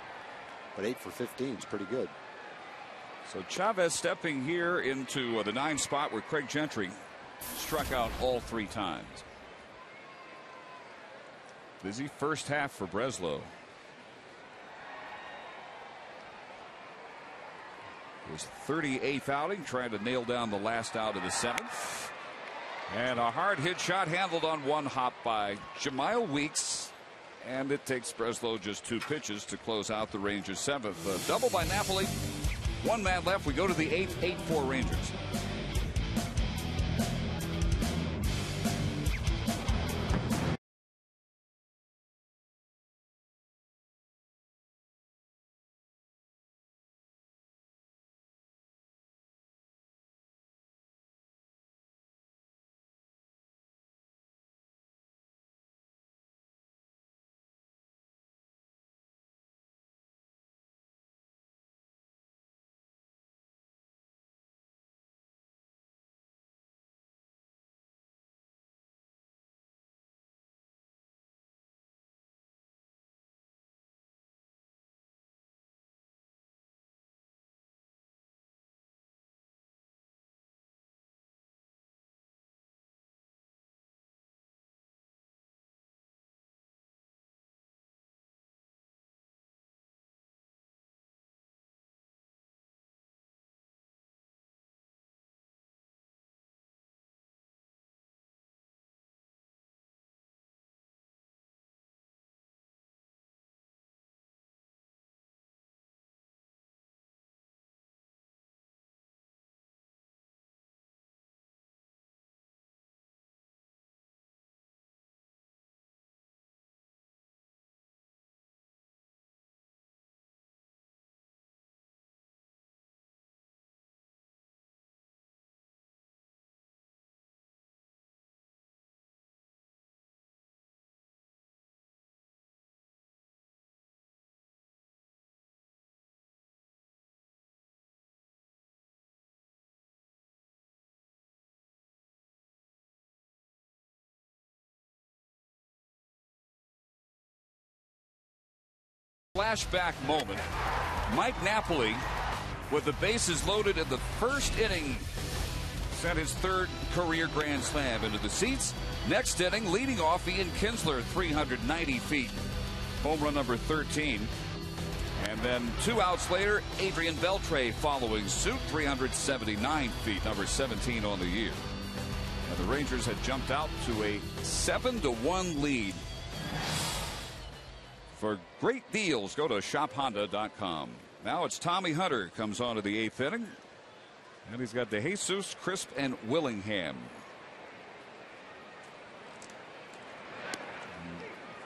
But 8 for 15 is pretty good. So Chavez stepping here into the 9 spot where Craig Gentry struck out all 3 times. Busy first half for Breslow. His 38th outing, trying to nail down the last out of the 7th. And a hard hit shot handled on one hop by Jemile Weeks. And it takes Breslow just 2 pitches to close out the Rangers' 7th. Double by Napoli. 1 man left. We go to the 8th, 8-4 Rangers. Flashback moment. Mike Napoli, with the bases loaded in the first inning, sent his 3rd career grand slam into the seats. Next inning, leading off, Ian Kinsler, 390 feet, home run number 13. And then 2 outs later, Adrian Beltre following suit, 379 feet, number 17 on the year. And the Rangers had jumped out to a 7-1 lead. For great deals, go to shophonda.com. Now it's Tommy Hunter comes on to the 8th inning. And he's got DeJesus, Crisp, and Willingham.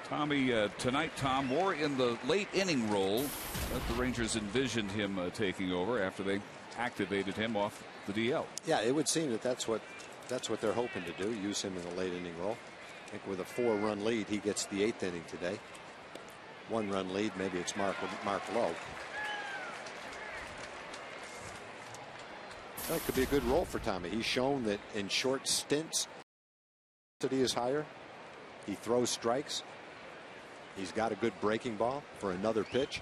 Tommy tonight, Tom, more in the late inning role that the Rangers envisioned him taking over after they activated him off the DL. Yeah, it would seem that that's what they're hoping to do, use him in the late inning role. I think with a 4-run lead, he gets the 8th inning today. 1-run lead, maybe it's Mark Lowe. That could be a good role for Tommy. He's shown that in short stints, he is higher. He throws strikes. He's got a good breaking ball for another pitch.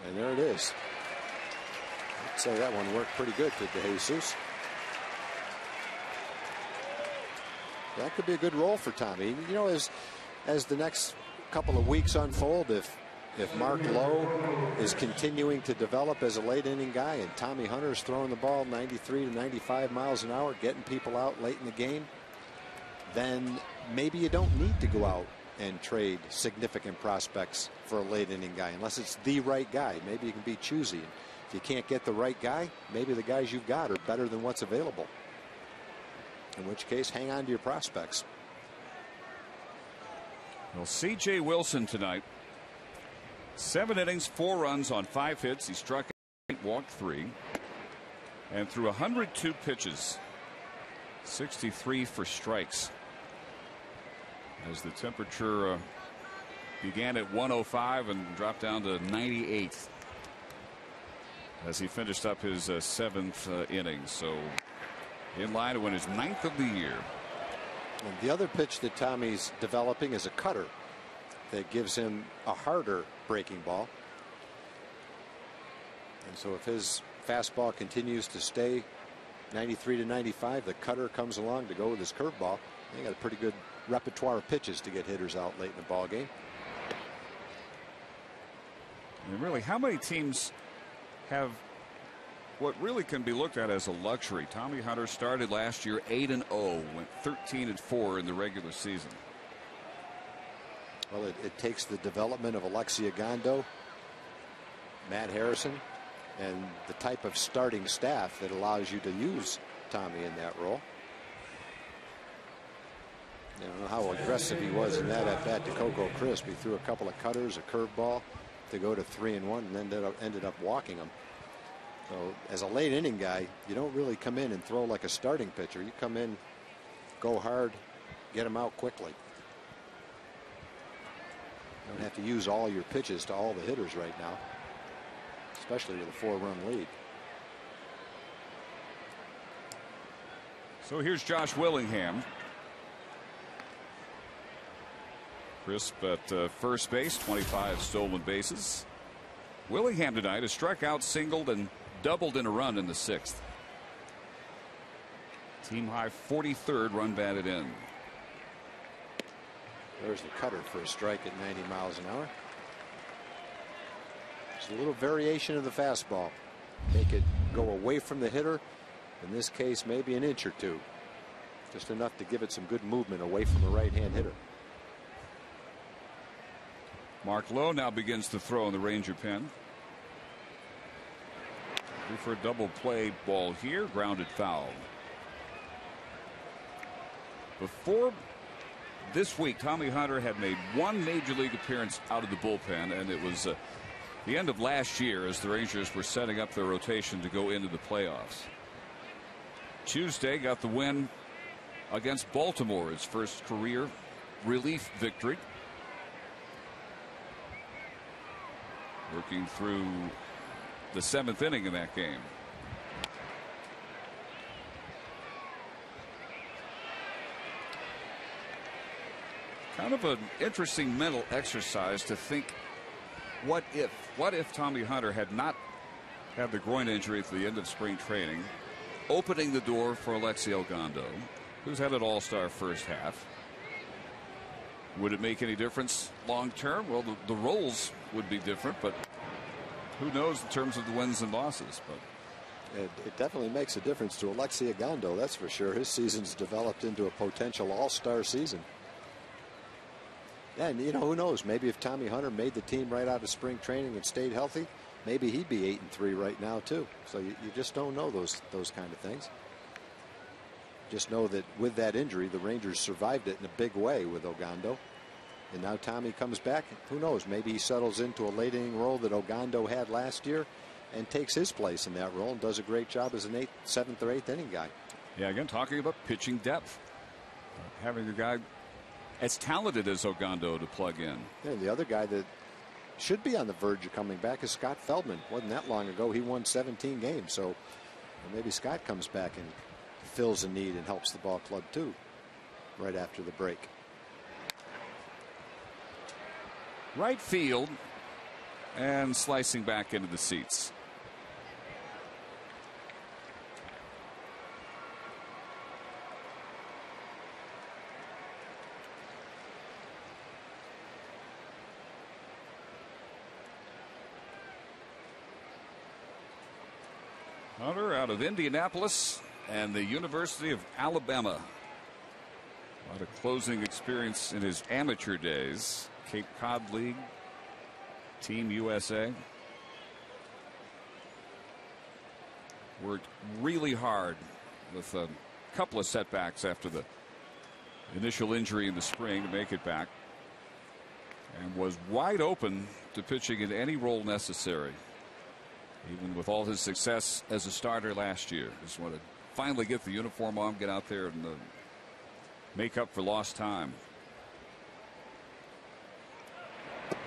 And there it is. I'd say that one worked pretty good to DeJesus. That could be a good role for Tommy. You know, as the next couple of weeks unfold, if Mark Lowe is continuing to develop as a late inning guy and Tommy Hunter's throwing the ball 93 to 95 miles an hour, getting people out late in the game, then maybe you don't need to go out and trade significant prospects for a late inning guy unless it's the right guy. Maybe you can be choosy. If you can't get the right guy, maybe the guys you've got are better than what's available, in which case hang on to your prospects. Well, C.J. Wilson tonight 7 innings, 4 runs on 5 hits. He struck out, walked 3, and threw 102 pitches, 63 for strikes. As the temperature began at 105 and dropped down to 98 as he finished up his 7th inning. So in line to win his 9th of the year. And the other pitch that Tommy's developing is a cutter that gives him a harder breaking ball. And so if his fastball continues to stay 93 to 95, the cutter comes along to go with his curveball. They got a pretty good repertoire of pitches to get hitters out late in the ball game. And really, how many teams have what really can be looked at as a luxury? Tommy Hunter started last year 8-0, went 13-4 in the regular season. Well, it takes the development of Alexi Ogando, Matt Harrison, and the type of starting staff that allows you to use Tommy in that role. I don't know how aggressive he was in that at bat to Coco Crisp. He threw a couple of cutters, a curveball to go to 3-1, and then ended up walking him. So as a late inning guy, you don't really come in and throw like a starting pitcher. You come in, go hard, get him out quickly. You don't have to use all your pitches to all the hitters right now, especially with a 4-run lead. So here's Josh Willingham. Crisp at first base, 25 stolen bases. Willingham tonight has struck out, singled, and doubled in a run in the 6th. Team high 43rd run batted in. There's the cutter for a strike at 90 miles an hour. Just a little variation of the fastball. Make it go away from the hitter. In this case, maybe an inch or two. Just enough to give it some good movement away from the right-hand hitter. Mark Lowe now begins to throw in the Ranger pen. For a double play ball here, grounded foul. Before this week, Tommy Hunter had made 1 major league appearance out of the bullpen, and it was the end of last year as the Rangers were setting up their rotation to go into the playoffs. Tuesday got the win against Baltimore, his first career relief victory. Working through the 7th inning in that game. Kind of an interesting mental exercise to think, what if Tommy Hunter had not had the groin injury at the end of spring training, opening the door for Alexi Ogando, who's had an all-star first half. Would it make any difference long term? Well, the roles would be different, but who knows in terms of the wins and losses. But it definitely makes a difference to Alexi Ogando, that's for sure. His season's developed into a potential all-star season. And you know, who knows, maybe if Tommy Hunter made the team right out of spring training and stayed healthy, maybe he'd be 8-3 right now too. So you just don't know those kind of things. Just know that with that injury, the Rangers survived it in a big way with Ogando. And now Tommy comes back. Who knows? Maybe he settles into a late inning role that Ogando had last year and takes his place in that role and does a great job as an 7th or 8th inning guy. Yeah, again, talking about pitching depth. Having a guy as talented as Ogando to plug in. Yeah, the other guy that should be on the verge of coming back is Scott Feldman. Wasn't that long ago. He won 17 games. So maybe Scott comes back and fills a need and helps the ball club too right after the break. Right field and slicing back into the seats. Hunter out of Indianapolis and the University of Alabama. A lot of closing experience in his amateur days. Cape Cod League, Team USA. Worked really hard with a couple of setbacks after the initial injury in the spring to make it back. and was wide open to pitching in any role necessary, even with all his success as a starter last year. Just want to finally get the uniform on, get out there and make up for lost time.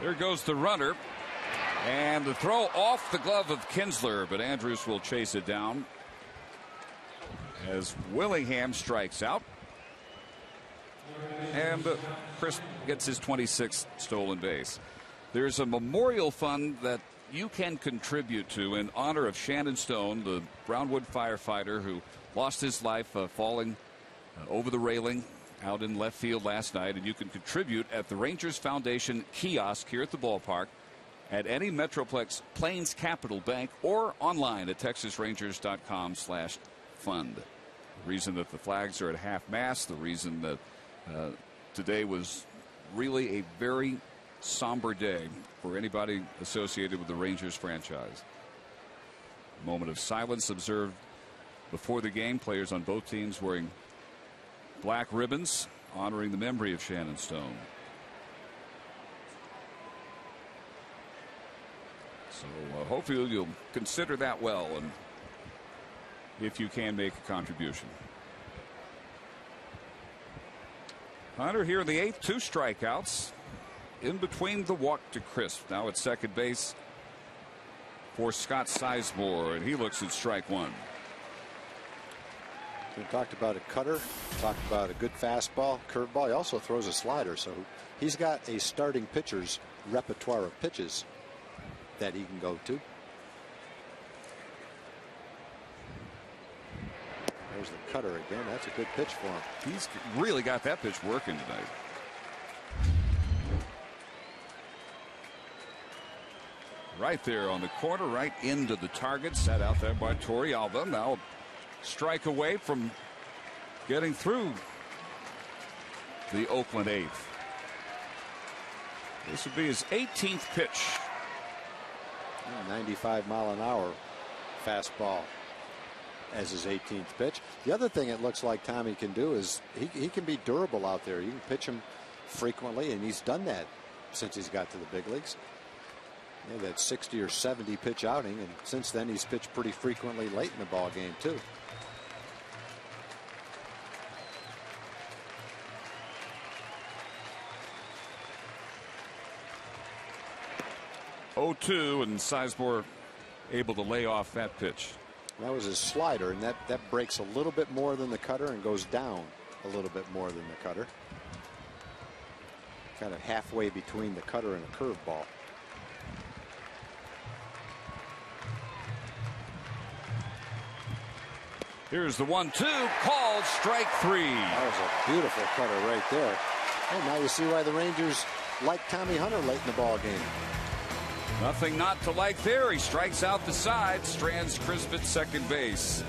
There goes the runner, and the throw off the glove of Kinsler, but Andrews will chase it down as Willingham strikes out. And Chris gets his 26th stolen base. There's a memorial fund that you can contribute to in honor of Shannon Stone, the Brownwood firefighter who lost his life falling over the railing out in left field last night. And you can contribute at the Rangers Foundation kiosk here at the ballpark, at any Metroplex Plains Capital Bank, or online at texasrangers.com/fund. The reason that the flags are at half-mast, the reason that today was really a very somber day for anybody associated with the Rangers franchise. A moment of silence observed before the game. Players on both teams wearing black ribbons honoring the memory of Shannon Stone. So hopefully you'll consider that well, and if you can make a contribution. Hunter here in the 8th, 2 strikeouts in between the walk to Crisp. Now at second base for Scott Sizemore, and he looks at strike 1. We talked about a cutter, talked about a good fastball, curveball. He also throws a slider, so he's got a starting pitcher's repertoire of pitches that he can go to. There's the cutter again. That's a good pitch for him. He's really got that pitch working tonight. Right there on the corner, right into the target, set out there by Torrealba. Now strike away from getting through the Oakland 8th. This would be his 18th pitch. 95-mile-an-hour fastball as his 18th pitch. The other thing it looks like Tommy can do is he can be durable out there. You can pitch him frequently, and he's done that since he's got to the big leagues. He had that 60 or 70 pitch outing, and since then he's pitched pretty frequently late in the ball game too. Oh-2, and Sizemore able to lay off that pitch. That was his slider, and that breaks a little bit more than the cutter and goes down a little bit more than the cutter. Kind of halfway between the cutter and a curveball. Here's the 1-2, called strike 3. That was a beautiful cutter right there. And now you see why the Rangers like Tommy Hunter late in the ball game. Nothing not to like there. He strikes out the side, strands Crisp at second base.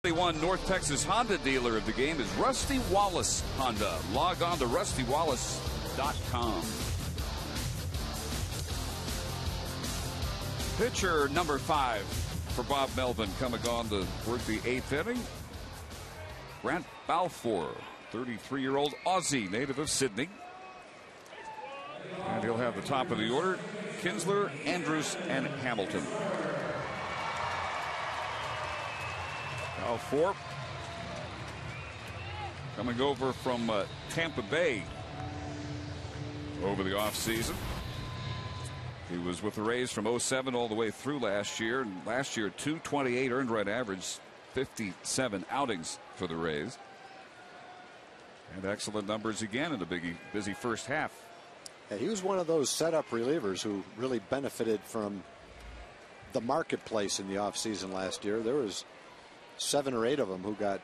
2021 North Texas Honda Dealer of the game is Rusty Wallace Honda. Log on to rustywallace.com. Pitcher number 5 for Bob Melvin coming on to work the 8th inning. Grant Balfour, 33-year-old Aussie, native of Sydney. And he'll have the top of the order: Kinsler, Andrews, and Hamilton. Balfour coming over from Tampa Bay over the offseason. He was with the Rays from 07 all the way through last year. And last year, 228 earned run average, 57 outings for the Rays. And excellent numbers again in the busy first half. Yeah, he was one of those setup relievers who really benefited from the marketplace in the offseason last year. There was 7 or 8 of them who got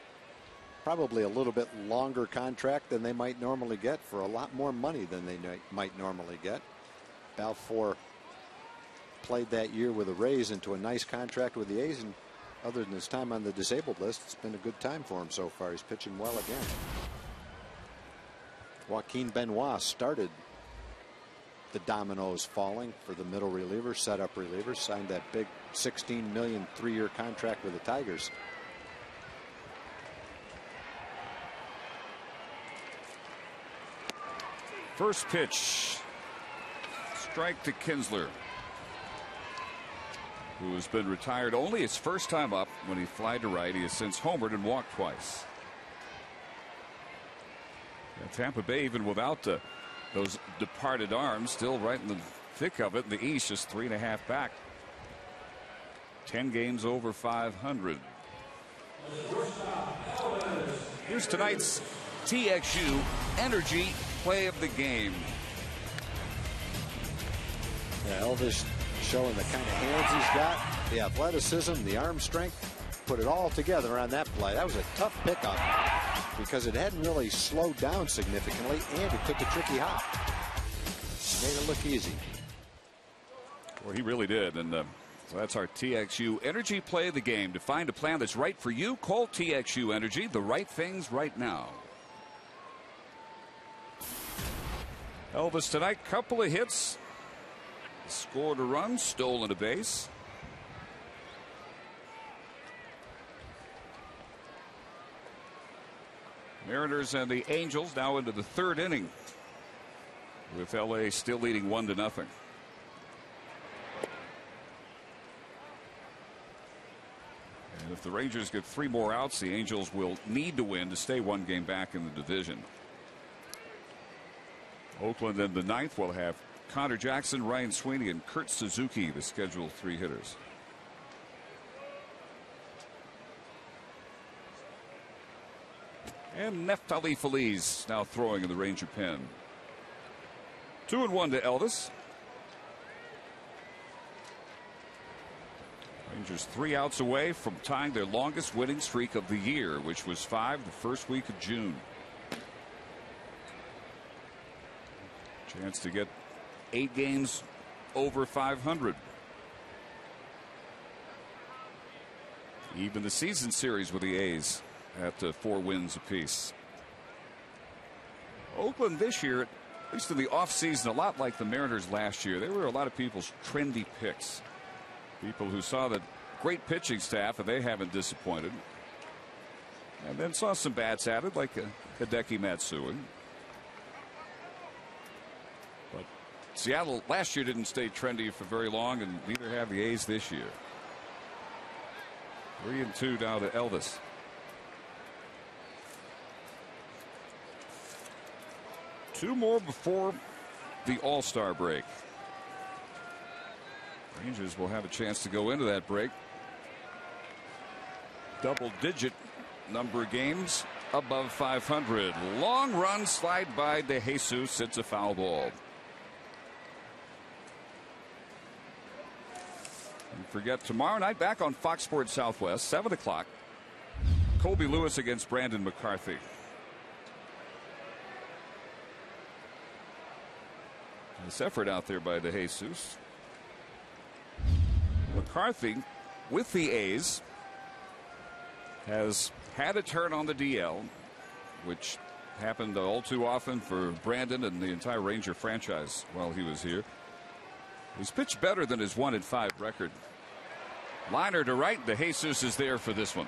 probably a little bit longer contract than they might normally get for a lot more money than they might normally get. Balfour played that year with the Rays into a nice contract with the A's, and other than his time on the disabled list, it's been a good time for him so far. He's pitching well again. Joaquin Benoit started the dominoes falling for the middle relievers, setup relievers. Signed that big $16 million 3-year contract with the Tigers. First pitch, strike to Kinsler, who has been retired only his first time up when he flied to right. He has since homered and walked twice. And Tampa Bay, even without those departed arms, still right in the thick of it in the East, just 3.5 back. 10 games over 500. Here's tonight's TXU Energy Play of the Game. Yeah, Elvis showing the kind of hands he's got, the athleticism, the arm strength. Put it all together on that play. That was a tough pickup because it hadn't really slowed down significantly, and it took a tricky hop. Made it look easy. Well, he really did. And so that's our TXU Energy Play of the Game. To find a plan that's right for you, call TXU Energy. The right things right now. Elvis tonight, couple of hits. Scored a run, stolen a base. Mariners and the Angels now into the 3rd inning, with LA still leading 1-0. And if the Rangers get 3 more outs, the Angels will need to win to stay 1 game back in the division. Oakland in the 9th will have Connor Jackson, Ryan Sweeney, and Kurt Suzuki, the scheduled 3 hitters. And Neftali Feliz now throwing in the Ranger pen. 2-1 to Elvis. Rangers 3 outs away from tying their longest winning streak of the year, which was 5 the first week of June. Chance to get 8 games over 500. Even the season series with the A's at 4 wins apiece. Oakland this year, at least in the offseason, a lot like the Mariners last year. They were a lot of people's trendy picks. People who saw the great pitching staff, and they haven't disappointed. And then saw some bats added, like Hideki Matsui. But Seattle last year didn't stay trendy for very long, and neither have the A's this year. 3-2 now to Elvis. Two more before the All-Star break. Rangers will have a chance to go into that break. Double-digit number of games above 500. Long run slide by De Jesus. It's a foul ball. Don't forget, tomorrow night back on Fox Sports Southwest, 7 o'clock. Colby Lewis against Brandon McCarthy. This effort out there by De Jesus. McCarthy with the A's has had a turn on the DL, which happened all too often for Brandon and the entire Ranger franchise while he was here. He's pitched better than his 1-5 record. Liner to right. De Jesus is there for this one.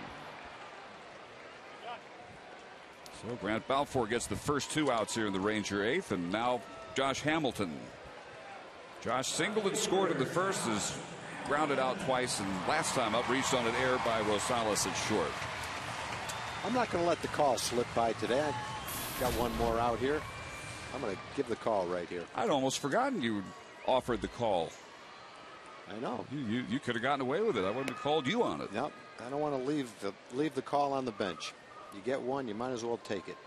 So Grant Balfour gets the first 2 outs here in the Ranger 8th, and now Josh Hamilton. Josh singled and scored in the first, has grounded out twice, and last time up reached on an error by Rosales at short. I'm not going to let the call slip by today. I got one more out here. I'm going to give the call right here. I'd almost forgotten you offered the call. I know. You could have gotten away with it. I wouldn't have called you on it. Nope. I don't want to leave the call on the bench. You get one, you might as well take it.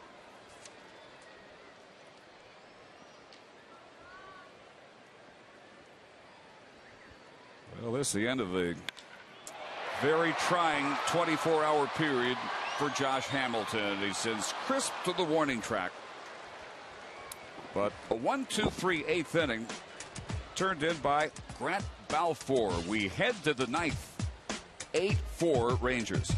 Well, this is the end of a very trying 24-hour period for Josh Hamilton. He sends Crisp to the warning track. But a 1-2-3 8th inning turned in by Grant Balfour. We head to the 9th. 8-4 Rangers.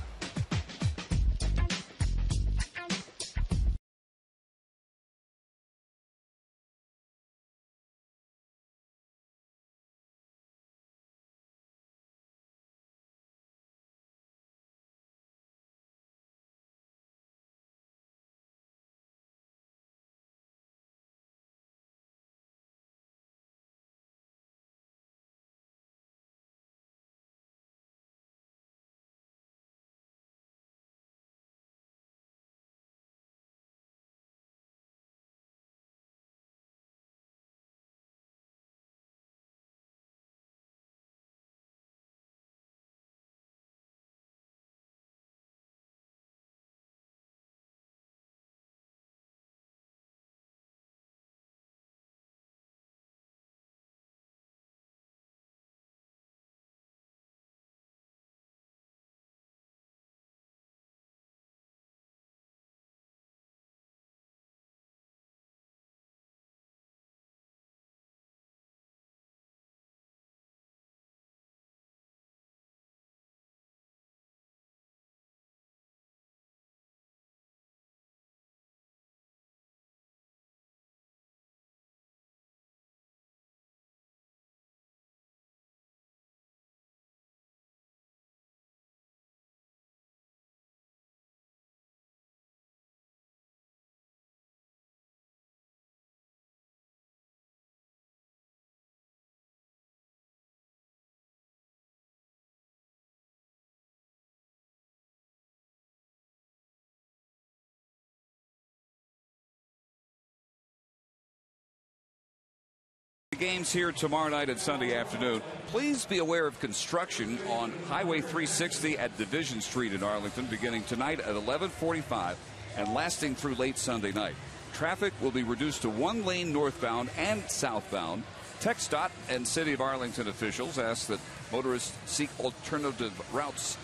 Games here tomorrow night and Sunday afternoon. Please be aware of construction on Highway 360 at Division Street in Arlington beginning tonight at 11:45 and lasting through late Sunday night. Traffic will be reduced to 1 lane northbound and southbound. TxDOT and City of Arlington officials ask that motorists seek alternative routes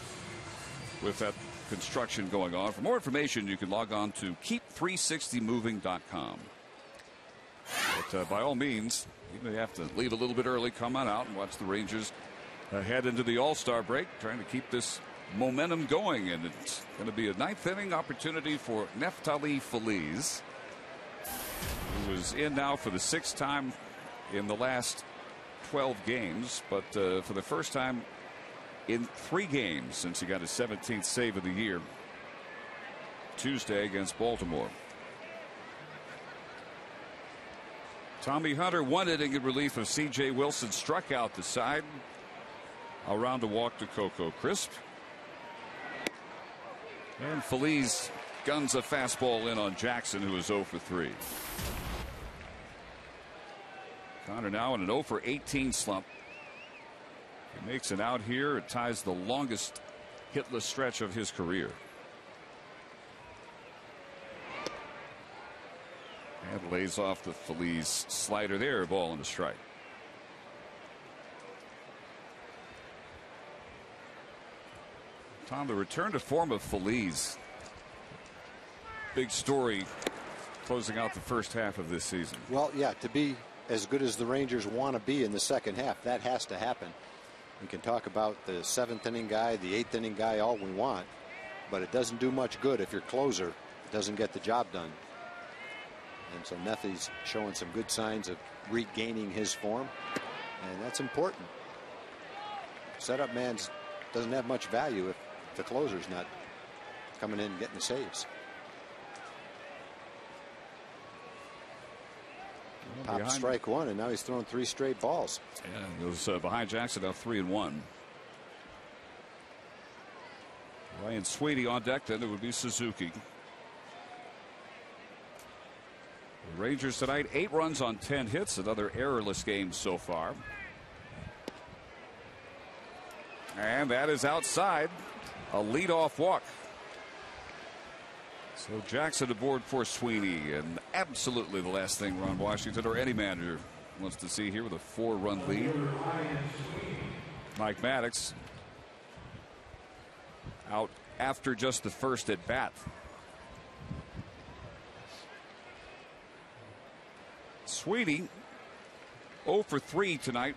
with that construction going on. For more information, you can log on to keep360moving.com. But by all means, you may have to leave a little bit early, come on out and watch the Rangers head into the All-Star break, trying to keep this momentum going. And it's going to be a 9th inning opportunity for Neftali Feliz, who is in now for the 6th time in the last 12 games, but for the first time in 3 games since he got his 17th save of the year Tuesday against Baltimore. Tommy Hunter, 1 inning in relief of C.J. Wilson, struck out the side. Around to walk to Coco Crisp. And Feliz guns a fastball in on Jackson, who is 0 for 3. Connor now in an 0 for 18 slump. He makes an out here. It ties the longest hitless stretch of his career. And lays off the Feliz slider there, ball and a strike. Tom, the return to form of Feliz. Big story closing out the first half of this season. Well, yeah, to be as good as the Rangers want to be in the second half, that has to happen. We can talk about the 7th inning guy, the 8th inning guy, all we want. but it doesn't do much good if your closer doesn't get the job done. And so Neffy's showing some good signs of regaining his form, and that's important. Setup man doesn't have much value if the closer's not coming in and getting the saves. Top strike one, and now he's thrown 3 straight balls. Yeah, it was behind Jackson, now 3-1. Ryan Sweeney on deck, then it would be Suzuki. The Rangers tonight, 8 runs on 10 hits, another errorless game so far. And that is outside, a leadoff walk. So Jackson aboard for Sweeney, and absolutely the last thing Ron Washington or any manager wants to see here with a 4-run lead. Mike Maddox out after just the first at bat. Sweeney 0 for 3 tonight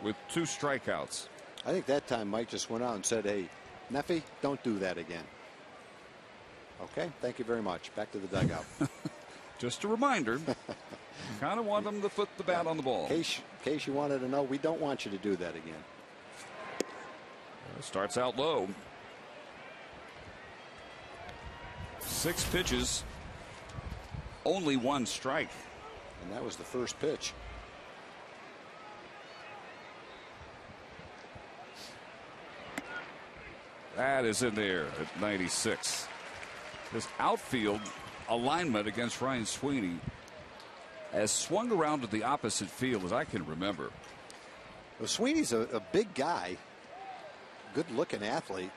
with 2 strikeouts. I think that time Mike just went out and said, hey, Neffy, don't do that again. Okay, thank you very much. Back to the dugout. Just a reminder. Kind of want them to put the bat on the ball. In case you wanted to know, we don't want you to do that again. Starts out low. 6 pitches, only 1 strike. And that was the first pitch. That is in there at 96. This outfield alignment against Ryan Sweeney has swung around to the opposite field as I can remember. Well, Sweeney's a big guy, good looking athlete.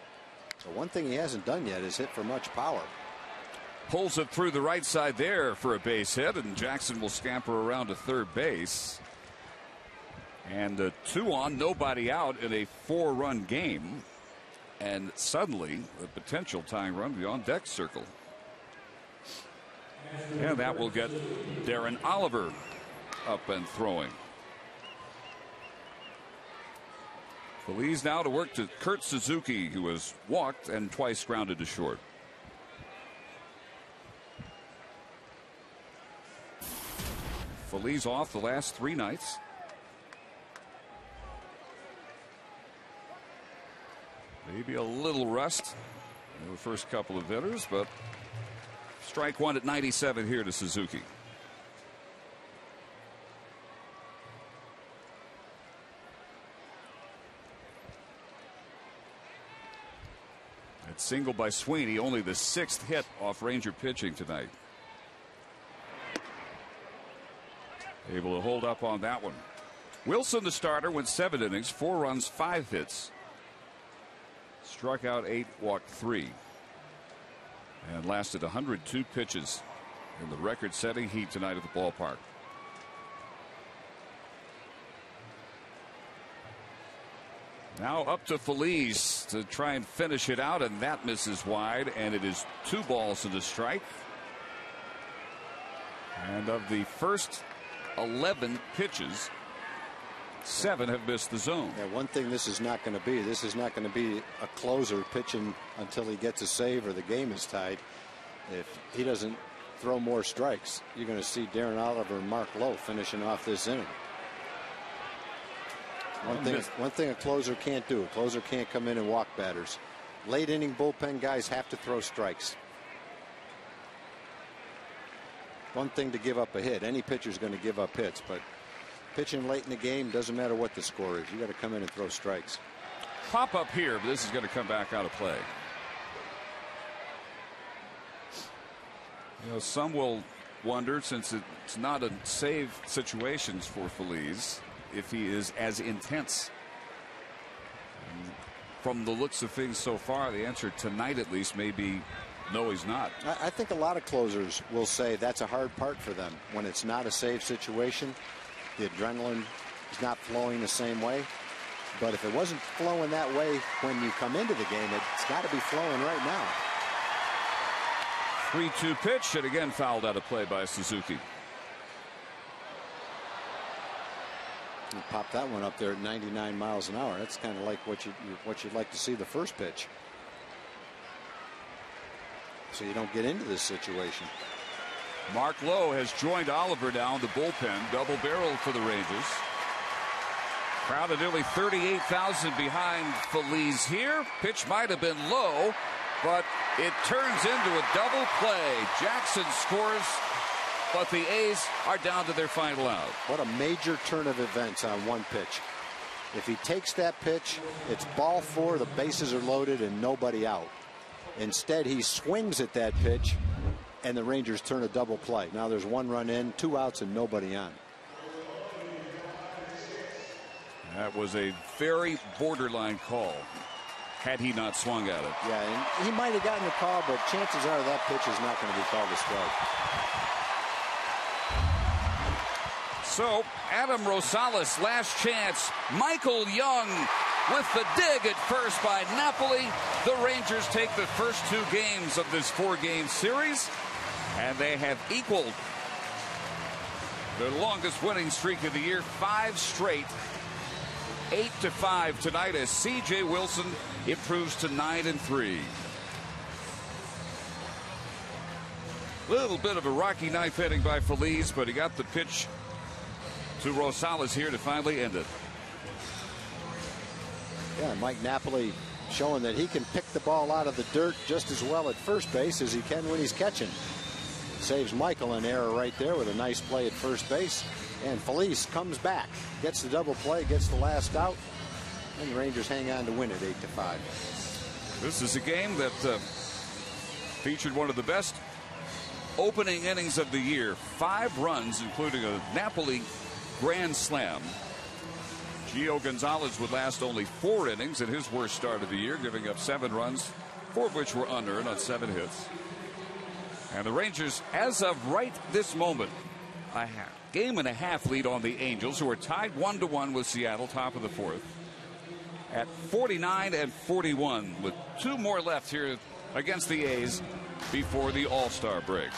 But one thing he hasn't done yet is hit for much power. Pulls it through the right side there for a base hit, and Jackson will scamper around to third base. And 2 on, nobody out in a 4-run game. And suddenly, the potential tying run beyond deck circle. And that will get Darren Oliver up and throwing. Feliz now to work to Kurt Suzuki, who has walked and twice grounded to short. Feliz off the last 3 nights. Maybe a little rust in the first couple of hitters, but strike 1 at 97 here to Suzuki. That single by Sweeney, only the 6th hit off Ranger pitching tonight. Able to hold up on that one. Wilson, the starter, went 7 innings, 4 runs, 5 hits. Struck out 8, walked 3, and lasted 102 pitches in the record-setting heat tonight at the ballpark. Now up to Feliz to try and finish it out, and that misses wide, and it is 2 balls and a strike. And of the first 11 pitches, 7 have missed the zone. Yeah, one thing this is not going to be. This is not going to be a closer pitching until he gets a save or the game is tied. If he doesn't throw more strikes, you're going to see Darren Oliver and Mark Lowe finishing off this inning. One thing a closer can't do. A closer can't come in and walk batters. Late inning bullpen guys have to throw strikes. One thing to give up a hit. Any pitcher's going to give up hits, but pitching late in the game doesn't matter what the score is. You got to come in and throw strikes. Pop up here, but this is going to come back out of play. You know, some will wonder, since it's not a save situations for Feliz, if he is as intense. And from the looks of things so far, the answer tonight at least may be no, he's not. I think a lot of closers will say that's a hard part for them. When it's not a save situation, the adrenaline is not flowing the same way. But if it wasn't flowing that way when you come into the game, it's got to be flowing right now. 3-2 pitch, and again fouled out of play by Suzuki. You pop that one up there at 99 miles an hour. That's kind of like what you'd like to see the first pitch. so you don't get into this situation. Mark Lowe has joined Oliver now in the bullpen. Double barrel for the Rangers. Crowd of nearly 38,000 behind Feliz here. Pitch might have been low, but it turns into a double play. Jackson scores, but the A's are down to their final out. What a major turn of events on one pitch. If he takes that pitch, it's ball 4, the bases are loaded, and nobody out. Instead, he swings at that pitch, and the Rangers turn a double play. Now there's 1 run in, 2 outs, and nobody on. That was a very borderline call, had he not swung at it. Yeah, and he might have gotten the call, but chances are that pitch is not going to be called a strike. So, Adam Rosales, last chance. Michael Young with the dig at first by Napoli. The Rangers take the first 2 games of this 4-game series, and they have equaled their longest winning streak of the year, 5 straight. 8-5 tonight as C.J. Wilson improves to 9-3. Little bit of a rocky knife heading by Feliz, but he got the pitch to Rosales here to finally end it. Yeah, Mike Napoli showing that he can pick the ball out of the dirt just as well at first base as he can when he's catching. Saves Michael an error right there with a nice play at first base. And Feliz comes back, gets the double play, gets the last out, and the Rangers hang on to win it 8-5. This is a game that featured one of the best opening innings of the year. 5 runs, including a Napoli grand slam. Gio Gonzalez would last only 4 innings in his worst start of the year, giving up 7 runs, 4 of which were unearned on 7 hits. And the Rangers, as of right this moment, a game and a half lead on the Angels, who are tied 1-1 with Seattle, top of the 4th, at 49-41, with 2 more left here against the A's before the All-Star break.